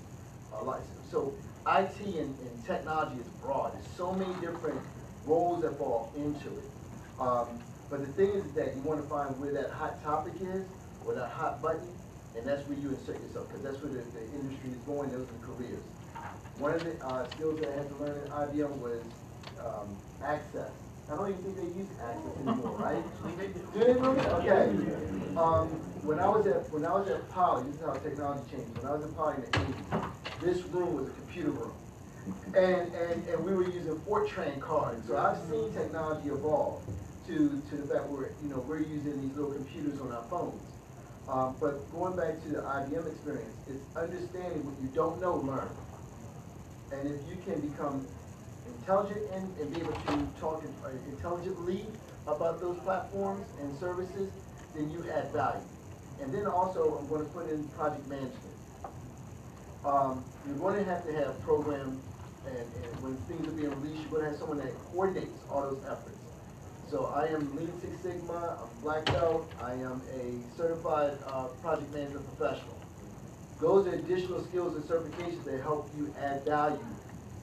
our lives. So IT and technology is broad. There's so many different roles that fall into it. But the thing is that you want to find where that hot topic is, or that hot button, and that's where you insert yourself, because that's where the industry is going, those are the careers. One of the skills that I had to learn at IBM was access. I don't even think they use access anymore, right? Do they really? Okay. When I was at Poly, this is how technology changed. When I was at Poly in the 80s, this room was a computer room. And we were using Fortran cards. So I've seen technology evolve to the fact where we're using these little computers on our phones. But going back to the IBM experience, it's understanding what you don't know, learn. And if you can become intelligent and be able to talk intelligently about those platforms and services, then you add value. And then also, I'm going to put in project management. You're going to have programs, and when things are being released, you're going to have someone that coordinates all those efforts. So I am Lean Six Sigma, I'm Black Belt, I am a certified project management professional. Those are additional skills and certifications that help you add value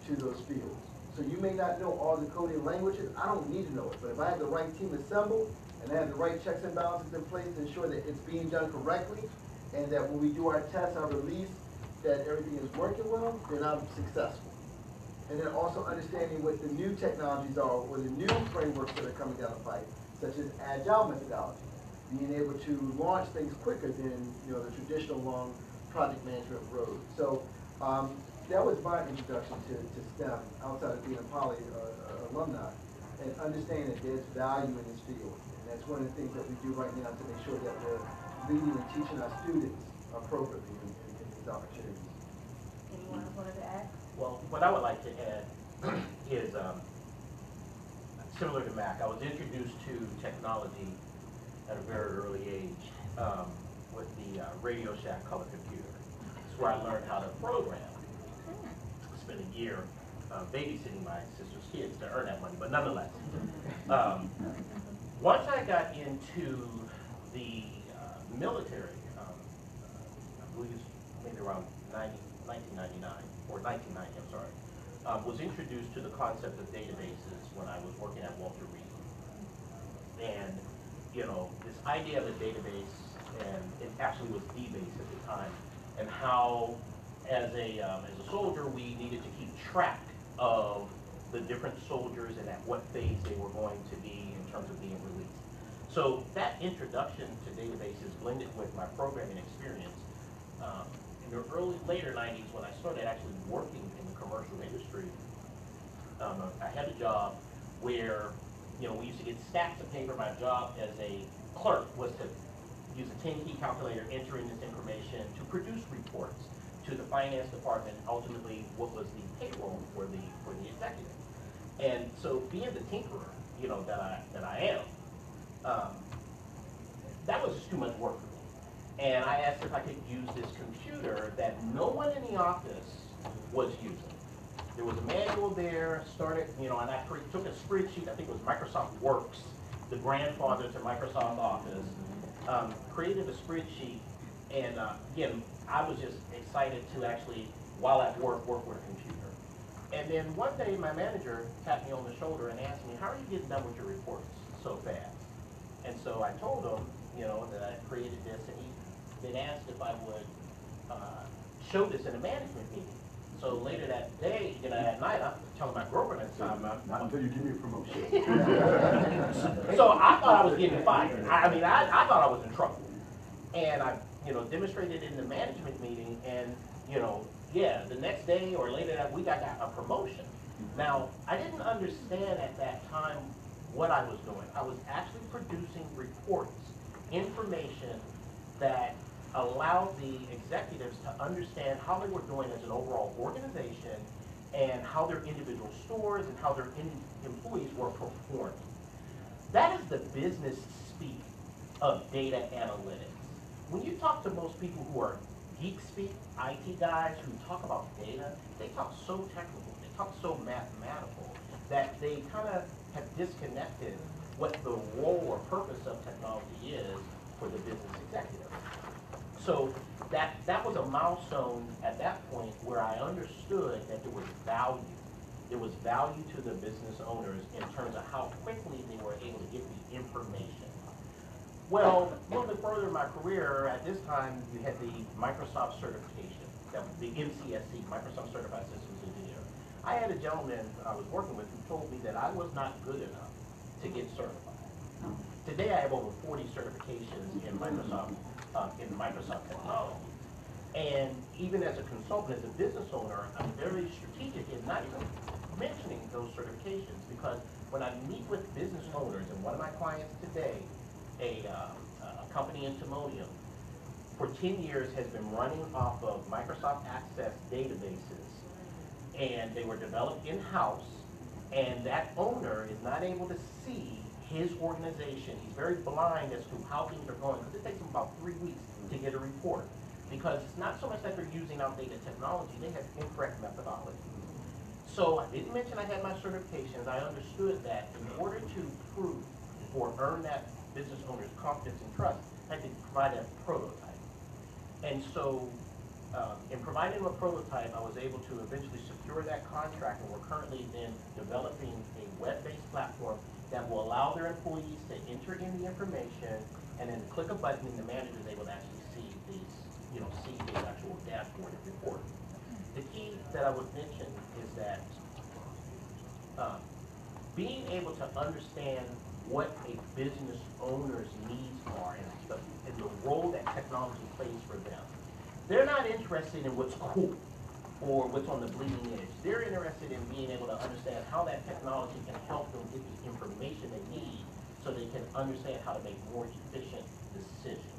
to those fields. So you may not know all the coding languages, I don't need to know it, but if I have the right team assembled, and I have the right checks and balances in place to ensure that it's being done correctly, and that when we do our tests, our release, that everything is working well, then I'm successful. And then also understanding what the new technologies are, or the new frameworks that are coming down the pipe, such as agile methodology, being able to launch things quicker than the traditional long project management road. So that was my introduction to STEM outside of being a Poly alumni, and understanding that there's value in this field. And that's one of the things that we do right now to make sure that we're leading and teaching our students appropriately in these opportunities. Anyone else wanted to add? Well, what I would like to add is similar to Mac. I was introduced to technology at a very early age with the Radio Shack color computer. It's where I learned how to program. I spent a year babysitting my sister's kids to earn that money, but nonetheless. Once I got into the military, I believe it's maybe around 1999, or 1990, I'm sorry, was introduced to the concept of databases when I was working at Walter Reed. And, you know, this idea of a database, and it actually was the base at the time, and how, as a soldier, we needed to keep track of the different soldiers and at what phase they were going to be in terms of being released. So that introduction to databases blended with my programming experience. In the later 90s, when I started actually working in the commercial industry, I had a job where, you know, we used to get stacks of paper. My job as a clerk was to use a 10-key calculator, enter in this information to produce reports to the finance department, ultimately what was the payroll for the executive. And so being the tinkerer, you know, that I am, that was just too much work for me. And I asked if I could use this computer that no one in the office was using. There was a manual there, started, you know, and I took a spreadsheet, I think it was Microsoft Works, the grandfather to Microsoft Office, created a spreadsheet, and again, I was just excited to actually, while at work with a computer. And then one day my manager tapped me on the shoulder and asked me, how are you getting done with your reports so fast? And so I told him, you know, that I created this, and he then asked if I would show this in a management meeting. So later that day, you know, at night, I'm telling my girlfriend at the time, Not until you give me a promotion. So I thought I was getting fired. I mean, I thought I was in trouble. And I, you know, demonstrated in the management meeting, and, you know, yeah, the next day or later that week, I got a promotion. Now, I didn't understand at that time what I was doing. I was actually producing reports, information that allowed the executives to understand how they were doing as an overall organization and how their individual stores and how their employees were performing. That is the business speak of data analytics. When you talk to most people who are geek speak, IT guys who talk about data, they talk so technical, they talk so mathematical that they kind of have disconnected what the role or purpose of technology is for the business executive. So that was a milestone at that point where I understood that there was value. There was value to the business owners in terms of how quickly they were able to get the information. Well, a little bit further in my career, at this time, you had the Microsoft certification, the MCSE, Microsoft Certified Systems Engineer. I had a gentleman I was working with who told me that I was not good enough to get certified. Today, I have over 40 certifications in Microsoft technology. And even as a consultant, as a business owner, I'm very strategic in not even mentioning those certifications, because when I meet with business owners, and one of my clients today, a company in Timonium, for 10 years has been running off of Microsoft Access databases, and they were developed in-house, and that owner is not able to see his organization. He's very blind as to how things are going, because it takes them about 3 weeks to get a report, because it's not so much that they're using outdated technology, they have incorrect methodology. So I didn't mention I had my certifications. I understood that in order to prove or earn that business owner's confidence and trust, I had to provide a prototype. And so in providing a prototype, I was able to eventually secure that contract, and we're currently then developing a web-based platform that will allow their employees to enter in the information and then click a button, and the manager is able to actually see these, you know, see the actual dashboard and report. The key that I would mention is that being able to understand what a business owner's needs are and the role that technology plays for them. They're not interested in what's cool. or what's on the bleeding edge. They're interested in being able to understand how that technology can help them get the information they need so they can understand how to make more efficient decisions.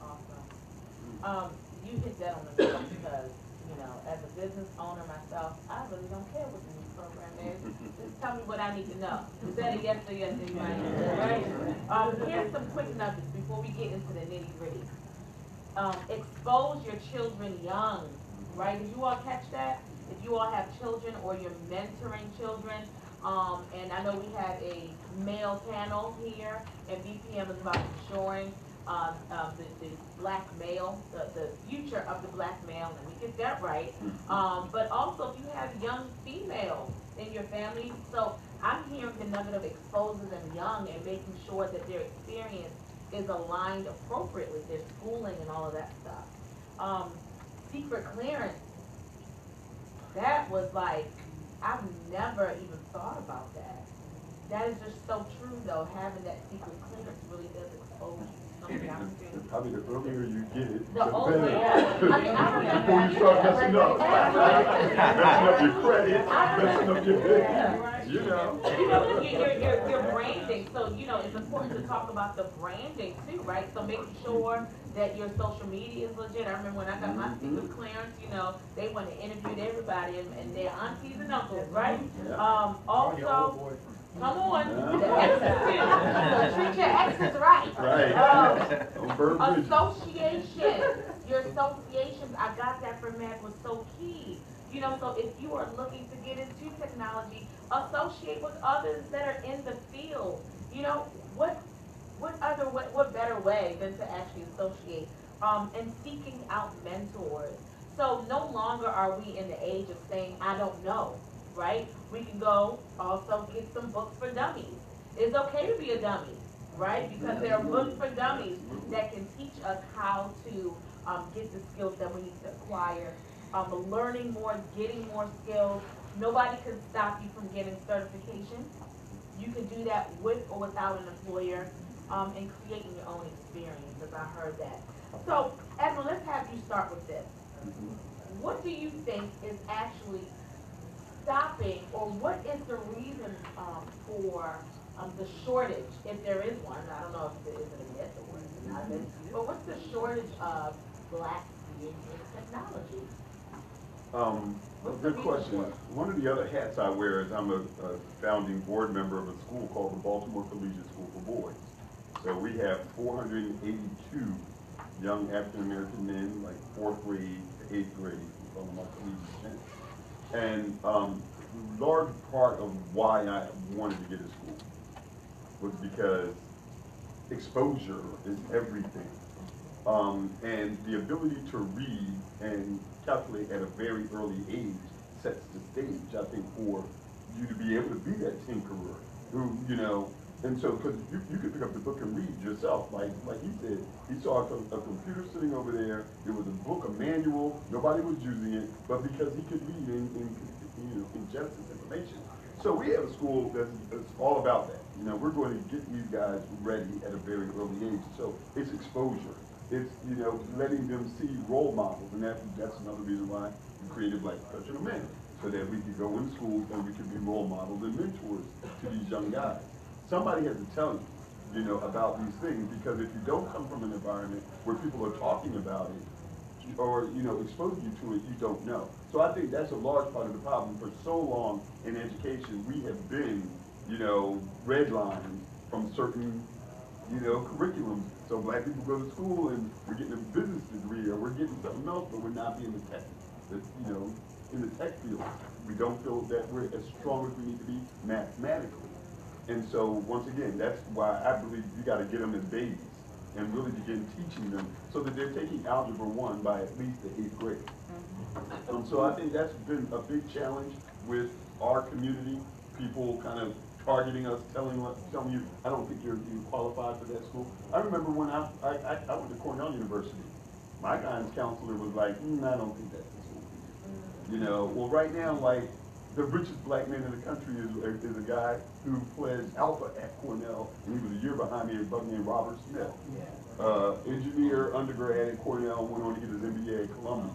Awesome. You hit that on the nail because, you know, as a business owner myself, I really don't care what the new program is. Just tell me what I need to know. You said a yes or yes or you might right? Here's some quick nuggets before we get into the nitty gritty. Expose your children young, right? Did you all catch that? If you all have children or you're mentoring children, and I know we have a male panel here, and BPM is about ensuring the black male, the future of the black male, and we get that right. But also if you have young females in your family, so I'm hearing the nugget of exposing them young and making sure that their experience is aligned appropriately, their schooling and all of that stuff. Secret clearance, that was like, I've never even thought about that. That is just so true though, having that secret clearance really does expose you. Probably the earlier you get it, the older, better. I mean, I remember Before you start messing up, messing up your credit, messing up your business, you know. Your branding, so, you know, it's important to talk about the branding too, right? So making sure that your social media is legit. I remember when I got my secret clearance, you know, they went and interviewed everybody and their aunties and uncles, right? Also, come on, the exes too. So treat your exes right. Right. Association. Your associations, I got that from Matt, was so key. You know, so if you are looking to get into technology, associate with others that are in the field. You know, what better way than to actually associate? And seeking out mentors. So no longer are we in the age of saying, I don't know. Right? We can go also get some books for dummies. It's okay to be a dummy, right? Because there are books for dummies that can teach us how to get the skills that we need to acquire. Learning more, getting more skills. Nobody can stop you from getting certification. You can do that with or without an employer, and creating your own experience, as I heard that. So, Edwin, let's have you start with this. What do you think is actually stopping, or what is the reason for the shortage, if there is one? I don't know if it is a myth or it's not a myth, but what's the shortage of blacks being in technology? Good question. One of the other hats I wear is I'm a founding board member of a school called the Baltimore Collegiate School for Boys. So we have 482 young African American men, like 4th grade to 8th grade, from my collegiate. And large part of why I wanted to get to school was because exposure is everything. And the ability to read and calculate at a very early age sets the stage, I think, for you to be able to be that tinkerer who, you know, and so, because you could pick up the book and read yourself, like he said, he saw a computer sitting over there, there was a book, a manual, nobody was using it, but because he could read and you know, ingest this information. So we have a school that's all about that. You know, we're going to get these guys ready at a very early age. So it's exposure. It's, you know, letting them see role models, and that's another reason why we created Black Professional Men, so that we could go in schools and we could be role models and mentors to these young guys. Somebody has to tell you, you know, about these things, because if you don't come from an environment where people are talking about it, or, you know, expose you to it, you don't know. So I think that's a large part of the problem. For so long in education, we have been, you know, redlined from certain, you know, curriculums. So black people go to school and we're getting a business degree, or we're getting something else, but we're not being the tech, you know, in the tech field. We don't feel that we're as strong as we need to be mathematically. And so, once again, that's why I believe you got to get them as babies and really begin teaching them so that they're taking Algebra 1 by at least the 8th grade. So I think that's been a big challenge with our community, people kind of targeting us, telling you, I don't think you're qualified for that school. I remember when I went to Cornell University, my guidance counselor was like, I don't think that's the school for you. You know, well right now, like, the richest black man in the country is a guy who pledged Alpha at Cornell, and he was a year behind me, a buck named Robert Smith. Engineer, undergrad at Cornell, went on to get his MBA at Columbia.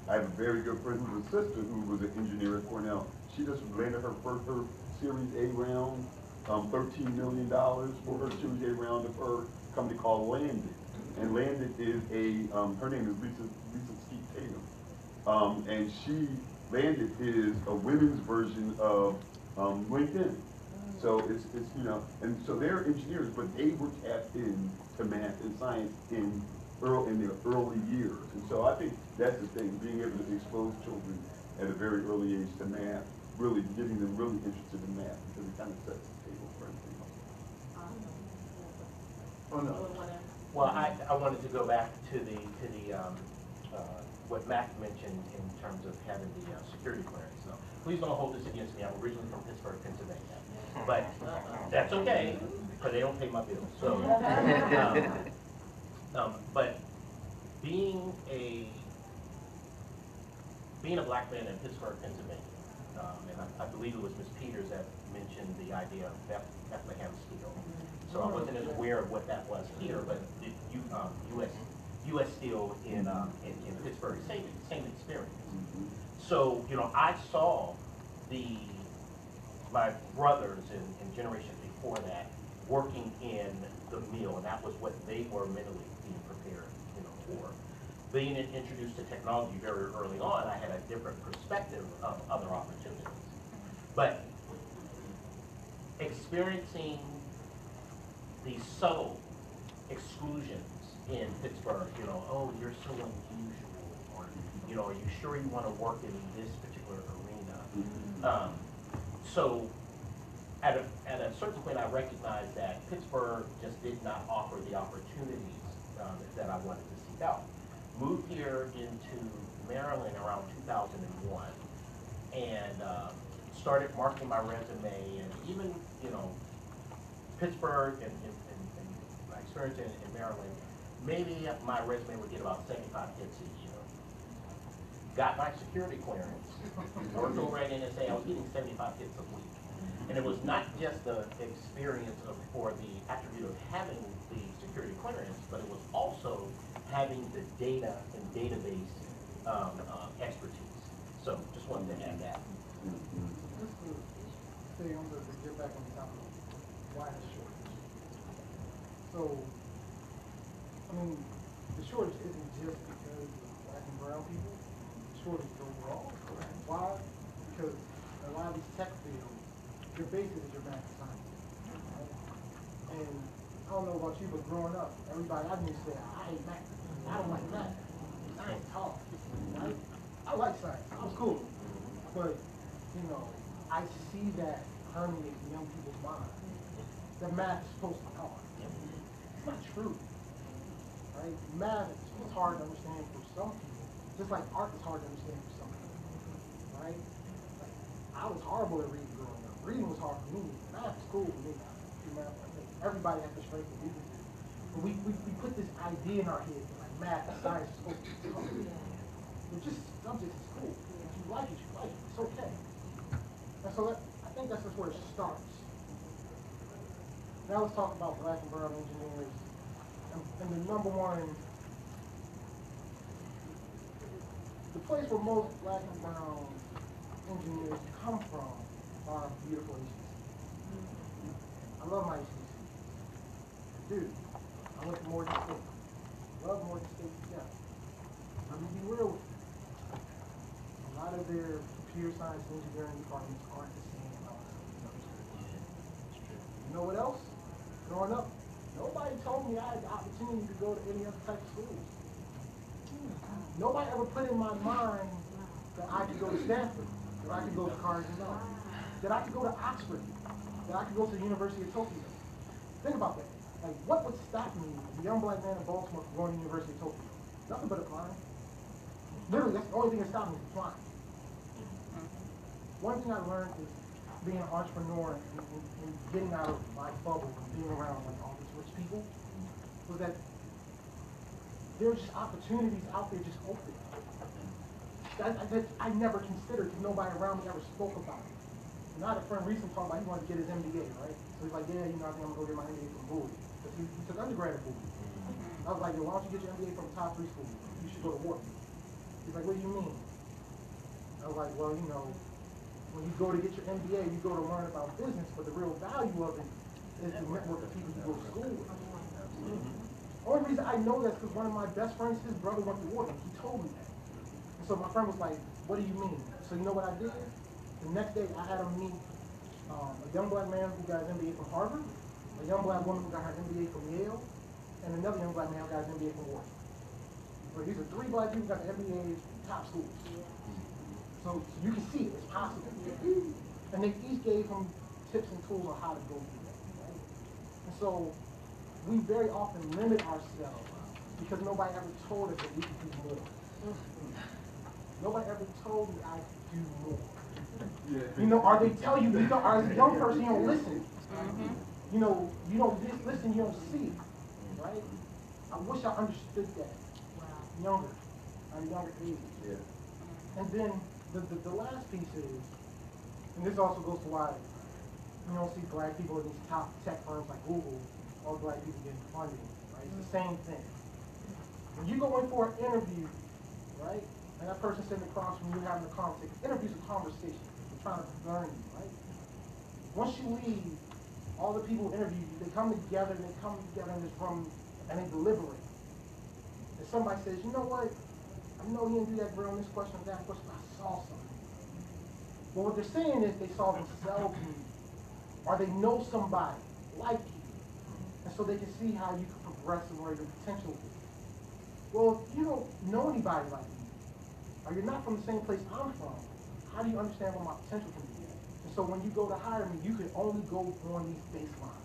I have a very good friend who's a sister who was an engineer at Cornell. She just landed her first, her Series A round, $13 million for her Series A round of her company called Landed. And Landed is her name is Lisa Skeet Tatum. And Landed is a women's version of LinkedIn. So it's and so they're engineers, but they were tapped in to math and science in their early years. And so I think that's the thing, being able to expose children at a very early age to math, really getting them really interested in math, because it kind of sets the table for everything else. Oh, no. Well, I wanted to go back to the what Mac mentioned in terms of having the security clearance. So please don't hold this against me. I'm originally from Pittsburgh, Pennsylvania, but that's okay because they don't pay my bills. So, but being a black man in Pittsburgh, Pennsylvania, and I believe it was Ms. Peters that mentioned the idea of Bethlehem Steel. So I wasn't as aware of what that was here, but U.S. Steel in Pittsburgh, same experience. So I saw my brothers and generations before that working in the mill, and that was what they were mentally being prepared, for. Being introduced to technology very early on, I had a different perspective of other opportunities. But experiencing these subtle exclusions in Pittsburgh, oh, you're so unusual, or, are you sure you want to work in this particular arena? So at a certain point, I recognized that Pittsburgh just did not offer the opportunities that I wanted to seek out. Moved here into Maryland around 2001, and started marking my resume, and even, Pittsburgh and my experience in Maryland, maybe my resume would get about 75 hits a year. Got my security clearance, worked over at NSA, I was getting 75 hits a week. And it was not just the experience or the attribute of having the security clearance, but it was also having the data and database expertise. So just wanted to add that. Just to stay on to get back on the topic of why the shortage. So, the shortage isn't just because of black and brown people. The shortage is overall. Why? Because a lot of these tech fields, your basis is your math and science. Right? And I don't know about you, but growing up, everybody I knew said, I hate math. I don't like math. Science hard. Right? I like science. It was cool. But, I see that permeate in young people's minds. That math is supposed to be hard. It's not true. Right? Math is hard to understand for some people, just like art is hard to understand for some people. Right? Like, I was horrible at reading growing up. Reading was hard for me. Math is cool for me. Everybody has their strengths and weaknesses. But we put this idea in our head that like math and science is supposed to be tough. It's just subjects is cool. If you like it, you like it. It's okay. And so I think that's just where it starts. Now let's talk about black and brown engineers. And the number one, the place where most black and brown engineers come from are beautiful HBCUs. I love my HBCUs. Dude, I went to Morgan State. Love Morgan State, yeah. Let me be real with you. A lot of their computer science and engineering departments aren't the same about You know what else? Growing up, nobody told me I had the opportunity to go to any other type of schools. Nobody ever put in my mind that I could go to Stanford, that I could go to Carnegie Mellon, that I could go to Oxford, that I could go to the University of Tokyo. Think about that. Like, what would stop me, as a young black man in Baltimore, from going to the University of Tokyo? Nothing but applying. Literally, that's the only thing that stopped me is applying. One thing I learned is being an entrepreneur and getting out of my bubble and being around like all these rich people was that there's just opportunities out there just open. That I never considered because nobody around me ever spoke about it. And I had a friend recently talking about he wanted to get his MBA, right? So he's like, yeah, I think I'm going to go get my MBA from Bowie. Because he took undergrad at Bowie. I was like, yo, why don't you get your MBA from the top 3 schools? You should go to Wharton. He's like, what do you mean? I was like, well, you know, when you go to get your MBA, you go to learn about business, but the real value of it is the network of people you go to school with. Only reason I know that's because one of my best friends, his brother went to Wharton. He told me that. And so my friend was like, what do you mean? So you know what I did? The next day I had him meet a young black man who got his MBA from Harvard, a young black woman who got her MBA from Yale, and another young black man who got his MBA from Wharton. So these are 3 black people who got their MBAs from top schools. So you can see it, it's possible. And they each gave him tips and tools on how to go through that. Right? And so we very often limit ourselves because nobody ever told us that we could do more. Nobody ever told me I could do more. You know, or they tell you, you know, as a young person, you don't listen. You know, you don't listen, you don't see. Right? I wish I understood that younger, at a younger age. And then the last piece is, and this also goes to why you don't see black people in these top tech firms like Google, all black people getting funding, right? It's the same thing. When you go in for an interview, right, and that person sitting across from you having a conversation, interview's a conversation. They're trying to learn you, right? Once you leave, all the people who interview you, they come together in this room and they deliberate. And somebody says, you know what? I know he didn't do that great on this question or that question, but I saw something. Well, what they're saying is they saw themselves in you, or they know somebody like you, and so they can see how you can progress and where your potential is. Well, if you don't know anybody like me, or you're not from the same place I'm from, how do you understand what my potential can be? And so when you go to hire me, you can only go on these baselines.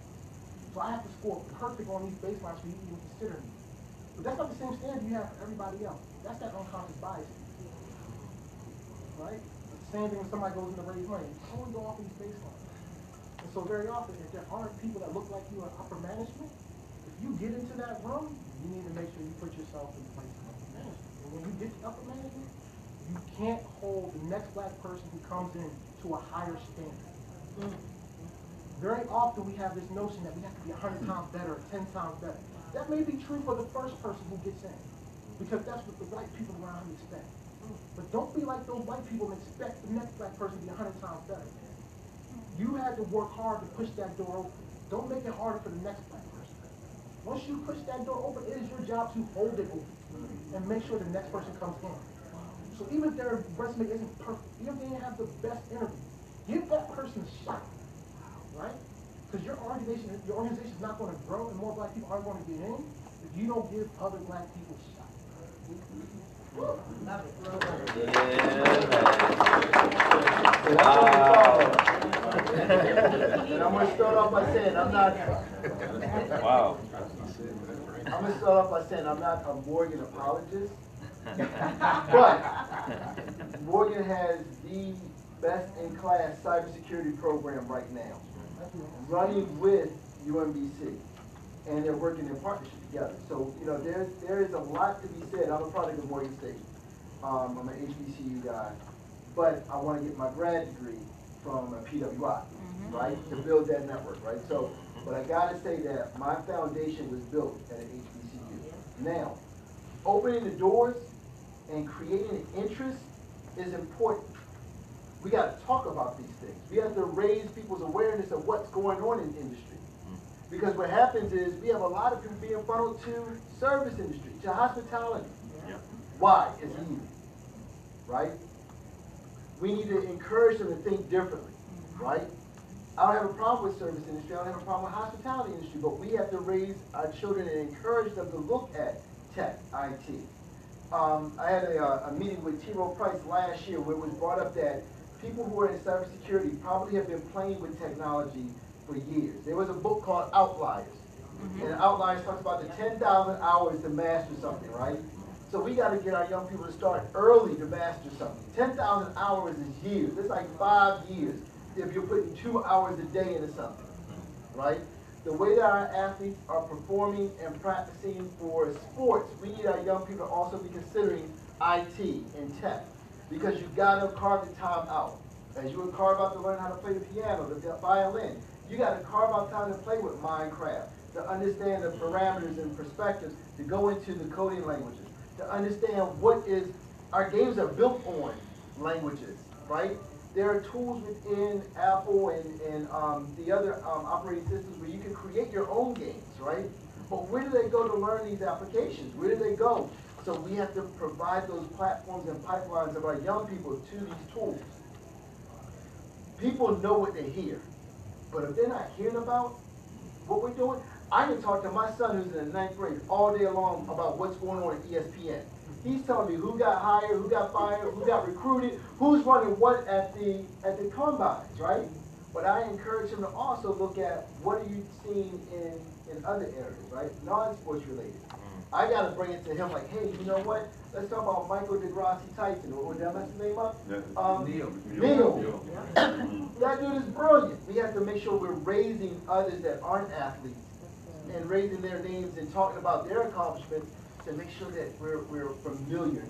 So I have to score perfect on these baselines for you to even consider me. But that's not the same standard you have for everybody else. That's that unconscious bias. Right? It's the same thing when somebody goes in to raise money. You only go off these baselines. And so very often, if there aren't people that look like you in upper management, if you get into that room, you need to make sure you put yourself in place of upper management. And when you get to upper management, you can't hold the next black person who comes in to a higher standard. Very often we have this notion that we have to be 100 times better or 10 times better. That may be true for the first person who gets in, because that's what the white people around you expect. But don't be like those white people and expect the next black person to be 100 times better. You had to work hard to push that door open. Don't make it harder for the next black person. Once you push that door open, it is your job to hold it open and make sure the next person comes in. So even if their resume isn't perfect, even if they didn't have the best interview, give that person a shot, right? Because your organization is not going to grow and more black people aren't going to get in if you don't give other black people a shot. And I'm going to start off by saying I'm not. Wow. I'm going to start off by saying I'm not a Morgan apologist, but Morgan has the best-in-class cybersecurity program right now, running with UMBC, and they're working in partnership together. So, you know, there is a lot to be said. I'm a product of Morgan State. I'm an HBCU guy, but I want to get my grad degree from a PWI, right, to build that network, right? So, but I got to say that my foundation was built at an HBCU. Now, opening the doors and creating an interest is important. We got to talk about these things. We have to raise people's awareness of what's going on in the industry. Because what happens is we have a lot of people being funneled to service industry, to hospitality. Why? It's easy, right? We need to encourage them to think differently, right? I don't have a problem with service industry. I don't have a problem with hospitality industry, but we have to raise our children and encourage them to look at tech, IT. I had a meeting with T. Rowe Price last year where it was brought up that people who are in cybersecurity probably have been playing with technology for years. There was a book called Outliers. And Outliers talks about the 10,000 hours to master something, right? So we got to get our young people to start early to master something. 10,000 hours is years. It's like 5 years if you're putting 2 hours a day into something, right? The way that our athletes are performing and practicing for sports, we need our young people to also be considering IT and tech, because you got to carve the time out. As you would carve out to learn how to play the piano, the violin, you got to carve out time to play with Minecraft, to understand the parameters and perspectives, to go into the coding languages, to understand what is our games are built on languages, right? There are tools within Apple and the other operating systems where you can create your own games, right? But where do they go to learn these applications? Where do they go? So we have to provide those platforms and pipelines of our young people to these tools. People know what they hear, but if they're not hearing about what we're doing, I can talk to my son who's in the 9th grade all day long about what's going on at ESPN. He's telling me who got hired, who got fired, who got recruited, who's running what at the combines, right? But I encourage him to also look at what are you seeing in other areas, right? Non-sports related. I gotta bring it to him like, hey, you know what? Let's talk about Michael DeGrassi Tyson. Or did I mess his name up? Neil. That dude is brilliant. We have to make sure we're raising others that aren't athletes and raising their names and talking about their accomplishments to make sure that we're familiar.